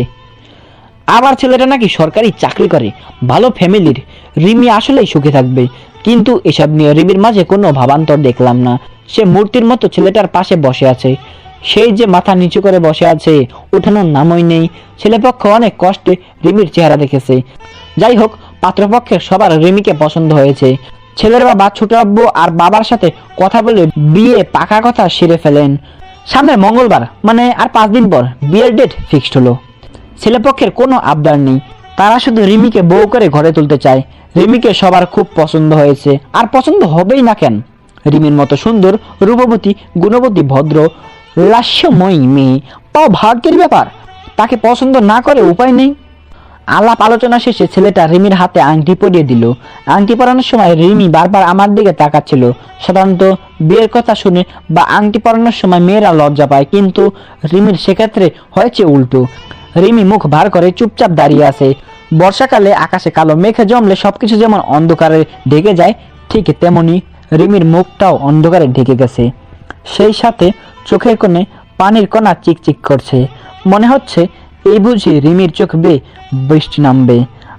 আবার ছেলেটা নাকি সরকারি চাকরি করে, ভালো ফ্যামিলির। রিমি আসলেই সুখে থাকবে। কিন্তু এসব নিয়ে রিমির মাঝে কোনো ভাবান্তর দেখলাম না। সে মূর্তির মতো ছেলেটার পাশে বসে আছে। সেই যে মাথা নিচু করে বসে আছে, ওঠানোর নামই নেই। ছেলেপক্ষ অনেক কষ্টে রিমির চেহারা দেখেছে। যাই হোক, পাত্রপক্ষের সবার রিমিকে পছন্দ হয়েছে। ছেলের বাবা ছোট আব্বু আর বাবার সাথে কথা বলে বিয়ে পাকা কথা সেরে ফেলেন। সামনের মঙ্গলবার, মানে আর 5 দিন পর বিয়ের ডেট ফিক্সড হলো। ছেলেপক্ষের কোনো আবদার নেই, তারা শুধু রিমিকে বউ করে ঘরে তুলতে চায়। রিমিকে সবার খুব পছন্দ হয়েছে, আর পছন্দ হবেই না কেন? রিমির মতো সুন্দর, রূপবতী, গুণবতী, ভদ্র, লাস্যময়ী মেয়ে পাও ভাগ্যের ব্যাপার। তাকে পছন্দ না করে উপায় নেই। আলাপ আলোচনা শেষে ছেলেটা রিমির হাতে আংটি পরিয়ে দিল। আংটি পরানোর সময় রিমি বারবার আমার দিকে তাকাচ্ছিল। সাধারণত বিয়ের কথা শুনে বা আংটি পরানোর সময় মেয়েরা লজ্জা পায়, কিন্তু রিমির সেক্ষেত্রে হয়েছে উল্টো। রিমি মুখ ভার করে চুপচাপ দাঁড়িয়ে আছে। বর্ষাকালে আকাশে কালো মেঘে জমলে সবকিছু যেমন অন্ধকারে ঢেকে যায়, ঠিক তেমনি রিমির মুখটাও অন্ধকারে ঢেকে গেছে। সেই সাথে চোখের কোণে পানির কণা চিকচিক করছে। মনে হচ্ছে এই বুঝি রিমির চোখ বেয়ে বৃষ্টি নামবে।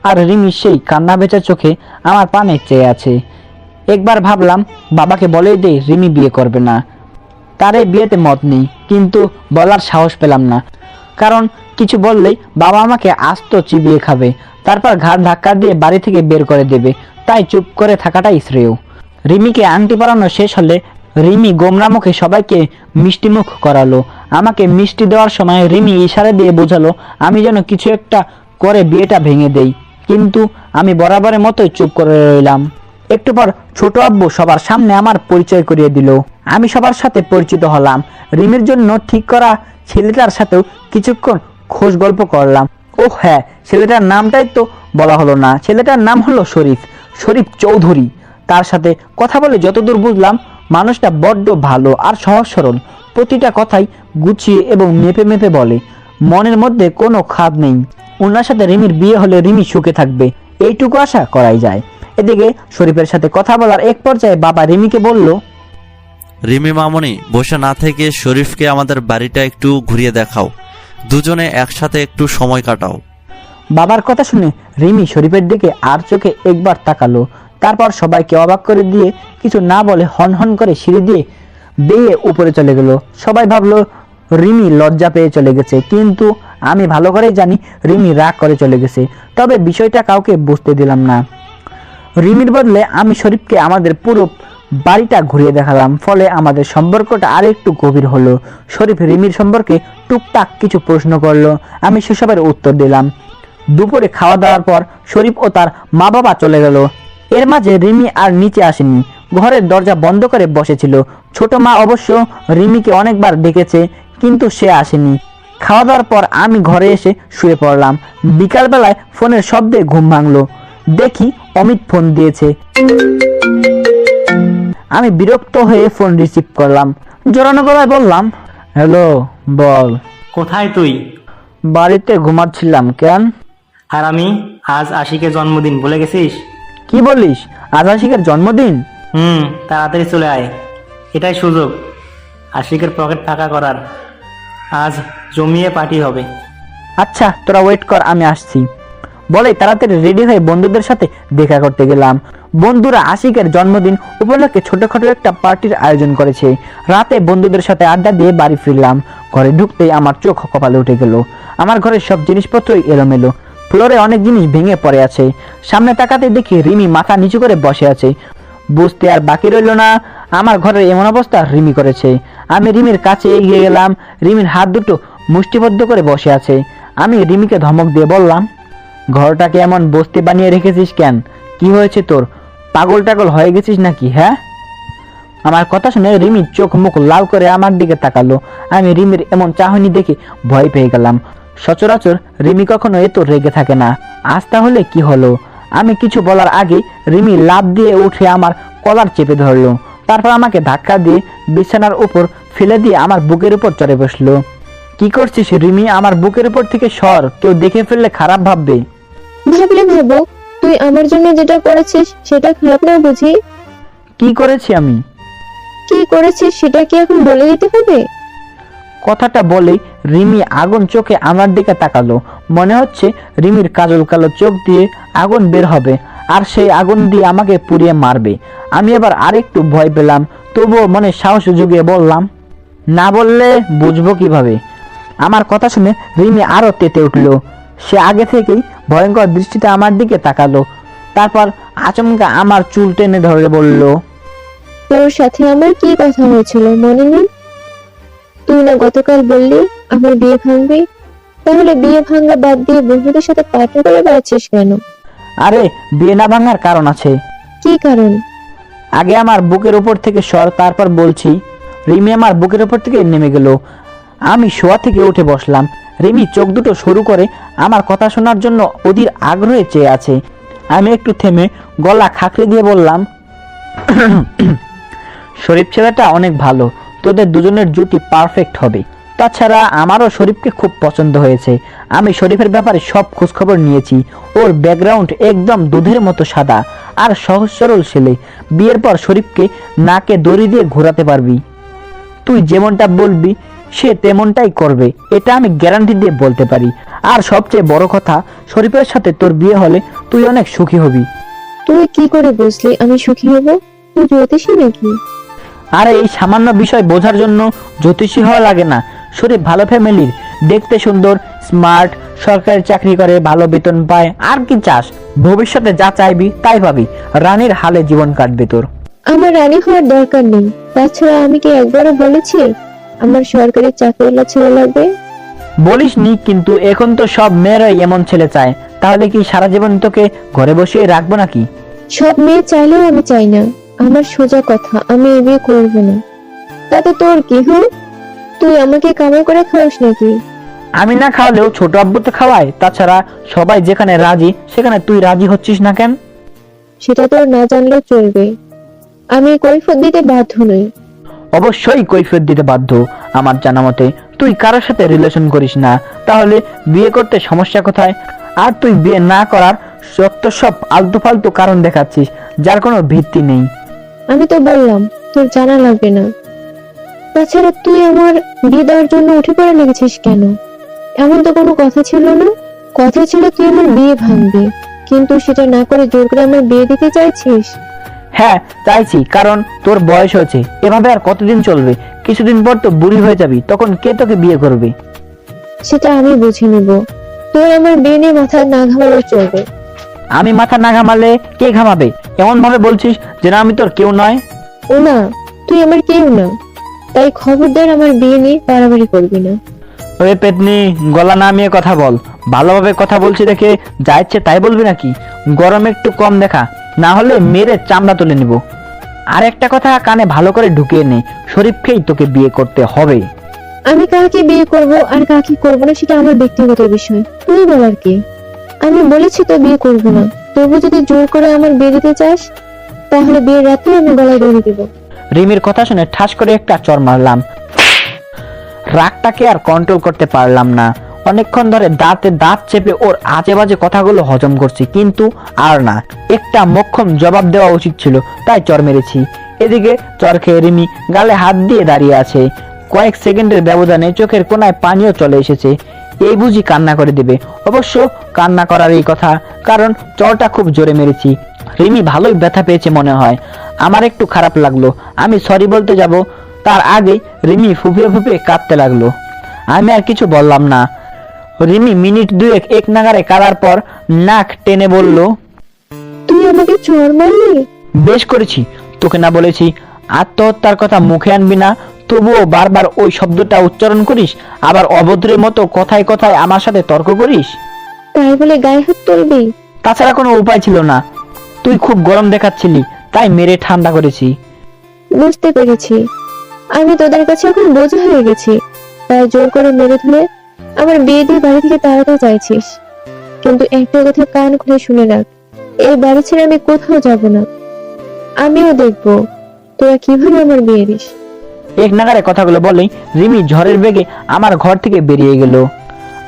আর রিমি সেই কান্না ভেজা চোখে আমার পানে চেয়ে আছে। একবার ভাবলাম বাবাকে বলেই দে রিমি বিয়ে করবে না, তার এই বিয়েতে মত নেই। কিন্তু বলার সাহস পেলাম না, কারণ কিছু বললেই বাবা আমাকে আস্ত চিবিয়ে খাবে, তারপর ঘাড় ধাক্কা দিয়ে বাড়ি থেকে বের করে দেবে। তাই চুপ করে থাকাটাই শ্রেয়। রিমিকে আংটি পরানো শেষ হলে রিমি গোমরা মুখে সবাইকে মিষ্টি মুখ করালো। আমাকে মিষ্টি দেওয়ার সময় রিমি ইশারা দিয়ে বোঝালো আমি যেন কিছু একটা করে বিয়েটা ভেঙে দেই। কিন্তু আমি বরাবরের মতোই চুপ করে রইলাম। একটু পর ছোট আব্বু সবার সামনে আমার পরিচয় করিয়ে দিল। আমি সবার সাথে পরিচিত হলাম। রিমির জন্য ঠিক করা ছেলেটার সাথেও কিছুক্ষণ খোঁজ গল্প করলাম। ও হ্যাঁ, ছেলেটার নামটাই তো বলা হলো না। ছেলেটার নাম হলো শরীফ চৌধুরী। তার সাথে কথা বলে যতদূর বুঝলাম, মানুষটা বড্ড ভালো আর সহজ সরল। প্রতিটা কথাই গুছিয়ে এবং মেপে মেপে বলে। মনের মধ্যে কোনো খাদ নেই। ওনার সাথে রিমির বিয়ে হলে রিমি সুখে থাকবে, এইটুকু আশা করাই যায়। এদিকে শরীফের সাথে কথা বলার এক পর্যায়ে বাবা রিমিকে বলল, রিমি মামনি, বসে না থেকে শরীফকে আমাদের বাড়িটা একটু ঘুরিয়ে দেখাও, দুজনে একসাথে একটু সময় কাটাও। বাবার কথা শুনে রিমি শরীফের দিকে আর চোখে একবার তাকালো। তারপর সবাইকে অবাক করে দিয়ে কিছু না বলে হন হন করে সিঁড়ি দিয়ে বেয়ে উপরে চলে গেল। সবাই ভাবলো রিমি লজ্জা পেয়ে চলে গেছে, কিন্তু আমি ভালো করেই জানি রিমি রাগ করে চলে গেছে। তবে বিষয়টা কাউকে বুঝতে দিলাম না। রিমির বদলে আমি শরীফকে আমাদের পুরো বাড়িটা ঘুরিয়ে দেখালাম। ফলে আমাদের সম্পর্কটা আর একটু গভীর হলো। শরীফ রিমির সম্পর্কে টুকটাক কিছু প্রশ্ন করলো, আমি সেসবের উত্তর দিলাম। দুপুরে খাওয়া দাওয়ার পর শরীফ ও তার মা বাবা চলে গেল। এর মাঝে রিমি আর নিচে আসেনি, ঘরের দরজা বন্ধ করে বসেছিল। ছোট মা অবশ্য রিমিকে অনেকবার ডেকেছে, কিন্তু সে আসেনি। খাওয়া দাওয়ার পর আমি ঘরে এসে শুয়ে পড়লাম। বিকালবেলায় ফোনের শব্দে ঘুম ভাঙলো। দেখি অমিত ফোন দিয়েছে। আমি বিরক্ত হয়ে ফোন রিসিভ করলাম। জোরানো গলায় বললাম, হ্যালো, বল। কোথায় তুই? বাড়িতে ঘুমাচ্ছিলাম। কেন? আর আমি আজ আশিকের জন্মদিন, ভুলে গেছিস? কি বলিস? আজ আশিকের জন্মদিন? তাড়াতাড়ি চলে আয়, এটাই সুযোগ আশিকের পকেট ফাঁকা করার। আজ জমিয়ে পার্টি হবে। আচ্ছা তোরা ওয়েট কর, আমি আসছি। বলে তাড়াতাড়ি রেডি হয়ে বন্ধুদের সাথে দেখা করতে গেলাম। বন্ধুরা আশিকের জন্মদিন উপলক্ষে ছোটখাটো একটা পার্টির আয়োজন করেছে। রাতে বন্ধুদের সাথে আড্ডা দিয়ে বাড়ি ফিরলাম। ঘরে ঢুকতেই আমার চোখ কপালে উঠে গেল। আমার ঘরের সব জিনিসপত্রই এলোমেলো, ফ্লোরে অনেক জিনিস ভেঙে পড়ে আছে। সামনে তাকাতে দেখি রিমি মাথা নিচু করে বসে আছে। বুঝতে আর বাকি রইল না আমার ঘরের এমন অবস্থা রিমি করেছে। আমি রিমির কাছে এগিয়ে গেলাম। রিমির হাত দুটো মুষ্টিবদ্ধ করে বসে আছে। আমি রিমিকে ধমক দিয়ে বললাম, ঘরটাকে এমন বস্তি বানিয়ে রেখেছিস কেন? কি হয়েছে তোর? পাগল টাগল হয়ে গেছিস নাকি? হ্যাঁ? আমার কথা শুনে রিমির চোখ মুখ লাল করে আমার দিকে তাকালো। আমি রিমির এমন চাহনি দেখে ভয় পেয়ে গেলাম। সচরাচর রিমি কখনো এত রেগে থাকে না, আজ তাহলে কি হলো? আমি কিছু বলার আগে রিমি লাফ দিয়ে উঠে আমার কলার চেপে ধরলো। তারপর আমাকে ধাক্কা দিয়ে বিছানার উপর ফেলে দিয়ে আমার বুকের উপর চড়ে বসলো। কি করছিস রিমি? আমার বুকের উপর থেকে সর, কেউ দেখে ফেললে খারাপ ভাববে। ভাবলে ভাবো, তুই আমার জন্য যেটা করেছিস সেটা খারাপ না বুঝি? কি করেছি আমি? কি করেছিস সেটা কি এখন বলে দিতে হবে? কথাটা বলে রিমি আগুন চোখে আমার দিকে তাকালো। মনে হচ্ছে রিমির কাজল কালো চোখ দিয়ে আগুন বের হবে আর সেই আগুন দিয়ে আমাকে পুড়িয়ে মারবে। আমি এবার আরেকটু ভয় পেলাম, তবুও মনে সাহস জুগিয়ে বললাম, না বললে বুঝবো কিভাবে? আমার কথা শুনে রিমি আরো তেতে উঠলো। সে আগে থেকেই ভয়ঙ্কর দৃষ্টিতে আমার দিকে তাকালো। তারপর আচমকা আমার চুল টেনে ধরে বলল, তোর সাথে আমার কি কথা হয়েছিল মনে নেই? তুই না গতকাল বললি আমার বিয়ে ভাঙবি, তাহলে বিয়ে ভাঙা বাদ দিয়ে বন্ধুদের সাথে পার্টি করে বেড়াচ্ছিস কেন? আরে বিয়ে না ভাঙার কারণ আছে। কি কারণ? আগে আমার বুকের উপর থেকে সর, তারপর বলছি। রিমি আমার বুকের উপর থেকে নেমে গেল। আমি শোয়া থেকে উঠে বসলাম। রিমি চোখ দুটো সরু করে আমার কথা শোনার জন্য অধীর আগ্রহে চেয়ে আছে। আমি একটু থেমে গলা খাকড়ে দিয়ে বললাম, শরীফ ছেলেটা অনেক ভালো, তোদের দুজনের জুটি পারফেক্ট হবে। তাছাড়া আমারও শরীফকে খুব পছন্দ হয়েছে। আমি শরীফের ব্যাপারে সব খোঁজখবর নিয়েছি। ওর ব্যাকগ্রাউন্ড একদম দুধের মতো সাদা আর সহজ সরল ছেলে। বিয়ের পর শরীফকে নাকে দড়ি দিয়ে ঘোরাতে পারবি। তুই যেমনটা বলবি সে তেমনটাই করবে, এটা আমি গ্যারান্টি দিয়ে বলতে পারি। আর সবচেয়ে বড় কথা, শরীফের সাথে তোর বিয়ে হলে তুই অনেক সুখী হবি। তুই কি করে বুঝলি আমি সুখী হব? তুই জ্যোতিষী নাকি? আর এই সামান্য বিষয় বোঝার জন্য জ্যোতিষী হওয়া লাগে না। শরীফ ভালো ফ্যামিলির, দেখতে সুন্দর, স্মার্ট, সরকারি চাকরি করে, ভালো বেতন পায়। আর কি চাস? ভবিষ্যতে যা চাইবি তাই পাবি। রানীর হালে জীবন কাটবে তোর। আমার রানী হওয়ার দরকার নেই। তাছাড়া আমি কি একবারও বলেছি আমার সরকারি চাকরিওয়ালা ছেলে লাগবে? বলিস নি, কিন্তু এখন তো সব মেয়েরাই এমন ছেলে চায়। তাহলে কি সারা জীবন তোকে ঘরে বসিয়ে রাখবো নাকি? সব মেয়ে চাইলেও আমি চাই না। আমার সোজা কথা, আমি এই বিয়ে করবো না। তাতে তোর কি? তুই আমাকে কামাই করে খাওয়াস নাকি? আমি না খাওয়ালেও ছোট আব্বু তো খাওয়ায়। তাছাড়া সবাই যেখানে রাজি সেখানে তুই রাজি হচ্ছিস না কেন? সেটা তোর না জানলেও চলবে। আমি কৈফিয়ত দিতে বাধ্য নই। অবশ্যই কৈফিয়ত দিতে বাধ্য। আমার জানা মতে তুই কারোর সাথে রিলেশন করিস না, তাহলে বিয়ে করতে সমস্যা কোথায়? আর তুই বিয়ে না করার সব আলতু ফালতু কারণ দেখাচ্ছিস, যার কোনো ভিত্তি নেই। আমি তো বললাম তোর জানা লাগবে না। তাছাড়া তুই আমার বিয়ে দেওয়ার জন্য উঠে পড়ে লেগেছিস কেন? এমন তো কোনো কথা ছিল না। কথা ছিল তুই আমার বিয়ে ভাঙবি, কিন্তু সেটা না করে জোর করে আমার বিয়ে দিতে চাইছিস। হ্যাঁ চাইছি, কারণ তোর বয়স হয়েছে। এভাবে আর কতদিন চলবে? কিছুদিন পর তো বুড়ি হয়ে যাবি, তখন কে তোকে বিয়ে করবে? সেটা আমি বুঝে নেব। তোর আমার বিয়ে নিয়ে মাথা না ঘামালেও চলবে। আমি মাথা না ঘামালে কে ঘামাবে? এমন ভাবে বলছিস যেন আমি তোর কেউ নয়। ও না, তুই আমার কেউ না। তাই খবরদার আমার বিয়ে নিয়ে বাড়াবাড়ি করবি না। ওই পেতনি, গলা নামিয়ে কথা বল। ভালোভাবে কথা বলছি দেখে যা ইচ্ছে তাই বলবি নাকি? গরম একটু কম দেখা, না হলে মেরে চামড়া তুলে নিব। আর একটা কথা কানে ভালো করে ঢুকিয়ে নে, শরীফকেই তোকে বিয়ে করতে হবে। আমি কাকে বিয়ে করব আর কাকে করব না সেটা আমার ব্যক্তিগত বিষয়, তুই বলার কে? আমি বলেছি তো বিয়ে করব না। তবু যদি জোর করে আমার বিয়ে দিতে চাস, তাহলে বিয়ের রাতে আমি গলায় দড়ি দেব। রিমির কথা শুনে ঠাস করে একটা চড় মারলাম। রাগটাকে আর কন্ট্রোল করতে পারলাম না। অনেকক্ষণ ধরে দাঁতে দাঁত চেপে ওর আজে বাজে কথাগুলো হজম করছি, কিন্তু আর না, একটা মোক্ষম জবাব দেওয়া উচিত ছিল, তাই চর মেরেছি। এদিকে চর খেয়ে রিমি গালে হাত দিয়ে দাঁড়িয়ে আছে। কয়েক সেকেন্ডের ব্যবধানে চোখের কোনায় পানিও চলে এসেছে। এই বুঝি কান্না করে দেবে। অবশ্য কান্না করার এই কথা, কারণ চরটা খুব জোরে মেরেছি। রিমি ভালোই ব্যথা পেয়েছে মনে হয়। আমার একটু খারাপ লাগলো। আমি সরি বলতে যাব, তার আগে রিমি ফুপিয়ে ফুপিয়ে কাঁদতে লাগলো। আমি আর কিছু বললাম না। রিমি মিনিট দুয়েক এক নাগারে কাঁদার পর নাক টেনে বলল, তুই আমাকে চড় মারলি? বেশ করেছি, তোকে না বলেছি আত্মহত্যার কথা মুখে আনবি না, তবুও বারবার ওই শব্দটা উচ্চারণ করিস, আবার অভদ্রের মতো কথায় কথায় আমার সাথে তর্ক করিস। তাই বলে গায়ে হাত তুলবি? তাছাড়া কোনো উপায় ছিল না। তুই খুব গরম দেখাচ্ছিলি, তাই মেরে ঠান্ডা করেছি। বুঝতে পেরেছি, আমি তোদের কাছে এখন বোঝা হয়ে গেছি, তাই জোর করে মেরে ধরে আমার বিয়ে দিয়ে বাড়ি থেকে তাড়াতে চাইছিস। কিন্তু একটা কথা কান খুলে শুনে রাখ, এই বাড়ি ছেড়ে আমি কোথাও যাব না। আমিও দেখবো তোরা কিভাবে আমার বিয়ে দিস। এক নাগারে কথাগুলো বলেই রিমি ঝড়ের বেগে আমার ঘর থেকে বেরিয়ে গেল।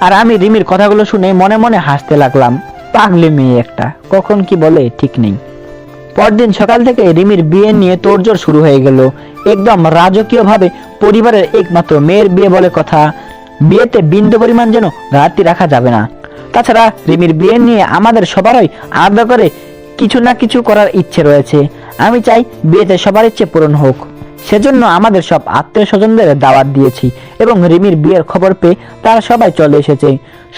আর আমি রিমির কথাগুলো শুনে মনে মনে হাসতে লাগলাম। পাগলি মেয়ে একটা, কখন কি বলে ঠিক নেই। পরদিন সকাল থেকে রিমির বিয়ে নিয়ে তোড়জোড় শুরু হয়ে গেল। একদম রাজকীয় ভাবে পরিবারের একমাত্র মেয়ের বিয়ে বলে কথা। বিয়েতে বিন্দু পরিমাণ যেন ঘাটতি রাখা যাবে না। তাছাড়া রিমির বিয়ে নিয়ে আমাদের সবারই আলাদা করে কিছু না কিছু করার ইচ্ছে রয়েছে। আমি চাই বিয়েতে সবার ইচ্ছে পূরণ হোক। সেজন্য আমাদের সব আত্মীয় স্বজনদের দাওয়াত দিয়েছি এবং রিমির বিয়ের খবর পেয়ে তারা সবাই চলে এসেছে।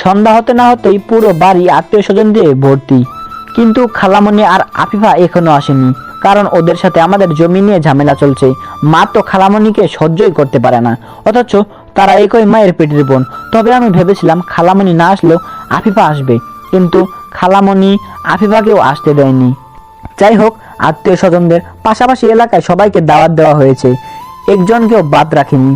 সন্ধ্যা হতে না হতেই পুরো বাড়ি আত্মীয় স্বজন দিয়ে ভর্তি। কিন্তু খালামণি আর আফিফা এখনো আসেনি, কারণ ওদের সাথে আমাদের জমি নিয়ে ঝামেলা চলছে। মা তো খালামণিকে সহ্যই করতে পারে না, অথচ তারা একই মায়ের পেটের বোন। তবে আমি ভেবেছিলাম খালামণি না আসলেও আফিফা আসবে, কিন্তু খালামণি আফিফাকেও আসতে দেয়নি। যাই হোক, আত্মীয় স্বজনদের পাশাপাশি এলাকায় সবাইকে দাওয়াত দেওয়া হয়েছে, একজনকেও বাদ রাখিনি।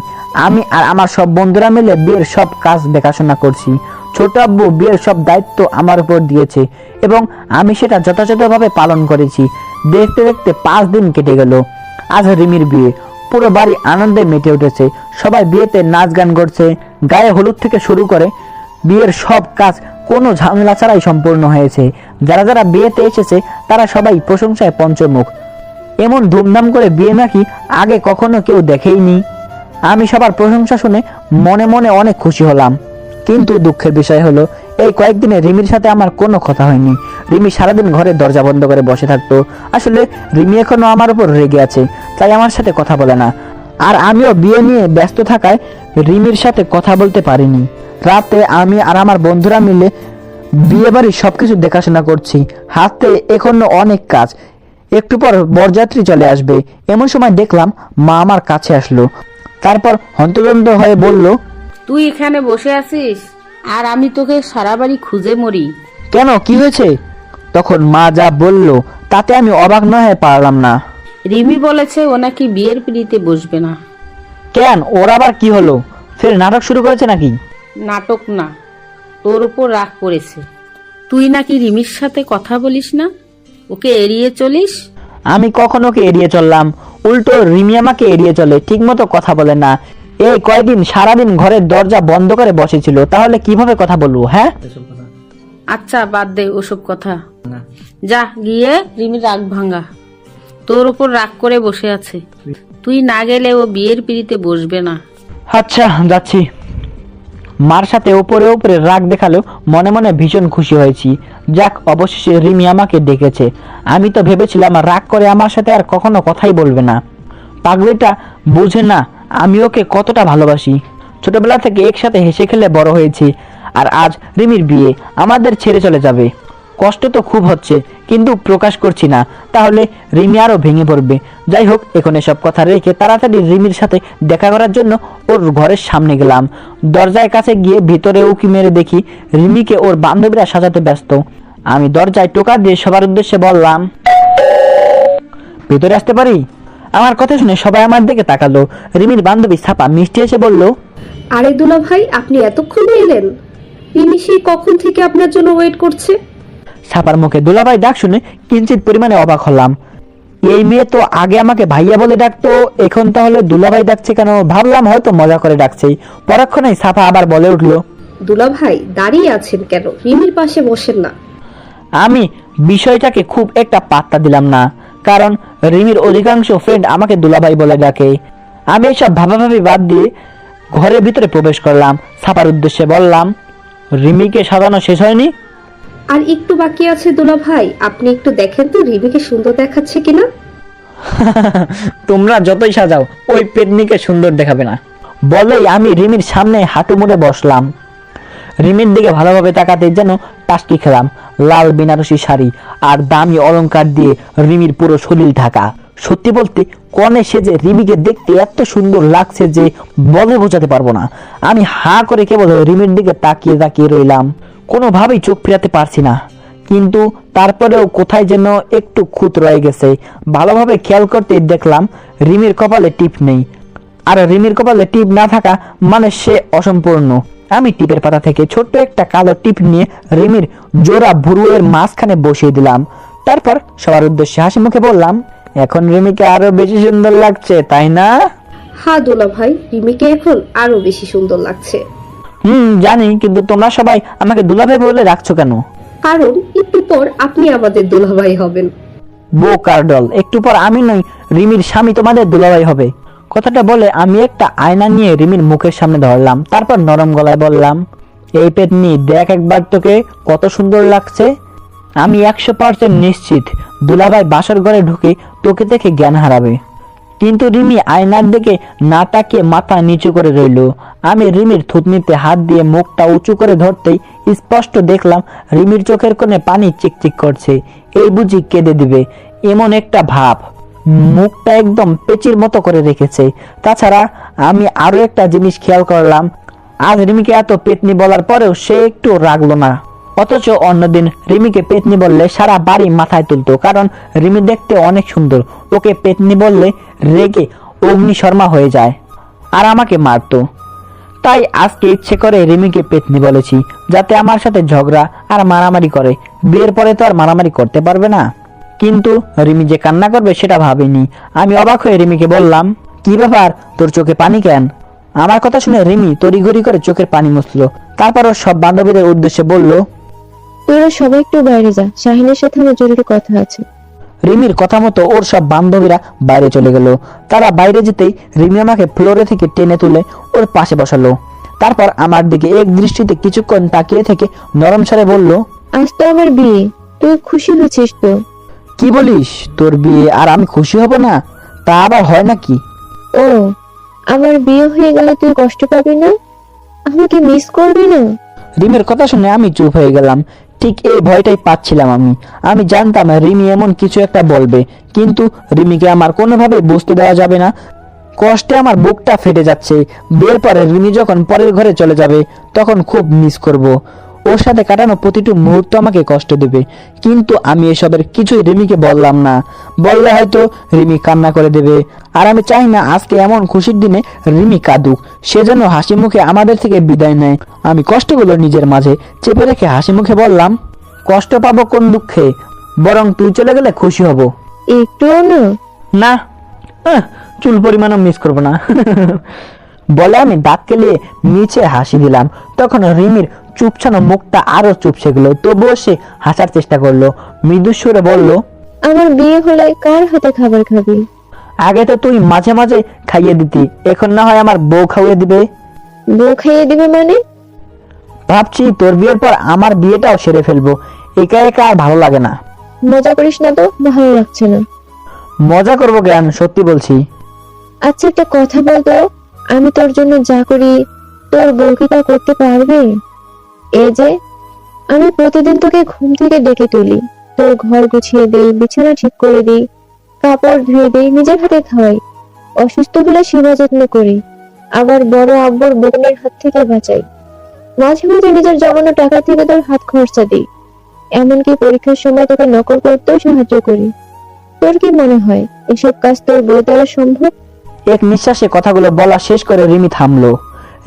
আমি আর আমার সব বন্ধুরা মিলে বিয়ের সব কাজ দেখাশোনা করছি। ছোট আব্বু বিয়ের সব দায়িত্ব আমার উপর দিয়েছে এবং আমি সেটা যথাযথভাবে পালন করেছি। দেখতে দেখতে 5 দিন কেটে গেল। আজ রিমির বিয়ে। পুরো বাড়ি আনন্দে মেতে উঠেছে। সবাই বিয়েতে নাচ গান করছে। গায়ে হলুদ থেকে শুরু করে বিয়ের সব কাজ কোনো ঝামেলা ছাড়াই সম্পূর্ণ হয়েছে। যারা যারা বিয়েতে এসেছে তারা সবাই প্রশংসায় পঞ্চমুখ। এমন ধুমধাম করে বিয়ে নাকি আগে কখনো কেউ দেখেইনি। আমি সবার প্রশংসা শুনে মনে মনে অনেক খুশি হলাম। কিন্তু দুঃখের বিষয় হলো, এই কয়েকদিনে রিমির সাথে আমার কোনো কথা হয়নি। রিমি সারাদিন ঘরে দরজা বন্ধ করে বসে থাকতো। আসলে রিমি এখনো আমার উপর রেগে আছে, তাই আমার সাথে কথা বলে না। আর আমিও বিয়ে নিয়ে ব্যস্ত থাকায় রিমির সাথে কথা বলতে পারিনি। রাতে আমি আর আমার বন্ধুরা মিলে বিয়ে বাড়ির সবকিছু দেখাশোনা করছি। হাতে এখনো অনেক কাজ। একটু পর বরযাত্রী চলে আসবে। এমন সময় দেখলাম মা আমার কাছে আসলো। তারপর হন্তদন্ত হয়ে বলল, তুই এখানে বসে আছিস আর আমি তোকে সারা বাড়ি খুঁজে মরি। কেন, কি হয়েছে? তখন মা যা বলল তাতে আমি অবাক না হয়ে পারলাম না। রিমি বলেছে ও নাকি বিয়ের পিড়িতে বসবে না। কেন, ওর আবার কি হলো? ফের নাটক শুরু করেছে নাকি? নাটক না, তোর উপর রাগ করেছে। তুই নাকি রিমির সাথে কথা বলিস না, ওকে এড়িয়ে চলিস। আমি কখনো ওকে এড়িয়ে চললাম? উল্টো রিমি আমাকে এড়িয়ে চলে, ঠিক মতো কথা বলে না। এই কয়েকদিন সারাদিন ঘরের দরজা বন্ধ করে বসেছিল, তাহলে কিভাবে কথা বলবো? হ্যাঁ, আচ্ছা বাদ দে ওসব কথা। যা গিয়ে রিমির রাগ ভাঙা। তোর উপর রাগ করে বসে আছে। তুই না গেলে ও বিয়ের পিড়িতে বসবে না। আচ্ছা যাচ্ছি। মার সাথে উপরে উপরে রাগ দেখালেও মনে মনে ভীষণ খুশি হয়েছি। যাক, অবশেষে রিমি আমাকে ডেকেছে। আমি তো ভেবেছিলাম রাগ করে আমার সাথে আর কখনো কথাই বলবে না। পাগলিটা বুঝে না আমি ওকে কতটা ভালোবাসি। ছোটবেলা থেকে একসাথে হেসে খেলে বড় হয়েছি, আর আজ রিমির বিয়ে, আমাদের ছেড়ে চলে যাবে। কষ্ট তো খুব হচ্ছে, কিন্তু প্রকাশ করছি না, তাহলে রিমি আরো ভেঙে পড়বে। যাই হোক, এখন এসব কথা রেখে তাড়াতাড়ি রিমির সাথে দেখা করার জন্য ওর ঘরের সামনে গেলাম। দরজার কাছে গিয়ে ভিতরে উকি মেরে দেখি রিমিকে ওর বান্ধবীরা সাজাতে ব্যস্ত। আমি দরজায় টোকা দিয়ে সবার উদ্দেশ্যে বললাম, ভিতরে আসতে পারি? আমার কথা শুনে সবাই আমার দিকে তাকালো। রিমির বান্ধবী ছাপা মিষ্টি এসে বলল, আরে দুলা ভাই, আপনি এতক্ষণ এলেন? রিমি সেই কখন থেকে আপনার জন্য ওয়েট করছে। ছাপার মুখে দুলাভাই ডাক শুনে কিঞ্চিত পরিমাণে অবাক হলাম। এই মেয়ে তো আগে আমাকে ভাইয়া বলে ডাকতো, এখন তাহলে দুলাভাই ডাকছে কেন? ভাবলাম হয়তো মজা করে ডাকছে। পরক্ষণেই ছাপা আবার বলে উঠলো, দুলাভাই দাঁড়িয়ে আছেন কেন? রিমির পাশে বসেন না। আমি বিষয়টাকে খুব একটা পাত্তা দিলাম না, কারণ রিমির অধিকাংশ ফ্রেন্ড আমাকে দুলাভাই বলে ডাকে। আমি এসব ভাবাভাবি বাদ দিয়ে ঘরের ভিতরে প্রবেশ করলাম। ছাপার উদ্দেশ্যে বললাম, রিমিকে সাজানো শেষ হয়নি? আর একটু বাকি আছে দুলাভাই, আপনি একটু দেখেন তো রিমিকে সুন্দর দেখাচ্ছে কিনা। তোমরা যতই সাজাও ওই পেতনিকে সুন্দর দেখাবে না। বলেই আমি রিমির সামনে হাঁটু মুড়ে বসলাম। রিমির দিকে ভালোভাবে তাকাতে যেন টাস্কি খেলাম। লাল বেনারসি শাড়ি আর দামি অলংকার দিয়ে রিমির পুরো শরীর ঢাকা। সত্যি বলতে কনে সেজে রিমিকে দেখতে এত সুন্দর লাগছে যে বলে বোঝাতে পারবো না। আমি হাঁ করে কেবল রিমির দিকে তাকিয়ে তাকিয়ে রইলাম। কোনোভাবেই চোখ ফেরাতে পারছি না, কিন্তু তারপরেও কোথায় যেন একটু খুঁত রয়ে গেছে। ভালোভাবে খেয়াল করতে দেখলাম রিমির কপালে টিপ নেই। আর রিমির কপালে টিপ না থাকা মানে সে অসম্পূর্ণ। আমি টিপের পাতা থেকে ছোট্ট একটা কালো টিপ নিয়ে রিমির জোড়া ভুরুয়ের মাঝখানে বসিয়ে দিলাম। তারপর সবার উদ্দেশ্যে হাসি মুখে বললাম, এখন রিমিকে আরো বেশি সুন্দর লাগছে, তাই না? হ্যাঁ দুলাভাই, রিমিকে এখন আরো বেশি সুন্দর লাগছে। জানি, কিন্তু তোমরা সবাই আমাকে দুলাভাই বলে রাখছো কেন? কারণ একটু পর আপনি আমাদের দুলাভাই হবেন। বোকার দল, একটু পর আমি নই রিমির স্বামী তোমাদের দুলাভাই হবে। কথাটা বলে আমি একটা আয়না নিয়ে রিমির মুখের সামনে ধরলাম। তারপর নরম গলায় বললাম, এই পেতনি দেখ একবার, তোকে কত সুন্দর লাগছে। আমি 100% নিশ্চিত দুলাভাই বাসর ঘরে ঢুকে তোকে দেখে জ্ঞান হারাবে। কিন্তু রিমি আয়নার দিকে না তাকিয়ে মাথা নিচু করে রইল। আমি রিমির থুতনিতে হাত দিয়ে মুখটা উঁচু করে ধরতেই স্পষ্ট দেখলাম রিমির চোখের কোণে পানি চিকচিক করছে। এই বুঝি কেঁদে দিবে এমন একটা ভাব। মুখটা একদম পেচির মতো করে রেখেছে। তাছাড়া আমি আরো একটা জিনিস খেয়াল করলাম, আজ রিমিকে এত পেতনি বলার পরেও সে একটু রাগলো না। অথচ অন্যদিন রিমিকে পেতনি বললে সারা বাড়ি মাথায় তুলতো, কারণ রিমি দেখতে অনেক সুন্দর। ওকে পেতনি বললে রেগে অগ্নিশর্মা হয়ে যায় আর আমাকে মারতো। তাই আজকে ইচ্ছে করে রিমিকে পেতনি বলেছি, যাতে আমার সাথে ঝগড়া আর মারামারি করে। বিয়ের পরে তো আর মারামারি করতে পারবে না। কিন্তু রিমি যে কান্না করবে সেটা ভাবিনি। আমি অবাক হয়ে রিমিকে বললাম, কি ব্যাপার, তোর চোখে পানি কেন? আমার কথা শুনে রিমি তড়িঘড়ি করে চোখের পানি মুছলো। তারপর সব বান্ধবীদের উদ্দেশ্যে বলল, তোরা সবাই একটু বাইরে যা, শাহিনের সাথে আমার জরুরি কথা আছে। রিমির কথা মতো ওর সব বান্ধবীরা বাইরে চলে গেল। তারা বাইরে যেতেই রিমি আমাকে ফ্লোরে থেকে টেনে তুলে ওর পাশে বসালো। তারপর আমার দিকে এক দৃষ্টিতে কিছুক্ষণ তাকিয়ে থেকে নরম স্বরে বলল, আজ তো আমার বিয়ে, তুই খুশি হচ্ছিস তো? কি বলিস, তোর বিয়ে আর আমি খুশি হব না? তা আবার হয় নাকি? ও, আমার বিয়ে হয়ে গেলে তুই কষ্ট পাবি না? আমাকে মিস করবি না? রিমির কথা শুনে আমি চুপ হয়ে গেলাম। ঠিক এই ভয়টাই পাচ্ছিলাম আমি জানতাম রিমি এমন কিছু একটা বলবে, কিন্তু রিমিকে আমার কোনোভাবে বুঝতে দেওয়া যাবে না। কষ্টে আমার বুকটা ফেটে যাচ্ছে। বিয়ের পরে রিমি যখন পরের ঘরে চলে যাবে তখন খুব মিস করব। ওর সাথে কাটানো প্রতিটি মুহূর্ত আমাকে কষ্ট দেবে। কিন্তু আমি এসবের কিছুই রিমিকে বললাম না। বললে হয়তো রিমি কান্না করে দেবে, আর আমি চাই না আজকে এমন খুশির দিনে রিমি কাঁদুক। সে যেন হাসি মুখে আমাদের থেকে বিদায় নেয়। আমি কষ্টগুলো নিজের মাঝে চেপে রেখে হাসি মুখে বললাম, কষ্ট পাবো কোন দুঃখে, বরং তুই চলে গেলে খুশি হব। একটুও না? না, চুল পরিমাণও মিস করবো না। বলে আমি দাঁত কেলিয়ে নিচে হাসি দিলাম। তখন রিমির চুপছানো মুখটা আরো চুপসে গেল। তবুও সে হাসার চেষ্টা করলো। মৃদু সুরে বলল, আমার বিয়ে হলে কার হাতে খাবার খাবি? আগে তো তুই মাঝে মাঝে খাইয়ে দিতি, এখন না হয় আমার বউ খাইয়ে দিবে। বউ খাইয়ে দিবে মানে? ভাবছি তোর বিয়ের পর আমার বিয়েটাও সেরে ফেলবো। একা একা আর ভালো লাগে না। মজা করিস না তো, ভালো লাগছে না। মজা করবো কেন, সত্যি বলছি। আচ্ছা একটা কথা বলতো, আমি তোর জন্য যা করি তোর বউ কি তা করতে পারবে? এই যে আমি প্রতিদিন তোকে ঘুম থেকে ডেকে তুলি, তোর ঘর গুছিয়ে দিই, বিছানা ঠিক করে দিই, কাপড় ধুয়ে দিই, নিজের হাতে খাওয়াই, অসুস্থ হলে সেবা যত্ন করি, আবার বড় আব্বুর বোনের হাত থেকে বাঁচাই, মাঝে মাঝে নিজের জমানো টাকা থেকে তোর হাত খরচা দিই, এমনকি পরীক্ষার সময় তোকে নকল করতেও সাহায্য করি। তোর কি মনে হয় এসব কাজ তোর বউ দ্বারা সম্ভব? এক নিঃশ্বাসে কথাগুলো বলা শেষ করে রিমি থামলো।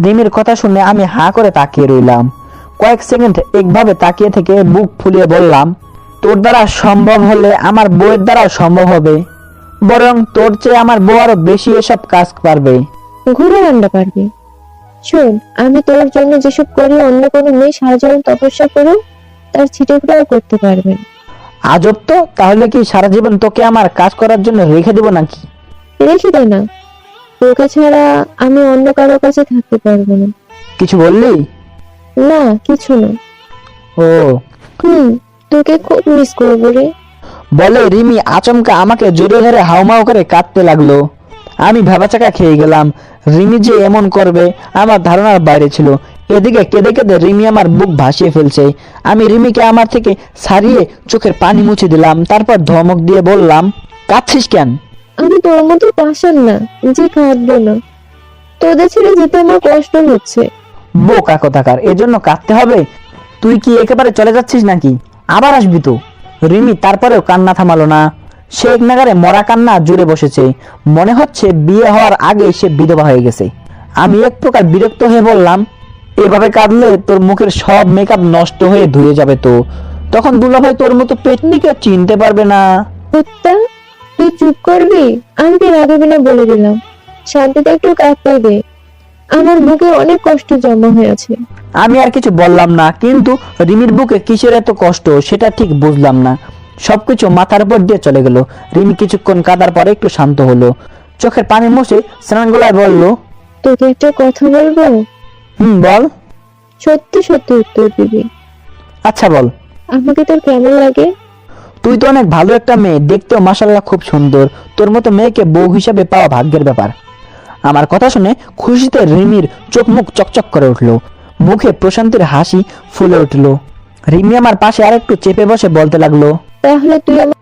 রিমির কথা শুনে আমি হাঁ করে তাকিয়ে রইলাম। কয়েক সেকেন্ড একভাবে তাকিয়ে থেকে বুক ফুলিয়ে বললাম, তোর দ্বারা সম্ভব হলে আমার বউয়ের দ্বারাও সম্ভব হবে, বরং তোর চেয়ে আমার বউ আরো বেশি এসব কাজ পারবে। ঘুরে রান্না পারবি, শোন, আমি তোর জন্য যেসব করি অন্য কোনো মেয়ে সারা জীবন তপস্যা করে তার ছিটেফোঁটাও করতে পারবে না। আজব তো, তাহলে কি সারা জীবন তোকে আমার কাজ করার জন্য রেখে দেবো নাকি? রেখে দে না, তোকে ছাড়া আমি অন্য কারো কাছে থাকতে পারবো না। কিছু বললি? না, কিছু না। ও তোকে খুব মিস করবো রে। বলে রিমি আচমকা আমাকে জড়িয়ে ধরে হাউমাউ করে কাঁদতে লাগলো। আমি ভেবাচাকা খেয়ে গেলাম। রিমি যে এমন করবে আমার ধারণার বাইরে ছিল। এদিকে কেঁদে কেঁদে রিমি আমার বুক ভাসিয়ে ফেলছে। আমি রিমিকে আমার থেকে সারিয়ে চোখের পানি মুছে দিলাম, তারপর ধমক দিয়ে বললাম, কাঁদছিস কেন? আমি তোর মতো পাষাণ না যে কাঁদবো না। তোদের ছেড়ে যেতে আমার কষ্ট হচ্ছে। বোকা কোথাকার, এজন্য কাঁদতে হবে? তুই কি একেবারে চলে যাচ্ছিস নাকি? আবার আসবি তো? রিমি তারপরেও কান্না থামালো না। সে এক নাগারে মরা কান্না জুড়ে বসেছে। মনে হচ্ছে বিয়ে হওয়ার আগে সে বিধবা হয়ে গেছে। আমি এক প্রকার বিরক্ত হয়ে বললাম, এভাবে কাঁদলে তোর মুখের সব মেকআপ নষ্ট হয়ে ধুয়ে যাবে তো। তখন দুলাভাই তোর মতো পেটনিকে চিনতে পারবে না। কুত্তা, তুই চুপ করবি? আমি তোর আগে বিনা বলে দিলাম, শান্তিতে একটু কাঁদতে দে। আমার বুকে অনেক কষ্ট জমা হয়ে আছে। আমি আর কিছু বললাম না, কিন্তু রিমির বুকে কিসের এত কষ্ট সেটা ঠিক বুঝলাম না। সবকিছু মাথার উপর দিয়ে চলে গেল। রিমি কিছুক্ষণ কাঁদার পরে একটু শান্ত হলো। চোখের পানি মুছে স্নান গলায় বলল, তোকে একটা কথা বলবো? বল। সত্যি সত্যি উত্তর দিবি। আচ্ছা বল। আমাকে তোর কেমন লাগে? তুই তো অনেক ভালো একটা মেয়ে, দেখতেও মাশাআল্লাহ খুব সুন্দর। তোর মতো মেয়েকে বউ হিসাবে পাওয়া ভাগ্যের ব্যাপার। আমার কথা শুনে খুশিতে রিমির চোখ মুখ চকচক করে উঠলো, মুখে প্রশান্তির হাসি ফুলে উঠলো। রিমি আমার পাশে আরেকটু চেপে বসে বলতে লাগলো, তাহলে তুই আমার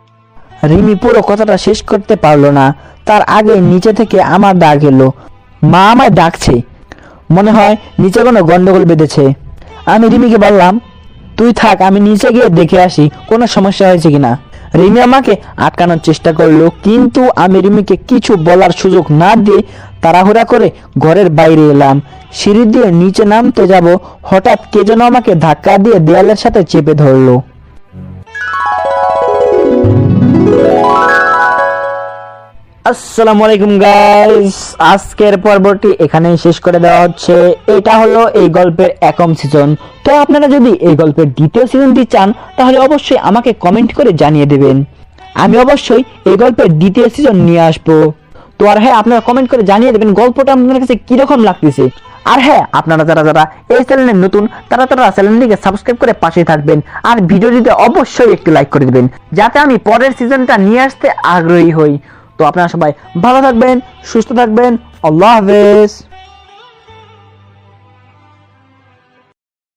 রিমি পুরো কথাটা শেষ করতে পারলো না। তার আগে নিচে থেকে আমার ডাক এলো। মা আমায় ডাকছে, মনে হয় নিচে কোনো গন্ডগোল বেঁধেছে। আমি রিমিকে বললাম, তুই থাক, আমি নিচে গিয়ে দেখে আসি কোনো সমস্যা হয়েছে কিনা। রিমি আমাকে আটকানোর চেষ্টা করলো, কিন্তু আমি রিমিকে কিছু বলার সুযোগ না দিয়ে তাড়াহুড়া করে ঘরের বাইরে এলাম। সিঁড়ি দিয়ে নিচে নামতে যাব, হঠাৎ কে যেন আমাকে ধাক্কা দিয়ে দেয়ালের সাথে চেপে ধরলো। আসসালামু আলাইকুম গাইস, আজকের পর্বটি এখানেই শেষ করে দেওয়া হচ্ছে। এটা হলো এই গল্পের একম সিজন। তো আপনারা যদি এই গল্পের দ্বিতীয় সিজনটি চান তাহলে অবশ্যই আমাকে কমেন্ট করে জানিয়ে দেবেন। আমি অবশ্যই এই গল্পের দ্বিতীয় সিজন নিয়ে আসবো। তো আর হ্যাঁ, আপনারা কমেন্ট করে জানিয়ে দেবেন গল্পটা আপনাদের কাছে কিরকম লাগতেছে। আর হ্যাঁ, আপনারা যারা এই চ্যানেলে নতুন তারা চ্যানেলটিকে সাবস্ক্রাইব করে পাশেই থাকবেন। আর ভিডিওটিতে অবশ্যই একটু লাইক করে দিবেন, যাতে আমি পরের সিজনটা নিয়ে আসতে আগ্রহী হই। তো আপনারা সবাই ভালো থাকবেন, সুস্থ থাকবেন। আল্লাহ হাফেজ।